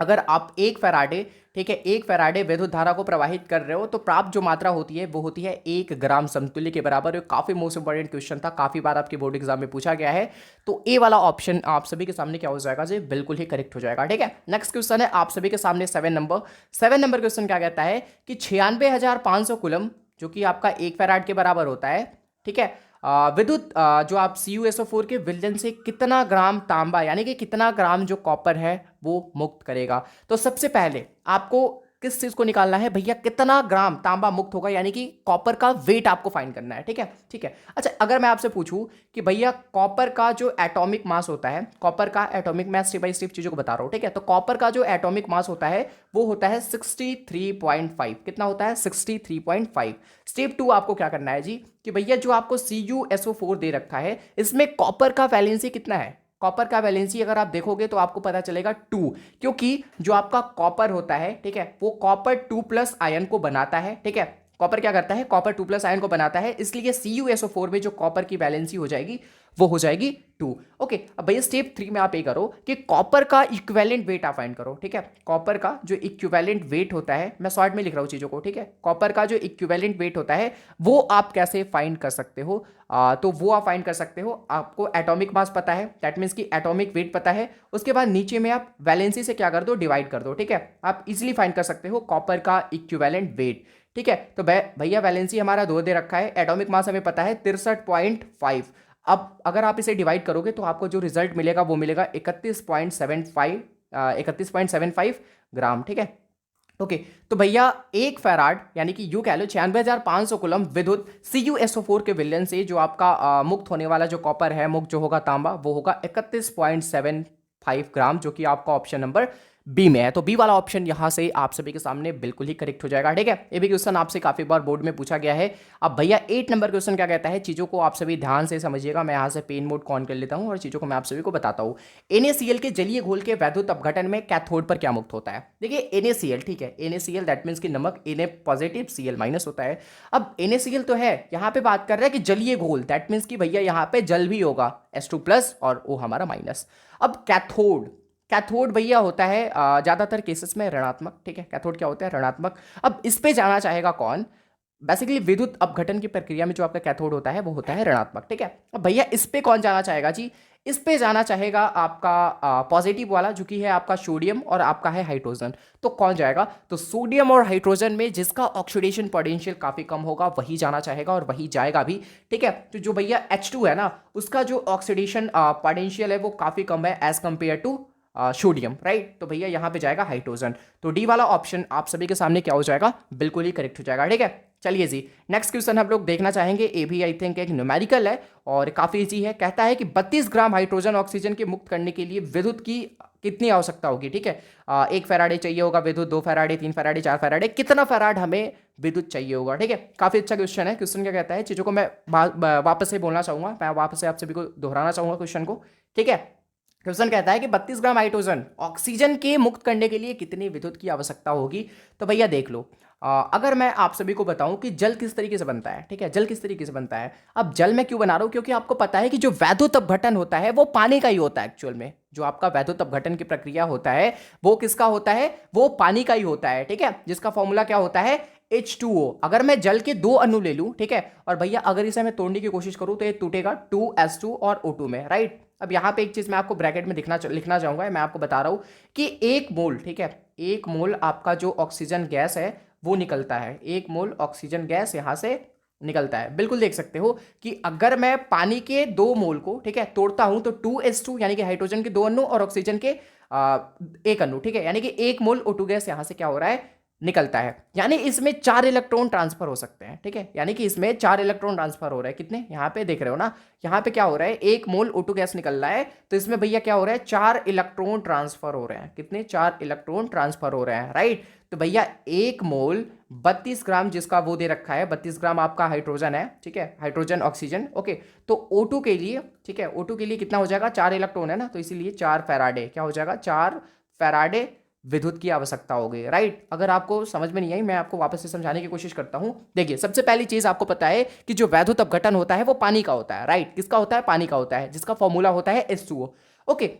अगर आप 1 फैराडे, ठीक है, 1 फैराडे विद्युत धारा को प्रवाहित कर रहे हो तो प्राप्त जो मात्रा होती है वो होती है 1 ग्राम समतुल्य के बराबर। ये काफ़ी मोस्ट इंपॉर्टेंट क्वेश्चन था, काफ़ी बार आपके बोर्ड एग्जाम में पूछा गया है। तो ए वाला ऑप्शन आप सभी के सामने क्या हो जाएगा जी? बिल्कुल ही करेक्ट हो जाएगा। ठीक है, नेक्स्ट क्वेश्चन है आप सभी के सामने 7 नंबर क्वेश्चन क्या कहता है कि 96,500 कूलम, जो कि आपका 1 फैराड के बराबर होता है। ठीक है, विद्युत जो आप CuSO4 के विलयन से कितना ग्राम तांबा, यानी कि कितना ग्राम जो कॉपर है वो मुक्त करेगा। तो सबसे पहले आपको किस चीज को निकालना है भैया? कितना ग्राम तांबा मुक्त होगा, यानी कि कॉपर का वेट आपको फाइंड करना है। ठीक है, ठीक है। अच्छा, अगर मैं आपसे पूछूं कि भैया कॉपर का जो एटॉमिक मास होता है, कॉपर का atomic mass, step by step चीजों को बता रहा हूं। ठीक है, तो कॉपर का जो एटॉमिक मास होता है वो होता है 63.5। कितना होता है? 63.5। स्टेप 2 आपको क्या करना है जी कि भैया जो आपको CuSO4 दे रखा है इसमें कॉपर का वैलेंसी कितना है? कॉपर का वैलेंसी अगर आप देखोगे तो आपको पता चलेगा 2, क्योंकि जो आपका कॉपर होता है, ठीक है, वो कॉपर 2+ आयन को बनाता है। ठीक है, कॉपर क्या करता है? कॉपर 2+ आयन को बनाता है, इसलिए CuSO4 में जो कॉपर की वैलेंसी हो जाएगी वो हो जाएगी 2। ओके, अब भैया स्टेप 3 में आप ये करो कि कॉपर का इक्विवेलेंट वेट आप फाइंड करो। ठीक है, कॉपर का जो इक्विवेलेंट वेट होता है, मैं शॉर्ट में लिख रहा हूँ चीज़ों को। ठीक है, कॉपर का जो इक्विवेलेंट वेट होता है वो आप कैसे फाइंड कर सकते हो? तो वो आप फाइंड कर सकते हो, आपको एटॉमिक मास पता है, दैट मीन्स कि एटॉमिक वेट पता है, उसके बाद नीचे में आप वैलेंसी से क्या कर दो? डिवाइड कर दो। ठीक है, आप इजिली फाइंड कर सकते हो कॉपर का इक्विवेलेंट वेट। ठीक है, तो भैया वैलेंसी हमारा 2 दे रखा है, एटॉमिक मास हमें पता है 63.5। अब अगर आप इसे डिवाइड करोगे तो आपको जो रिजल्ट मिलेगा वो मिलेगा 31.75 ग्राम। ठीक है, ओके, तो भैया 1 फैराड यानी कि यूं कह लो 96,500 कूलम विद्युत CuSO4 के विलयन से जो आपका मुक्त होने वाला जो कॉपर है, मुक्त जो होगा तांबा, वो होगा 31.75 ग्राम, जो कि आपका ऑप्शन नंबर बी में है। तो बी वाला ऑप्शन यहां से आप सभी के सामने बिल्कुल ही करेक्ट हो जाएगा। ठीक है, ये भी क्वेश्चन आपसे काफी बार बोर्ड में पूछा गया है। अब भैया 8 नंबर क्वेश्चन क्या कहता है? चीजों को आप सभी ध्यान से समझिएगा, मैं यहां से पेन मोड ऑन कर लेता हूं और चीजों को मैं आप सभी को बताता हूं। NaCl के जलीय घोल के वैद्युत अपघटन में कैथोड पर क्या मुक्त होता है? देखिए NaCl, ठीक है, NaCl दैट मीन्स कि नमक, Na पॉजिटिव Cl- होता है। अब NaCl तो है, यहां पे बात कर रहा है कि जलीय घोल, दैट मीन्स कि भैया यहां पे जल भी होगा, H2+ और O हमारा माइनस। अब कैथोड, कैथोड भैया होता है ज्यादातर केसेस में ऋणात्मक। ठीक है, कैथोड क्या होता है? ऋणात्मक। अब इस पे जाना चाहेगा कौन? बेसिकली विद्युत अपघटन की प्रक्रिया में जो आपका कैथोड होता है वो होता है ऋणात्मक। ठीक है, अब भैया इस पे कौन जाना चाहेगा जी? इस पे जाना चाहेगा आपका पॉजिटिव वाला, जो कि है आपका सोडियम और आपका है हाइड्रोजन। तो कौन जाएगा? तो सोडियम और हाइड्रोजन में जिसका ऑक्सीडेशन पोटेंशियल काफी कम होगा वही जाना चाहेगा और वही जाएगा भी। ठीक है, तो जो भैया H2 है ना, उसका जो ऑक्सीडेशन पोटेंशियल है वो काफी कम है as compare to sodium, right. तो भैया यहाँ पे जाएगा हाइड्रोजन। तो डी वाला ऑप्शन आप सभी के सामने क्या हो जाएगा, बिल्कुल ही करेक्ट हो जाएगा, ठीक है। चलिए जी, नेक्स्ट क्वेश्चन हम लोग देखना चाहेंगे। ए भी आई थिंक एक न्यूमेरिकल है और काफ़ी इजी है। कहता है कि 32 ग्राम हाइड्रोजन ऑक्सीजन के मुक्त करने के लिए विद्युत की कितनी आवश्यकता होगी, ठीक है। 1 फैराडे चाहिए होगा विद्युत, 2 फैराडे, 3 फैराडे, 4 फैराडे, कितना फैराड हमें विद्युत चाहिए होगा, ठीक है। काफ़ी अच्छा क्वेश्चन है। क्वेश्चन क्या कहता है, चीज़ों को मैं वापस से बोलना चाहूँगा, मैं वापस से आप सभी को दोहराना चाहूँगा क्वेश्चन को, ठीक है। क्वेश्चन कहता है कि 32 ग्राम हाइड्रोजन ऑक्सीजन के मुक्त करने के लिए कितनी विद्युत की आवश्यकता होगी। तो भैया देख लो, अगर मैं आप सभी को बताऊं कि जल किस तरीके से बनता है, ठीक है, जल किस तरीके से बनता है। अब जल मैं क्यों बना रहा हूं, क्योंकि आपको पता है कि जो वैद्युत अपघटन होता है वो पानी का ही होता है। एक्चुअल में जो आपका वैद्युत अपघटन की प्रक्रिया होता है वो किसका होता है, वो पानी का ही होता है, ठीक है, जिसका फॉर्मूला क्या होता है, H2O। अगर मैं जल के 2 अणु ले लूं, ठीक है, और भैया अगर इसे मैं तोड़ने की कोशिश करूं तो ये टूटेगा 2S2 और O2 में, राइट। अब यहाँ पे एक चीज मैं आपको ब्रैकेट में लिखना चाहूंगा, मैं आपको बता रहा हूं कि 1 मोल, ठीक है, 1 मोल आपका जो ऑक्सीजन गैस है वो निकलता है, 1 मोल ऑक्सीजन गैस यहां से निकलता है। बिल्कुल देख सकते हो कि अगर मैं पानी के 2 मोल को, ठीक है, तोड़ता हूं तो 2S2 यानी कि हाइड्रोजन के 2 अणु और ऑक्सीजन के 1 अणु, ठीक है, यानी कि 1 मोल O2 गैस यहां से क्या हो रहा है, निकलता है। यानी इसमें 4 इलेक्ट्रॉन ट्रांसफर हो सकते हैं, ठीक है, यानी कि इसमें 4 इलेक्ट्रॉन ट्रांसफर हो रहा है। कितने, यहाँ पे देख रहे हो ना, यहाँ पे क्या हो रहा है, 1 मोल O2 गैस निकल रहा है, तो इसमें भैया क्या हो रहा है, 4 इलेक्ट्रॉन ट्रांसफर हो रहे हैं। कितने, 4 इलेक्ट्रॉन ट्रांसफर हो रहे हैं, राइट। तो भैया 1 मोल 32 ग्राम जिसका वो दे रखा है, 32 ग्राम आपका हाइड्रोजन है, ठीक है, हाइड्रोजन ऑक्सीजन, ओके। तो O2 के लिए, ठीक है, O2 के लिए कितना हो जाएगा, 4 इलेक्ट्रॉन है ना, तो इसीलिए 4 फैराडे क्या हो जाएगा, 4 फैराडे विद्युत की आवश्यकता होगी, राइट। अगर आपको समझ में नहीं आई, मैं आपको वापस से समझाने की कोशिश करता हूं। देखिए, सबसे पहली चीज आपको पता है कि जो वैद्युत अपघटन होता है वो पानी का होता है, राइट। किसका होता है, पानी का होता है, जिसका फॉर्मूला होता है H2O, ओके।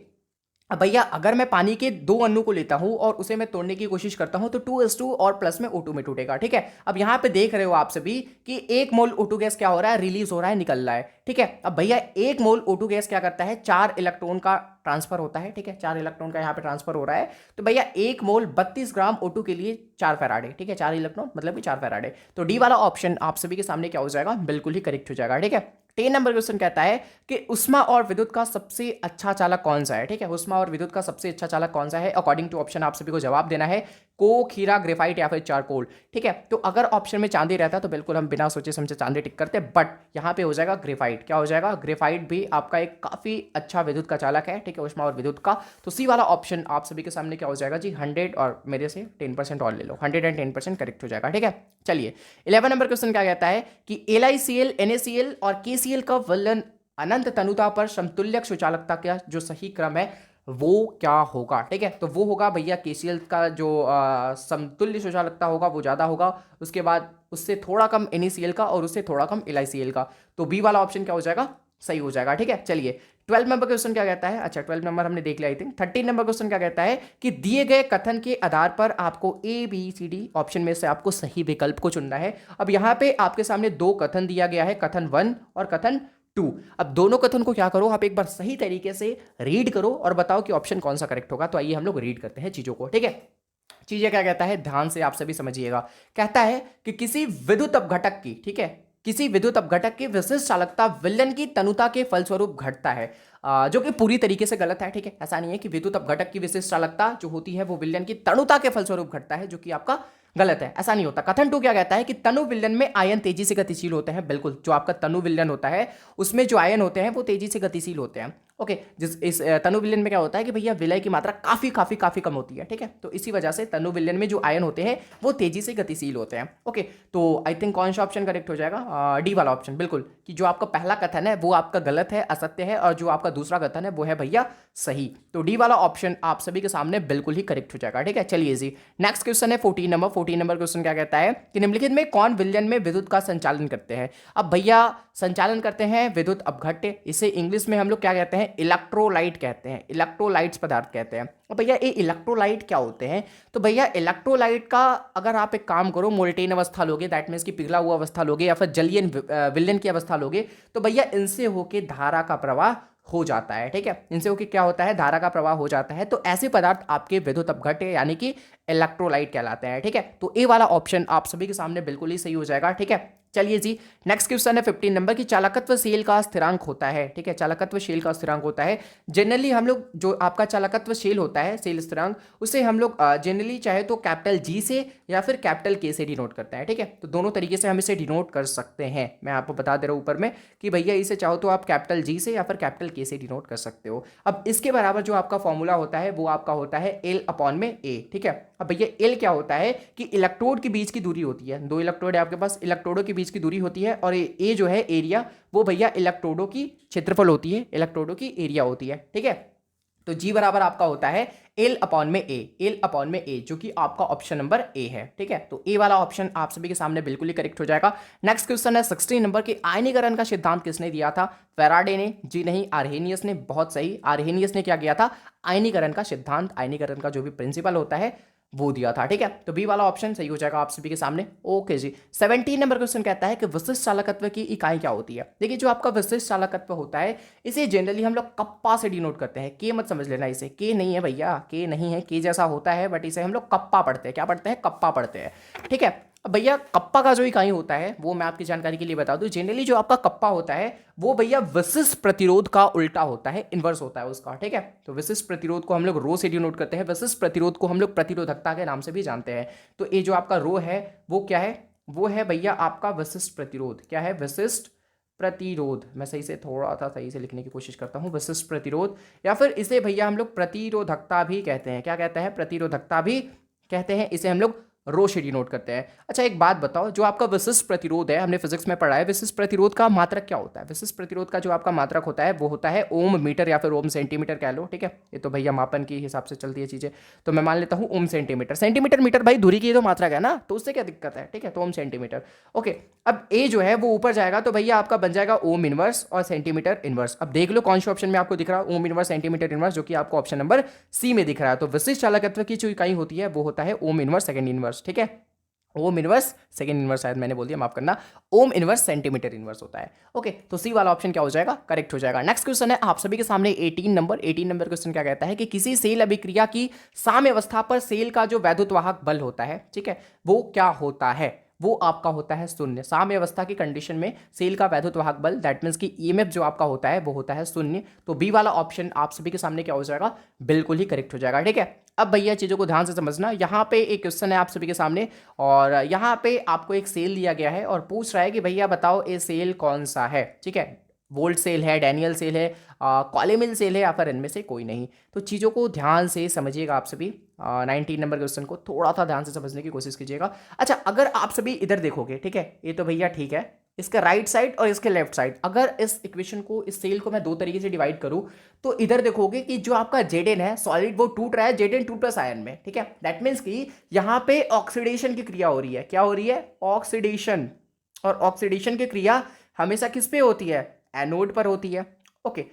अब भैया अगर मैं पानी के 2 अणु को लेता हूं और उसे मैं तोड़ने की कोशिश करता हूं तो 2S2 और प्लस में O2 में टूटेगा, ठीक है। अब यहां पे देख रहे हो आप सभी कि 1 मोल O2 गैस क्या हो रहा है, रिलीज हो रहा है, निकल रहा है, ठीक है। अब भैया 1 मोल O2 गैस क्या करता है, 4 इलेक्ट्रॉन का ट्रांसफर होता है, ठीक है, 4 इलेक्ट्रॉन का यहाँ पे ट्रांसफर हो रहा है। तो भैया 1 मोल 32 ग्राम O2 के लिए 4 फैराडे, ठीक है, 4 इलेक्ट्रॉन मतलब कि 4 फैराडे। तो डी वाला ऑप्शन आप सभी के सामने क्या हो जाएगा, बिल्कुल ही करेक्ट हो जाएगा, ठीक है। 10 नंबर क्वेश्चन कहता है कि उष्मा और विद्युत का सबसे अच्छा चालक कौन सा है, ठीक है, उष्मा और विद्युत का सबसे अच्छा चालक कौन सा है। अकॉर्डिंग टू ऑप्शन आप सभी को जवाब देना है, कोक, हीरा, ग्रेफाइट या फिर चारकोल, ठीक है। तो अगर ऑप्शन में चांदी रहता तो बिल्कुल हम बिना सोचे समझे चांदी टिक करते, बट यहाँ पे हो जाएगा ग्रेफाइट। क्या हो जाएगा, ग्रेफाइट भी आपका एक काफी अच्छा विद्युत का चालक है, ठीक है, उष्मा और विद्युत का। तो सी वाला ऑप्शन आप सभी के सामने क्या हो जाएगा जी, 100 और मेरे से 10% और ले लो, 110% करेक्ट हो जाएगा, ठीक है। चलिए 11 नंबर क्वेश्चन क्या कहता है कि LiCl, NaCl और KCl का विलयन अनंत तनुता पर समतुल्य सुचालकता का जो सही क्रम है वो क्या होगा, ठीक है। तो वो होगा भैया KCl का जो समतुल्य सुचालकता होगा वो ज्यादा होगा, उसके बाद उससे थोड़ा कम NaCl का और उससे थोड़ा कम LiCl का। तो बी वाला ऑप्शन क्या हो जाएगा, सही हो जाएगा, ठीक है। चलिए 12 नंबर क्वेश्चन क्या कहता है, अच्छा 12 नंबर हमने देख लिया आई थिंक। 13 नंबर क्वेश्चन क्या कहता है कि दिए गए कथन के आधार पर आपको ABCD ऑप्शन में से आपको सही विकल्प को चुनना है। अब यहाँ पे आपके सामने 2 कथन दिया गया है, कथन 1 और कथन 2। अब दोनों कथन को क्या करो, आप एक बार सही तरीके से रीड करो और बताओ कि ऑप्शन कौन सा करेक्ट होगा। तो आइए हम लोग रीड करते हैं चीजों को, ठीक है। चीजें क्या कहता है, ध्यान से आप सभी समझिएगा। कहता है कि किसी विद्युत अपघटक की, ठीक है, किसी विद्युत अपघटक की विशिष्ट चालकता विलयन की तनुता के फलस्वरूप घटता है, जो कि पूरी तरीके से गलत है, ठीक है। ऐसा नहीं है कि विद्युत अपघटक की विशिष्ट चालकता जो होती है वो विलयन की तनुता के फलस्वरूप घटता है, जो कि आपका गलत है, ऐसा नहीं होता। कथन 2 क्या कहता है कि तनु विलयन में आयन तेजी से गतिशील होते हैं। बिल्कुल, जो आपका तनु विलयन होता है उसमें जो आयन होते हैं वो तेजी से गतिशील होते हैं, ओके। जिस इस तनु विलयन में क्या होता है कि भैया विलय की मात्रा काफी काफी काफी कम होती है, ठीक है। तो इसी वजह से तनु विलयन में जो आयन होते हैं वो तेजी से गतिशील होते हैं, ओके। तो आई थिंक कौन सा ऑप्शन करेक्ट हो जाएगा, डी वाला ऑप्शन, बिल्कुल, कि जो आपका पहला कथन है वो आपका गलत है, असत्य है, और जो आपका दूसरा कथन है वो है भैया सही। तो डी वाला ऑप्शन आप सभी के सामने बिल्कुल ही करेक्ट हो जाएगा, ठीक है। चलिए जी, नेक्स्ट क्वेश्चन है 14 नंबर। 14 नंबर क्वेश्चन क्या कहता है कि निम्नलिखित में कौन विलयन में विद्युत का संचालन करते हैं। अब भैया संचालन करते हैं विद्युत अपघट्य, इसे इंग्लिश में हम लोग क्या कहते हैं, इलेक्ट्रोलाइट कहते हैं, इलेक्ट्रोलाइट्स पदार्थ कहते हैं। अब भैया ये इलेक्ट्रोलाइट क्या होते हैं, तो भैया इलेक्ट्रोलाइट का अगर आप एक काम करो, मोल्टेन अवस्था लोगे, दैट मीन्स की पिघला हुआ अवस्था लोगे, या फिर जलीय विलयन की अवस्था लोगे, तो भैया इनसे होके धारा का प्रवाह हो जाता है, ठीक है। इनसे होके क्या होता है, धारा का प्रवाह हो जाता है। तो ऐसे पदार्थ आपके विद्युत अपघट्य यानी कि इलेक्ट्रोलाइट कहलाते हैं, ठीक है। तो ए वाला ऑप्शन आप सभी के सामने बिल्कुल ही सही हो जाएगा, ठीक है। चलिए जी, नेक्स्ट क्वेश्चन है 15 नंबर की, चालकत्वशील का स्थिरांक होता है। ठीक है, चालकत्वशील का स्थिरांक होता है। जनरली हम लोग जो आपका चालकत्वशील होता है शील स्थिरांक, उसे हम लोग जनरली चाहे तो कैपिटल जी से या फिर कैपिटल के से डिनोट करते हैं। ठीक है, तो दोनों तरीके से हम इसे डिनोट कर सकते हैं। मैं आपको बता दे रहा हूं ऊपर में कि भैया इसे चाहो तो आप कैपिटल जी से या फिर कैपिटल के से डिनोट कर सकते हो। अब इसके बराबर जो आपका फॉर्मूला होता है वो आपका होता है एल अपॉन में ए। ठीक है, अब भैया एल क्या होता है कि इलेक्ट्रोड के बीच की दूरी होती है, दो इलेक्ट्रोड है आपके पास, इलेक्ट्रोडों के बीच की दूरी होती है, और ए जो है एरिया, वो भैया इलेक्ट्रोडों की क्षेत्रफल होती है, इलेक्ट्रोडों की एरिया होती है। ठीक है, तो जी बराबर आपका होता है एल अपॉन में ए, एल अपॉन में ए, जो कि आपका ऑप्शन नंबर ए है। ठीक है, तो ए वाला ऑप्शन आप सभी के सामने बिल्कुल ही करेक्ट हो जाएगा। नेक्स्ट क्वेश्चन है 16 नंबर की, आयनीकरण का सिद्धांत किसने दिया था? फैराडे ने? जी नहीं, आर्हेनियस ने। बहुत सही, आर्हेनियस ने क्या किया था? आयनीकरण का सिद्धांत, आयनीकरण का जो भी प्रिंसिपल होता है वो दिया था। ठीक है, तो बी वाला ऑप्शन सही हो जाएगा आप सभी के सामने। ओके जी, 17 नंबर क्वेश्चन कहता है कि विशिष्ट चालकत्व की इकाई क्या होती है? देखिए, जो आपका विशिष्ट चालकत्व होता है इसे जनरली हम लोग कप्पा से डिनोट करते हैं। के मत समझ लेना इसे, के नहीं है भैया, के नहीं है, के जैसा होता है, बट इसे हम लोग कप्पा पढ़ते हैं। क्या पढ़ते हैं? कप्पा पढ़ते हैं। ठीक है, अब भैया कप्पा का जो इकाई होता है वो मैं आपकी जानकारी के लिए बता दूं, जनरली जो आपका कप्पा होता है वो भैया विशिष्ट प्रतिरोध का उल्टा होता है, इन्वर्स होता है उसका। ठीक है, तो विशिष्ट प्रतिरोध को हम लोग रो से डिनोट करते हैं, विशिष्ट प्रतिरोध को हम लोग प्रतिरोधकता के नाम से भी जानते हैं। तो ये जो आपका रो है वो क्या है? वो है भैया आपका विशिष्ट प्रतिरोध। क्या है? विशिष्ट प्रतिरोध। मैं सही से थोड़ा सा सही से लिखने की कोशिश करता हूं, विशिष्ट प्रतिरोध, या फिर इसे भैया हम लोग प्रतिरोधकता भी कहते हैं। क्या कहते हैं? प्रतिरोधकता भी कहते हैं। इसे हम लोग रो से डिनोट करते हैं। अच्छा, एक बात बताओ, जो आपका विशिष्ट प्रतिरोध है, हमने फिजिक्स में पढ़ा है, विशिष्ट प्रतिरोध का मात्रक क्या होता है? विशिष्ट प्रतिरोध का जो आपका मात्रक होता है वो होता है ओम मीटर या फिर ओम सेंटीमीटर कह लो। ठीक है, ये तो भैया मापन के हिसाब से चलती है चीजें, तो मैं मान लेता हूं ओम सेंटीमीटर। सेंटीमीटर मीटर भाई दूरी की तो मात्रक है ना, तो उससे क्या दिक्कत है? ठीक है, तो ओम सेंटीमीटर। ओके, अब ए जो है वो ऊपर जाएगा तो भैया आपका बन जाएगा ओम इनवर्स और सेंटीमीटर इनवर्स। अब देख लो कौन से ऑप्शन में आपको दिख रहा है ओम इनवर्स सेंटीमीटर इनवर्स, जो कि आपको ऑप्शन नंबर सी में दिख रहा है। तो विशिष्ट चालकत्व की जो इकाई होती है वो होता है ओम इनवर्स सेकंड इनवर्स। ठीक है, ओम इनवर्स सेकंड इनवर्स, शायद मैंने बोल दिया, माफ करना, ओम इनवर्स सेंटीमीटर इनवर्स होता है। ओके, तो सी वाला ऑप्शन क्या हो जाएगा? करेक्ट हो जाएगा। नेक्स्ट क्वेश्चन है आप सभी के सामने 18 नंबर। 18 नंबर क्वेश्चन क्या कहता है कि किसी सेल अभिक्रिया की साम्य अवस्था पर सेल का जो वैद्युतवाहक बल होता है, ठीक है, वो क्या होता है? वो आपका होता है शून्य। साम्य अवस्था की कंडीशन में सेल का वैद्युतवाहक बल, दैट मीन्स कि ईएमएफ जो आपका होता है वो होता है शून्य। तो बी वाला ऑप्शन आप सभी के सामने क्या हो जाएगा? बिल्कुल ही करेक्ट हो जाएगा। ठीक है, अब भैया चीज़ों को ध्यान से समझना। यहाँ पे एक क्वेश्चन है आप सभी के सामने, और यहाँ पे आपको एक सेल दिया गया है और पूछ रहा है कि भैया बताओ ये सेल कौन सा है। ठीक है, वोल्ट सेल है, डैनियल सेल है, कॉलेमिल सेल है, या फिर इनमें से कोई नहीं। तो चीज़ों को ध्यान से समझिएगा आप सभी। 19 नंबर क्वेश्चन को थोड़ा सा ध्यान से समझने की कोशिश कीजिएगा। अच्छा, अगर आप सभी इधर देखोगे, ठीक है, ये तो भैया ठीक है, इसका राइट साइड और इसके लेफ्ट साइड, अगर इस इक्वेशन को, इस सेल को मैं दो तरीके से डिवाइड करूं तो इधर देखोगे कि जो आपका जेड है सॉलिड वो टूट रहा है जेड एन 2+ आयन में। ठीक है, दैट मीन्स कि यहाँ पे ऑक्सीडेशन की क्रिया हो रही है। क्या हो रही है? ऑक्सीडेशन। और ऑक्सीडेशन की क्रिया हमेशा किस पे होती है? एनोड पर होती है। ओके,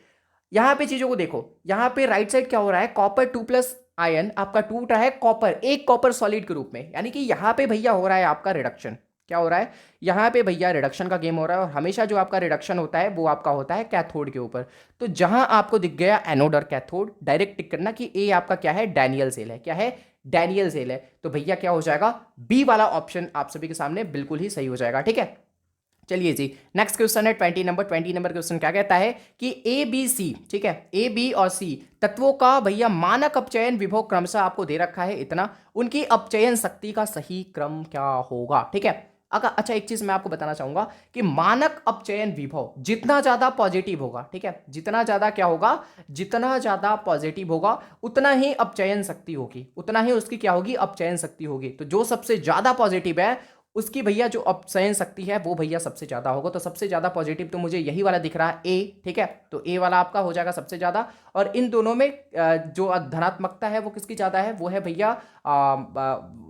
यहां पे चीजों को देखो, यहां पे राइट साइड क्या हो रहा है? कॉपर 2+ आयन आपका टूट रहा है कॉपर, एक कॉपर सॉलिड के रूप में, यानी कि यहां पे भैया हो रहा है आपका रिडक्शन। क्या हो रहा है? यहां पे भैया रिडक्शन का गेम हो रहा है, और हमेशा जो आपका रिडक्शन होता है वो आपका होता है कैथोड के ऊपर। तो जहां आपको दिख गया एनोड और कैथोड, डायरेक्ट टिक करना कि ए आपका क्या है? डैनियल सेल है। क्या है? डैनियल सेल है। तो भैया क्या हो जाएगा? बी वाला ऑप्शन आप सभी के सामने बिल्कुल ही सही हो जाएगा। ठीक है, चलिए जी, नेक्स्ट क्वेश्चन है 20 नंबर। 20 नंबर क्वेश्चन क्या कहता है कि ए बी सी, ठीक है, ए बी और सी तत्वों का भैया मानक अपचयन विभव क्रमशः आपको दे रखा है इतना, उनकी अपचयन शक्ति का सही क्रम क्या होगा? ठीक है, अगर अच्छा एक चीज मैं आपको बताना चाहूंगा कि मानक अपचयन विभव जितना ज्यादा पॉजिटिव होगा, ठीक है, जितना ज्यादा क्या होगा? जितना ज्यादा पॉजिटिव होगा उतना ही अपचयन शक्ति होगी, उतना ही उसकी क्या होगी? अपचयन शक्ति होगी। तो जो सबसे ज्यादा पॉजिटिव है उसकी भैया जो अपचयन शक्ति है वो भैया सबसे ज्यादा होगा। तो सबसे ज्यादा पॉजिटिव तो मुझे यही वाला दिख रहा है, ए। ठीक है, तो ए वाला आपका हो जाएगा सबसे ज्यादा, और इन दोनों में जो धनात्मकता है वो किसकी ज्यादा है? वो है भैया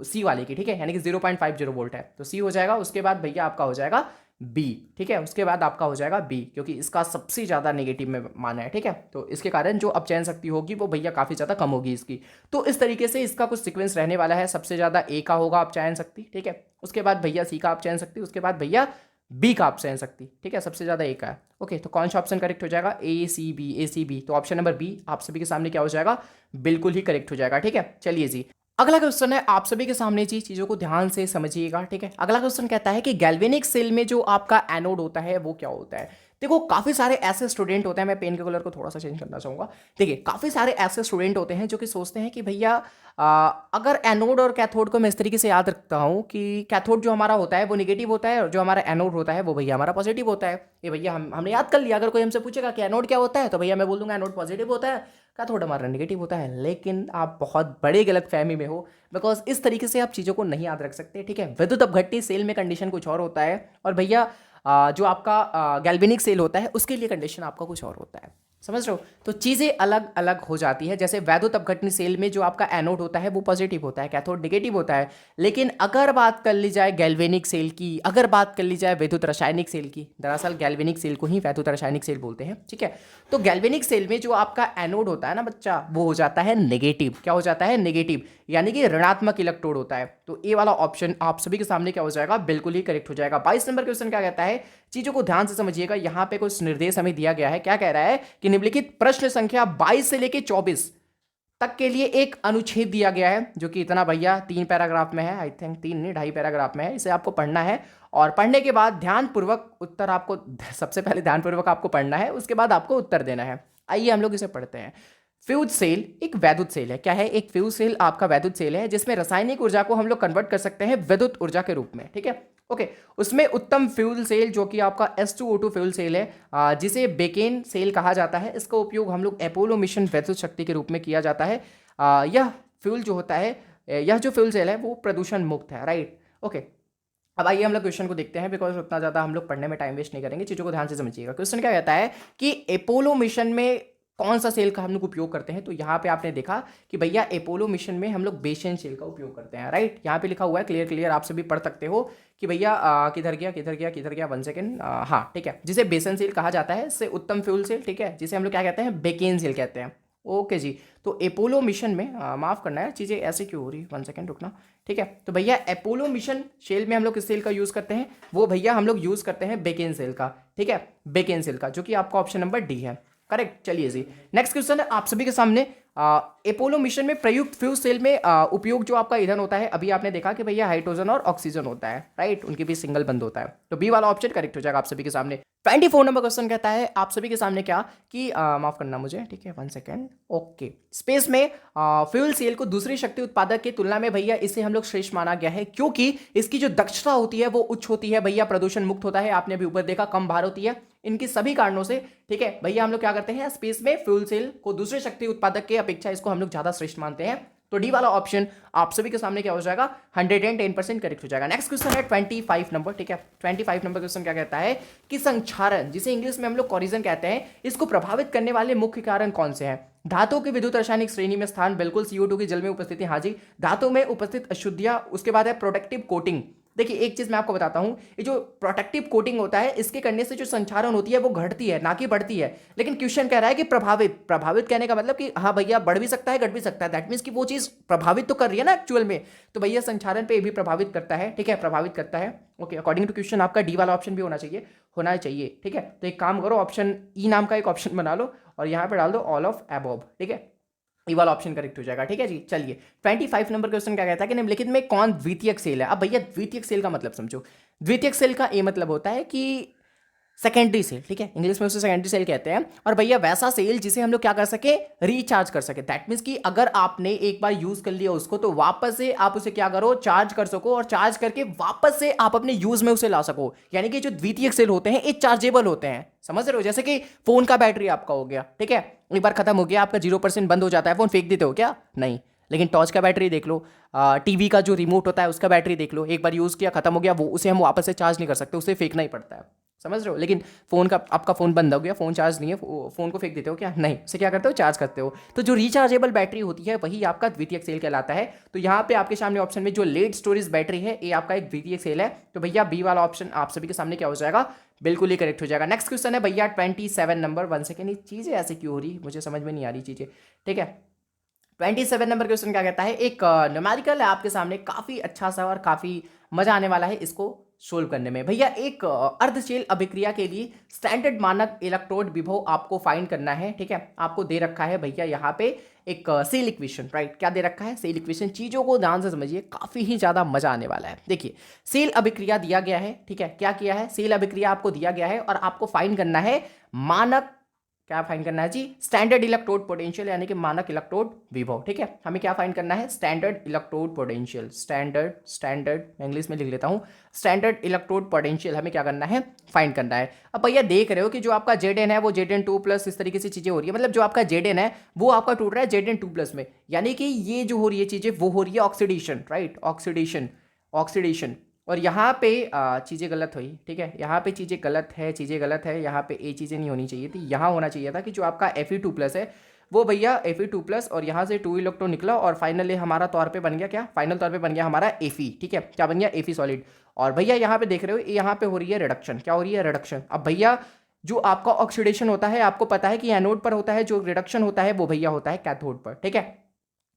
सी वाले की। ठीक है, यानी कि 0.50 वोल्ट है, तो सी हो जाएगा। उसके बाद भैया आपका हो जाएगा बी। ठीक है, उसके बाद आपका हो जाएगा बी, क्योंकि इसका सबसे ज्यादा नेगेटिव में माना है। ठीक है, तो इसके कारण जो अपचयन शक्ति होगी वो भैया काफी ज्यादा कम होगी इसकी। तो इस तरीके से इसका कुछ सीक्वेंस रहने वाला है। सबसे ज्यादा ए का होगा अपचयन शक्ति, ठीक है, उसके बाद भैया सी का अपचयन शक्ति, उसके बाद भैया बी का अपचयन शक्ति। ठीक है, सबसे ज्यादा ए का है। ओके, तो कौन सा ऑप्शन करेक्ट हो जाएगा? ए सी बी, ए सी बी। तो ऑप्शन नंबर बी आप सभी के सामने क्या हो जाएगा? बिल्कुल ही करेक्ट हो जाएगा। ठीक है, चलिए जी, अगला क्वेश्चन है आप सभी के सामने जी, चीज़ों को ध्यान से समझिएगा, ठीक है। अगला क्वेश्चन कहता है कि गैल्वेनिक सेल में जो आपका एनोड होता है वो क्या होता है। देखो काफ़ी सारे ऐसे स्टूडेंट होते हैं, मैं पेन के कलर को थोड़ा सा चेंज करना चाहूँगा। देखिए काफ़ी सारे ऐसे स्टूडेंट होते हैं जो कि सोचते हैं कि भैया अगर एनोड और कैथोड को मैं इस तरीके से याद रखता हूँ कि कैथोड जो हमारा होता है वो निगेटिव होता है और जो हमारा एनोड होता है वो भैया हमारा पॉजिटिव होता है। ये भैया हमने याद कर लिया। अगर कोई हमसे पूछेगा कि एनोड क्या होता है तो भैया मैं बोल दूंगा एनोड पॉजिटिव होता है, कैथोड हमारा नेगेटिव होता है। लेकिन आप बहुत बड़े गलत फहमी में हो, बिकॉज इस तरीके से आप चीज़ों को नहीं याद रख सकते, ठीक है। विद्युत अपघटनी सेल में कंडीशन कुछ और होता है और भैया जो आपका गैल्वेनिक सेल होता है उसके लिए कंडीशन आपका कुछ और होता है, समझ रहे हो। तो चीज़ें अलग अलग हो जाती है। जैसे वैद्युत अपघटनी सेल में जो आपका एनोड होता है वो पॉजिटिव होता है, कैथोड नेगेटिव होता है। लेकिन अगर बात कर ली जाए गैल्वेनिक सेल की, अगर बात कर ली जाए वैद्युत रासायनिक सेल की, दरअसल गैल्वेनिक सेल को ही वैद्युत रासायनिक सेल बोलते हैं, ठीक है। तो गैल्वेनिक सेल में जो आपका एनोड होता है ना बच्चा, वो हो जाता है नेगेटिव। क्या हो जाता है? नेगेटिव, यानी कि ऋणात्मक इलेक्ट्रोड होता है। तो ए वाला ऑप्शन आप सभी के सामने क्या हो जाएगा? बिल्कुल ही करेक्ट हो जाएगा। 22 नंबर क्वेश्चन क्या कहता है, चीजों को ध्यान से समझिएगा। यहां पे कुछ निर्देश हमें दिया गया है। क्या कह रहा है कि निम्नलिखित प्रश्न संख्या 22 से लेकर 24 तक के लिए एक अनुच्छेद दिया गया है, जो कि इतना भैया 3 पैराग्राफ में है, आई थिंक 3 नहीं 2.5 पैराग्राफ में है। इसे आपको पढ़ना है और पढ़ने के बाद ध्यानपूर्वक उत्तर आपको सबसे पहले ध्यानपूर्वक आपको पढ़ना है, उसके बाद आपको उत्तर देना है। आइए हम लोग इसे पढ़ते हैं। फ्यूज सेल एक वैद्युत सेल है। क्या है? एक फ्यूज सेल आपका वैद्युत सेल है जिसमें रासायनिक ऊर्जा को हम लोग कन्वर्ट कर सकते हैं विद्युत ऊर्जा के रूप में, ठीक है। ओके, उसमें उत्तम फ्यूल सेल जो कि आपका H2O2 फ्यूल सेल है, जिसे बेकेन सेल कहा जाता है। इसका उपयोग हम लोग अपोलो मिशन वैद्युत शक्ति के रूप में किया जाता है। यह फ्यूल जो होता है, यह जो फ्यूल सेल है वो प्रदूषण मुक्त है, राइट। ओके, अब आइए हम लोग क्वेश्चन को देखते हैं, बिकॉज उतना ज़्यादा हम लोग पढ़ने में टाइम वेस्ट नहीं करेंगे। चीज़ों को ध्यान से समझिएगा। क्वेश्चन क्या कहता है कि अपोलो मिशन में कौन सा सेल का हम लोग उपयोग करते हैं। तो यहाँ पे आपने देखा कि भैया अपोलो मिशन में हम लोग बेसेन सेल का उपयोग करते हैं, राइट। यहाँ पे लिखा हुआ है क्लियर क्लियर, आप सभी पढ़ सकते हो कि भैया किधर गया किधर गया किधर गया, 1 सेकेंड, हाँ ठीक है, जिसे बेसन सेल कहा जाता है, इससे उत्तम फ्यूल सेल, ठीक है, जिसे हम लोग क्या कहते हैं? बेकेन सेल कहते हैं। ओके जी, तो अपोलो मिशन में माफ़ करना है, चीज़ें ऐसे क्यों हो रही, 1 सेकेंड रुकना, ठीक है। तो भैया अपोलो मिशन सेल में हम लोग किस सेल का यूज़ करते हैं? वो भैया हम लोग यूज़ करते हैं बेकेन सेल का, ठीक है, बेकेन सेल का, जो कि आपका ऑप्शन नंबर डी है, करेक्ट। चलिए जी, नेक्स्ट क्वेश्चन है आप सभी के सामने। अपोलो मिशन में प्रयुक्त फ्यूज सेल में उपयोग जो आपका ईंधन होता है, अभी आपने देखा कि भैया हाइड्रोजन और ऑक्सीजन होता है, राइट, उनके भी सिंगल बंद होता है। तो बी वाला ऑप्शन करेक्ट हो जाएगा आप सभी के सामने। 24 नंबर क्वेश्चन कहता है आप सभी के सामने क्या कि माफ करना मुझे, ठीक है, 1 सेकेंड, ओके। स्पेस में फ्यूल सेल को दूसरी शक्ति उत्पादक की तुलना में भैया इसे हम लोग श्रेष्ठ माना गया है, क्योंकि इसकी जो दक्षता होती है वो उच्च होती है भैया, प्रदूषण मुक्त होता है, आपने अभी ऊपर देखा, कम भार होती है। इनकी सभी कारणों से, ठीक है भैया, हम लोग क्या करते हैं? स्पेस में फ्यूल सेल को दूसरे शक्ति उत्पादक के अपेक्षा इसको हम लोग ज्यादा श्रेष्ठ मानते हैं। तो डी वाला ऑप्शन आप सभी के सामने क्या हो जाएगा? 110% करेक्ट हो जाएगा। नेक्स्ट क्वेश्चन है 25 नंबर, ठीक है। 25 नंबर क्वेश्चन क्या कहता है कि संक्षारण, जिसे इंग्लिश में हम लोग कोरिजन कहते हैं, इसको प्रभावित करने वाले मुख्य कारण कौन से हैं? धातु की विद्युत रासायनिक श्रेणी में स्थान, बिल्कुल। CO2 की जल में उपस्थिति, हाँ जी। धातु में उपस्थित अशुद्धियां, उसके बाद है प्रोटेक्टिव कोटिंग। देखिए एक चीज मैं आपको बताता हूं, ये जो प्रोटेक्टिव कोटिंग होता है, इसके करने से जो संक्षारण होती है वो घटती है, ना कि बढ़ती है। लेकिन क्वेश्चन कह रहा है कि प्रभावित, प्रभावित कहने का मतलब कि हाँ भैया बढ़ भी सकता है घट भी सकता है, दैट मीन्स कि वो चीज प्रभावित तो कर रही है ना एक्चुअल में। तो भैया संक्षारण पे भी प्रभावित करता है, ठीक है, प्रभावित करता है। ओके, अकॉर्डिंग टू क्वेश्चन आपका डी वाला ऑप्शन भी होना चाहिए, ठीक है। तो एक काम करो, ऑप्शन ई नाम का एक ऑप्शन बना लो और यहाँ पे डाल दो ऑल ऑफ अबव, ठीक है, ये वाला ऑप्शन करेक्ट हो जाएगा, ठीक है जी। चलिए 25 नंबर क्वेश्चन क्या कहता है कि निम्नलिखित में कौन द्वितीयक सेल है? अब भैया द्वितीयक सेल का मतलब समझो। द्वितीयक सेल का ये मतलब होता है कि सेकेंडरी सेल, ठीक है, इंग्लिश में उसे सेकेंडरी सेल कहते हैं। और भैया वैसा सेल जिसे हम लोग क्या कर सके? रिचार्ज कर सके। दैट मीन्स कि अगर आपने एक बार यूज कर लिया उसको, तो वापस से आप उसे क्या करो? चार्ज कर सको, और चार्ज करके वापस से आप अपने यूज में उसे ला सको। यानी कि जो द्वितीयक सेल होते हैं ये चार्जेबल होते हैं, समझ रहे हो? जैसे कि फोन का बैटरी आपका हो गया, ठीक है, एक बार खत्म हो गया, आपका 0% बंद हो जाता है, फोन फेंक देते हो क्या? नहीं। लेकिन टॉर्च का बैटरी देख लो, टीवी का जो रिमोट होता है उसका बैटरी देख लो, एक बार यूज किया खत्म हो गया, वो उसे हम वापस से चार्ज नहीं कर सकते, उसे फेंकना ही पड़ता है, समझ रहे हो? लेकिन फोन का, आपका फोन बंद हो गया, फोन चार्ज नहीं है, फोन को फेंक देते हो क्या? नहीं, उसे क्या करते हो? चार्ज करते हो। तो जो रिचार्जेबल बैटरी होती है वही आपका द्वितीयक सेल कहलाता है। तो यहाँ पे आपके सामने ऑप्शन में जो लेड स्टोरेज बैटरी है ये आपका एक द्वितीयक सेल है। तो भैया बी वाला ऑप्शन आप सभी के सामने क्या हो जाएगा? बिल्कुल ही करेक्ट हो जाएगा। नेक्स्ट क्वेश्चन है भैया 27 नंबर, 1 सेकेंड, ये चीजें ऐसे क्यों हो रही, मुझे समझ में नहीं आ रही चीजें, ठीक है। 27 नंबर क्वेश्चन क्या कहता है? एक न्यूमेरिकल है आपके सामने, काफी अच्छा सा और काफी मजा आने वाला है इसको सोल्व करने में। भैया एक अर्धशेल अभिक्रिया के लिए स्टैंडर्ड मानक इलेक्ट्रोड विभव आपको फाइंड करना है, ठीक है। आपको दे रखा है भैया यहाँ पे एक सेल इक्वेशन, राइट। क्या दे रखा है? Cell equation. चीज़ों को ध्यान से समझिए, काफ़ी ही ज़्यादा मजा आने वाला है। देखिए सेल अभिक्रिया दिया गया है, ठीक है। क्या किया है? सेल अभिक्रिया आपको दिया गया है और आपको फाइंड करना है मानक, क्या फाइंड करना है जी? स्टैंडर्ड इलेक्ट्रोड पोटेंशियल यानी कि मानक इलेक्ट्रोड विभव, ठीक है। हमें क्या फाइंड करना है? Standard electrode potential. स्टैंडर्ड मैं इंग्लिश में लिख लेता हूँ, स्टैंडर्ड इलेक्ट्रोड पोटेंशियल हमें क्या करना है? फाइंड करना है। अब भैया देख रहे हो कि जो आपका Zn है वो Zn2 प्लस इस तरीके से चीजें हो रही है, मतलब जो आपका Zn है वो आपका टूट रहा है Zn2 प्लस में, यानी कि ये जो हो रही है चीजें वो हो रही है ऑक्सीडेशन, राइट। ऑक्सीडेशन। और यहाँ पे चीज़ें गलत हुई, ठीक है। यहाँ पे चीज़ें गलत है, यहाँ पे ये चीज़ें नहीं होनी चाहिए थी, यहाँ होना चाहिए था कि जो आपका Fe2 प्लस है वो भैया Fe2 प्लस और यहाँ से 2 इलेक्ट्रॉन निकला और फाइनली हमारा तौर पे बन गया क्या? फाइनल तौर पे बन गया हमारा Fe, ठीक है। क्या बन गया? Fe solid. और भैया यहाँ पे देख रहे हो यहाँ पे हो रही है रिडक्शन। क्या हो रही है? रिडक्शन। अब भैया जो आपका ऑक्सीडेशन होता है आपको पता है कि एनोड पर होता है, जो रिडक्शन होता है वो भैया होता है कैथोड पर, ठीक है,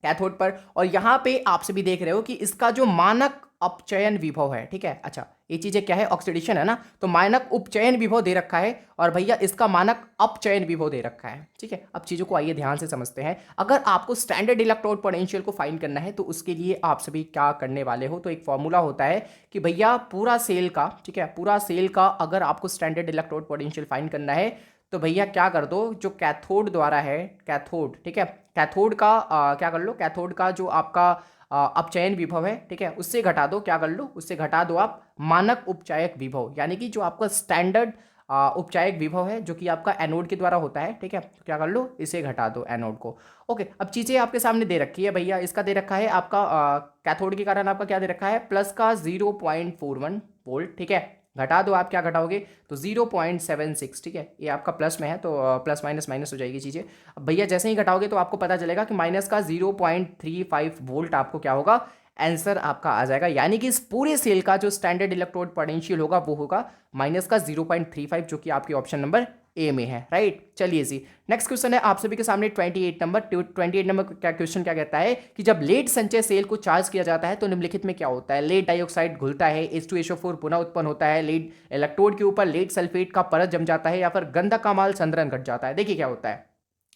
कैथोड पर। और यहाँ पे आप सभी देख रहे हो कि इसका जो मानक अपचयन विभव है, ठीक है। अच्छा ये चीजें क्या है? ऑक्सीडेशन है ना, तो मानक उपचयन विभव दे रखा है और भैया इसका मानक अपचयन विभव दे रखा है, ठीक है। अब चीजों को आइए ध्यान से समझते हैं। अगर आपको स्टैंडर्ड इलेक्ट्रोड पोटेंशियल को फाइंड करना है तो उसके लिए आप सभी क्या करने वाले हो? तो एक फॉर्मूला होता है कि भैया पूरा सेल का, ठीक है, पूरा सेल का अगर आपको स्टैंडर्ड इलेक्ट्रोड पोटेंशियल फाइंड करना है तो भैया क्या कर दो, जो कैथोड द्वारा है, कैथोड, ठीक है, कैथोड का क्या कर लो, कैथोड का जो आपका अपचयन विभव है, ठीक है, उससे घटा दो, क्या कर लो, उससे घटा दो आप मानक उपचायक विभव, यानी कि जो आपका स्टैंडर्ड उपचायक विभव है जो कि आपका एनोड के द्वारा होता है, ठीक है। तो क्या कर लो, इसे घटा दो एनोड को। ओके, अब चीज़ें आपके सामने दे रखी है भैया। इसका दे रखा है आपका कैथोड के कारण आपका क्या दे रखा है? प्लस का 0.41 वोल्ट, ठीक है। घटा दो आप, क्या घटाओगे? तो 0.76, ठीक है। ये आपका प्लस में है तो प्लस माइनस माइनस हो जाएगी चीज़ें। अब भैया जैसे ही घटाओगे तो आपको पता चलेगा कि माइनस का 0.35 वोल्ट आपको क्या होगा? आंसर आपका आ जाएगा, यानी कि इस पूरे सेल का जो स्टैंडर्ड इलेक्ट्रोड पोटेंशियल होगा वो होगा माइनस का 0.35, जो कि आपकी ऑप्शन नंबर ए में है, राइट। चलिए जी, नेक्स्ट क्वेश्चन है आप सभी के सामने 28 नंबर क्या क्वेश्चन क्या कहता है कि जब लेड संचय सेल को चार्ज किया जाता है तो निम्नलिखित में क्या होता है? लेड डाइऑक्साइड घुलता है, H2SO4 पुनः उत्पन्न होता है, लेड इलेक्ट्रोड के ऊपर लेड सल्फेट का परत जम जाता है, या फिर गंधक का माल संद्रन घट जाता है। देखिए क्या होता है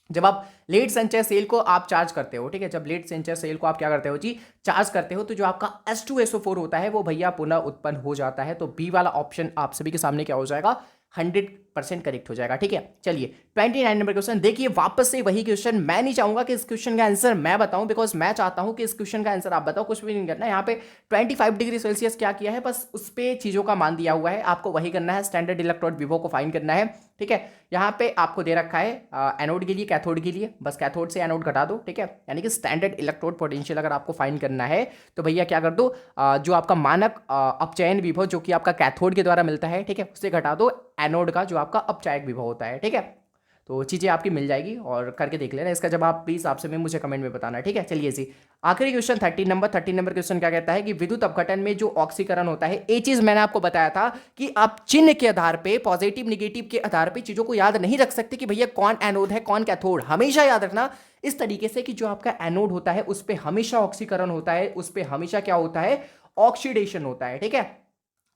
जब आप लेड संचय सेल को आप चार्ज करते हो, ठीक है, जब लेड संचय सेल को आप क्या करते हो जी? चार्ज करते हो, तो जो आपका H2SO4 होता है वो भैया पुनः उत्पन्न हो जाता है। तो बी वाला ऑप्शन आप सभी के सामने क्या हो जाएगा? 100% करेक्ट हो जाएगा, ठीक है। चलिए 29 नंबर क्वेश्चन देखिए, वापस से वही क्वेश्चन। मैं नहीं चाहूंगा कि इस क्वेश्चन का आंसर मैं बताऊं, बिकॉज मैं चाहता हूं कि इस क्वेश्चन का आंसर आप बताओ, कुछ भी नहीं करना। यहाँ पे 25 डिग्री सेल्सियस क्या किया है, बस उस पे चीजों का मान दिया हुआ है, आपको वही करना है। स्टैंडर्ड इलेक्ट्रोड विभव को फाइंड करना है, ठीक है। यहाँ पे आपको दे रखा है एनोड के लिए, कैथोड के लिए, बस कैथोड से एनोड घटा दो, ठीक है। यानी कि स्टैंडर्ड इलेक्ट्रोड पोटेंशियल अगर आपको फाइंड करना है तो भैया क्या कर दो, जो आपका मानक अपचयन विभव जो कि आपका कैथोड के द्वारा मिलता है, ठीक है, उससे घटा दो एनोड का जो आपका अपचायक विभव होता है, ठीक है। तो चीज़ें आपकी मिल जाएगी और करके देख लेना। इसका जवाब प्लीज आपसे में मुझे कमेंट में बताना, ठीक है। चलिए जी, आखिरी क्वेश्चन 13 नंबर क्वेश्चन क्या कहता है कि विद्युत अपघटन में जो ऑक्सीकरण होता है, ये चीज मैंने आपको बताया था कि आप चिन्ह के आधार पे, पॉजिटिव निगेटिव के आधार पे चीजों को याद नहीं रख सकते कि भैया कौन एनोड है कौन कैथोड। हमेशा याद रखना इस तरीके से कि जो आपका एनोड होता है उस पर हमेशा ऑक्सीकरण होता है, उस पर हमेशा क्या होता है? ऑक्सीडेशन होता है, ठीक है।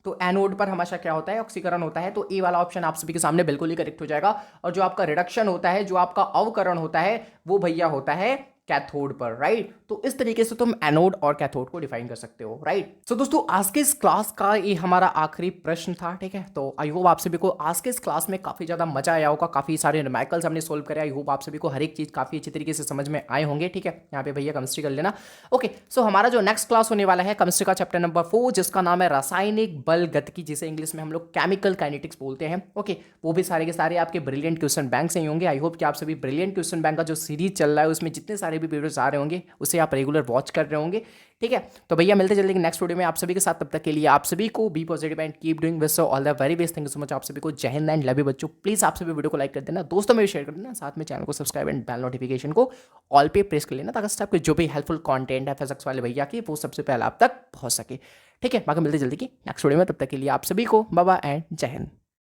तो एनोड पर हमेशा क्या होता है? ऑक्सीकरण होता है। तो ए वाला ऑप्शन आप सभी के सामने बिल्कुल ही करेक्ट हो जाएगा। और जो आपका रिडक्शन होता है, जो आपका अवकरण होता है, वो भैया होता है कैथोड पर, राइट। तो इस तरीके से तुम एनोड और कैथोड को डिफाइन कर सकते हो, राइट। सो दोस्तों आज के इस क्लास का ये हमारा आखिरी प्रश्न था, ठीक है। तो आई होप आप सभी को आज के इस क्लास में काफी ज्यादा मजा आया होगा, काफी सारे न्यूमेरिकल्स हमने सोल्व करे। आई होप आप सभी को हर एक चीज काफी अच्छी तरीके से समझ में आए होंगे, ठीक है। यहाँ पे भैया केमिस्ट्री कर लेना। ओके, सो हमारा जो नेक्स्ट क्लास होने वाला है केमिस्ट्री का चैप्टर नंबर 4, जिसका नाम है रासायनिक बल गतिकी, जिसे इंग्लिश में हम लोग केमिकल काइनेटिक्स बोलते हैं। ओके, वो भी सारे के सारे आपके ब्रिलियंट क्वेश्चन बैंक से ही होंगे। आई होप कि आप सभी ब्रिलियंट क्वेश्चन बैंक का जो सीरीज चल रहा है उसमें जितने सारे भी वीडियोस आ रहे होंगे उसे आप रेगुलर वॉच कर रहे होंगे, ठीक है। तो भैया मिलते जल्दी नेक्स्ट वीडियो में आप सभी के साथ। तब तक के लिए आप सभी को be positive and keep doing best, all the very best. Thank you so much आप सभी को। जय हिंद एंड लव यू बच्चों। प्लीज आप सभी वीडियो को लाइक कर देना, दोस्तों में भी शेयर कर देना, साथ में चैनल को सब्सक्राइब एंड बेल नोटिफिकेशन को ऑल पे प्रेस कर लेना, ताकि आपके जो भी हेल्पफुल कंटेंट है फिजिक्स वाले भैया की वो सबसे पहले आप तक पहुंच सके, ठीक है। बाकी मिलते जल्दी की नेक्स्ट वीडियो में। तब तक के लिए आप सभी को बाय बाय एंड जय हिंद।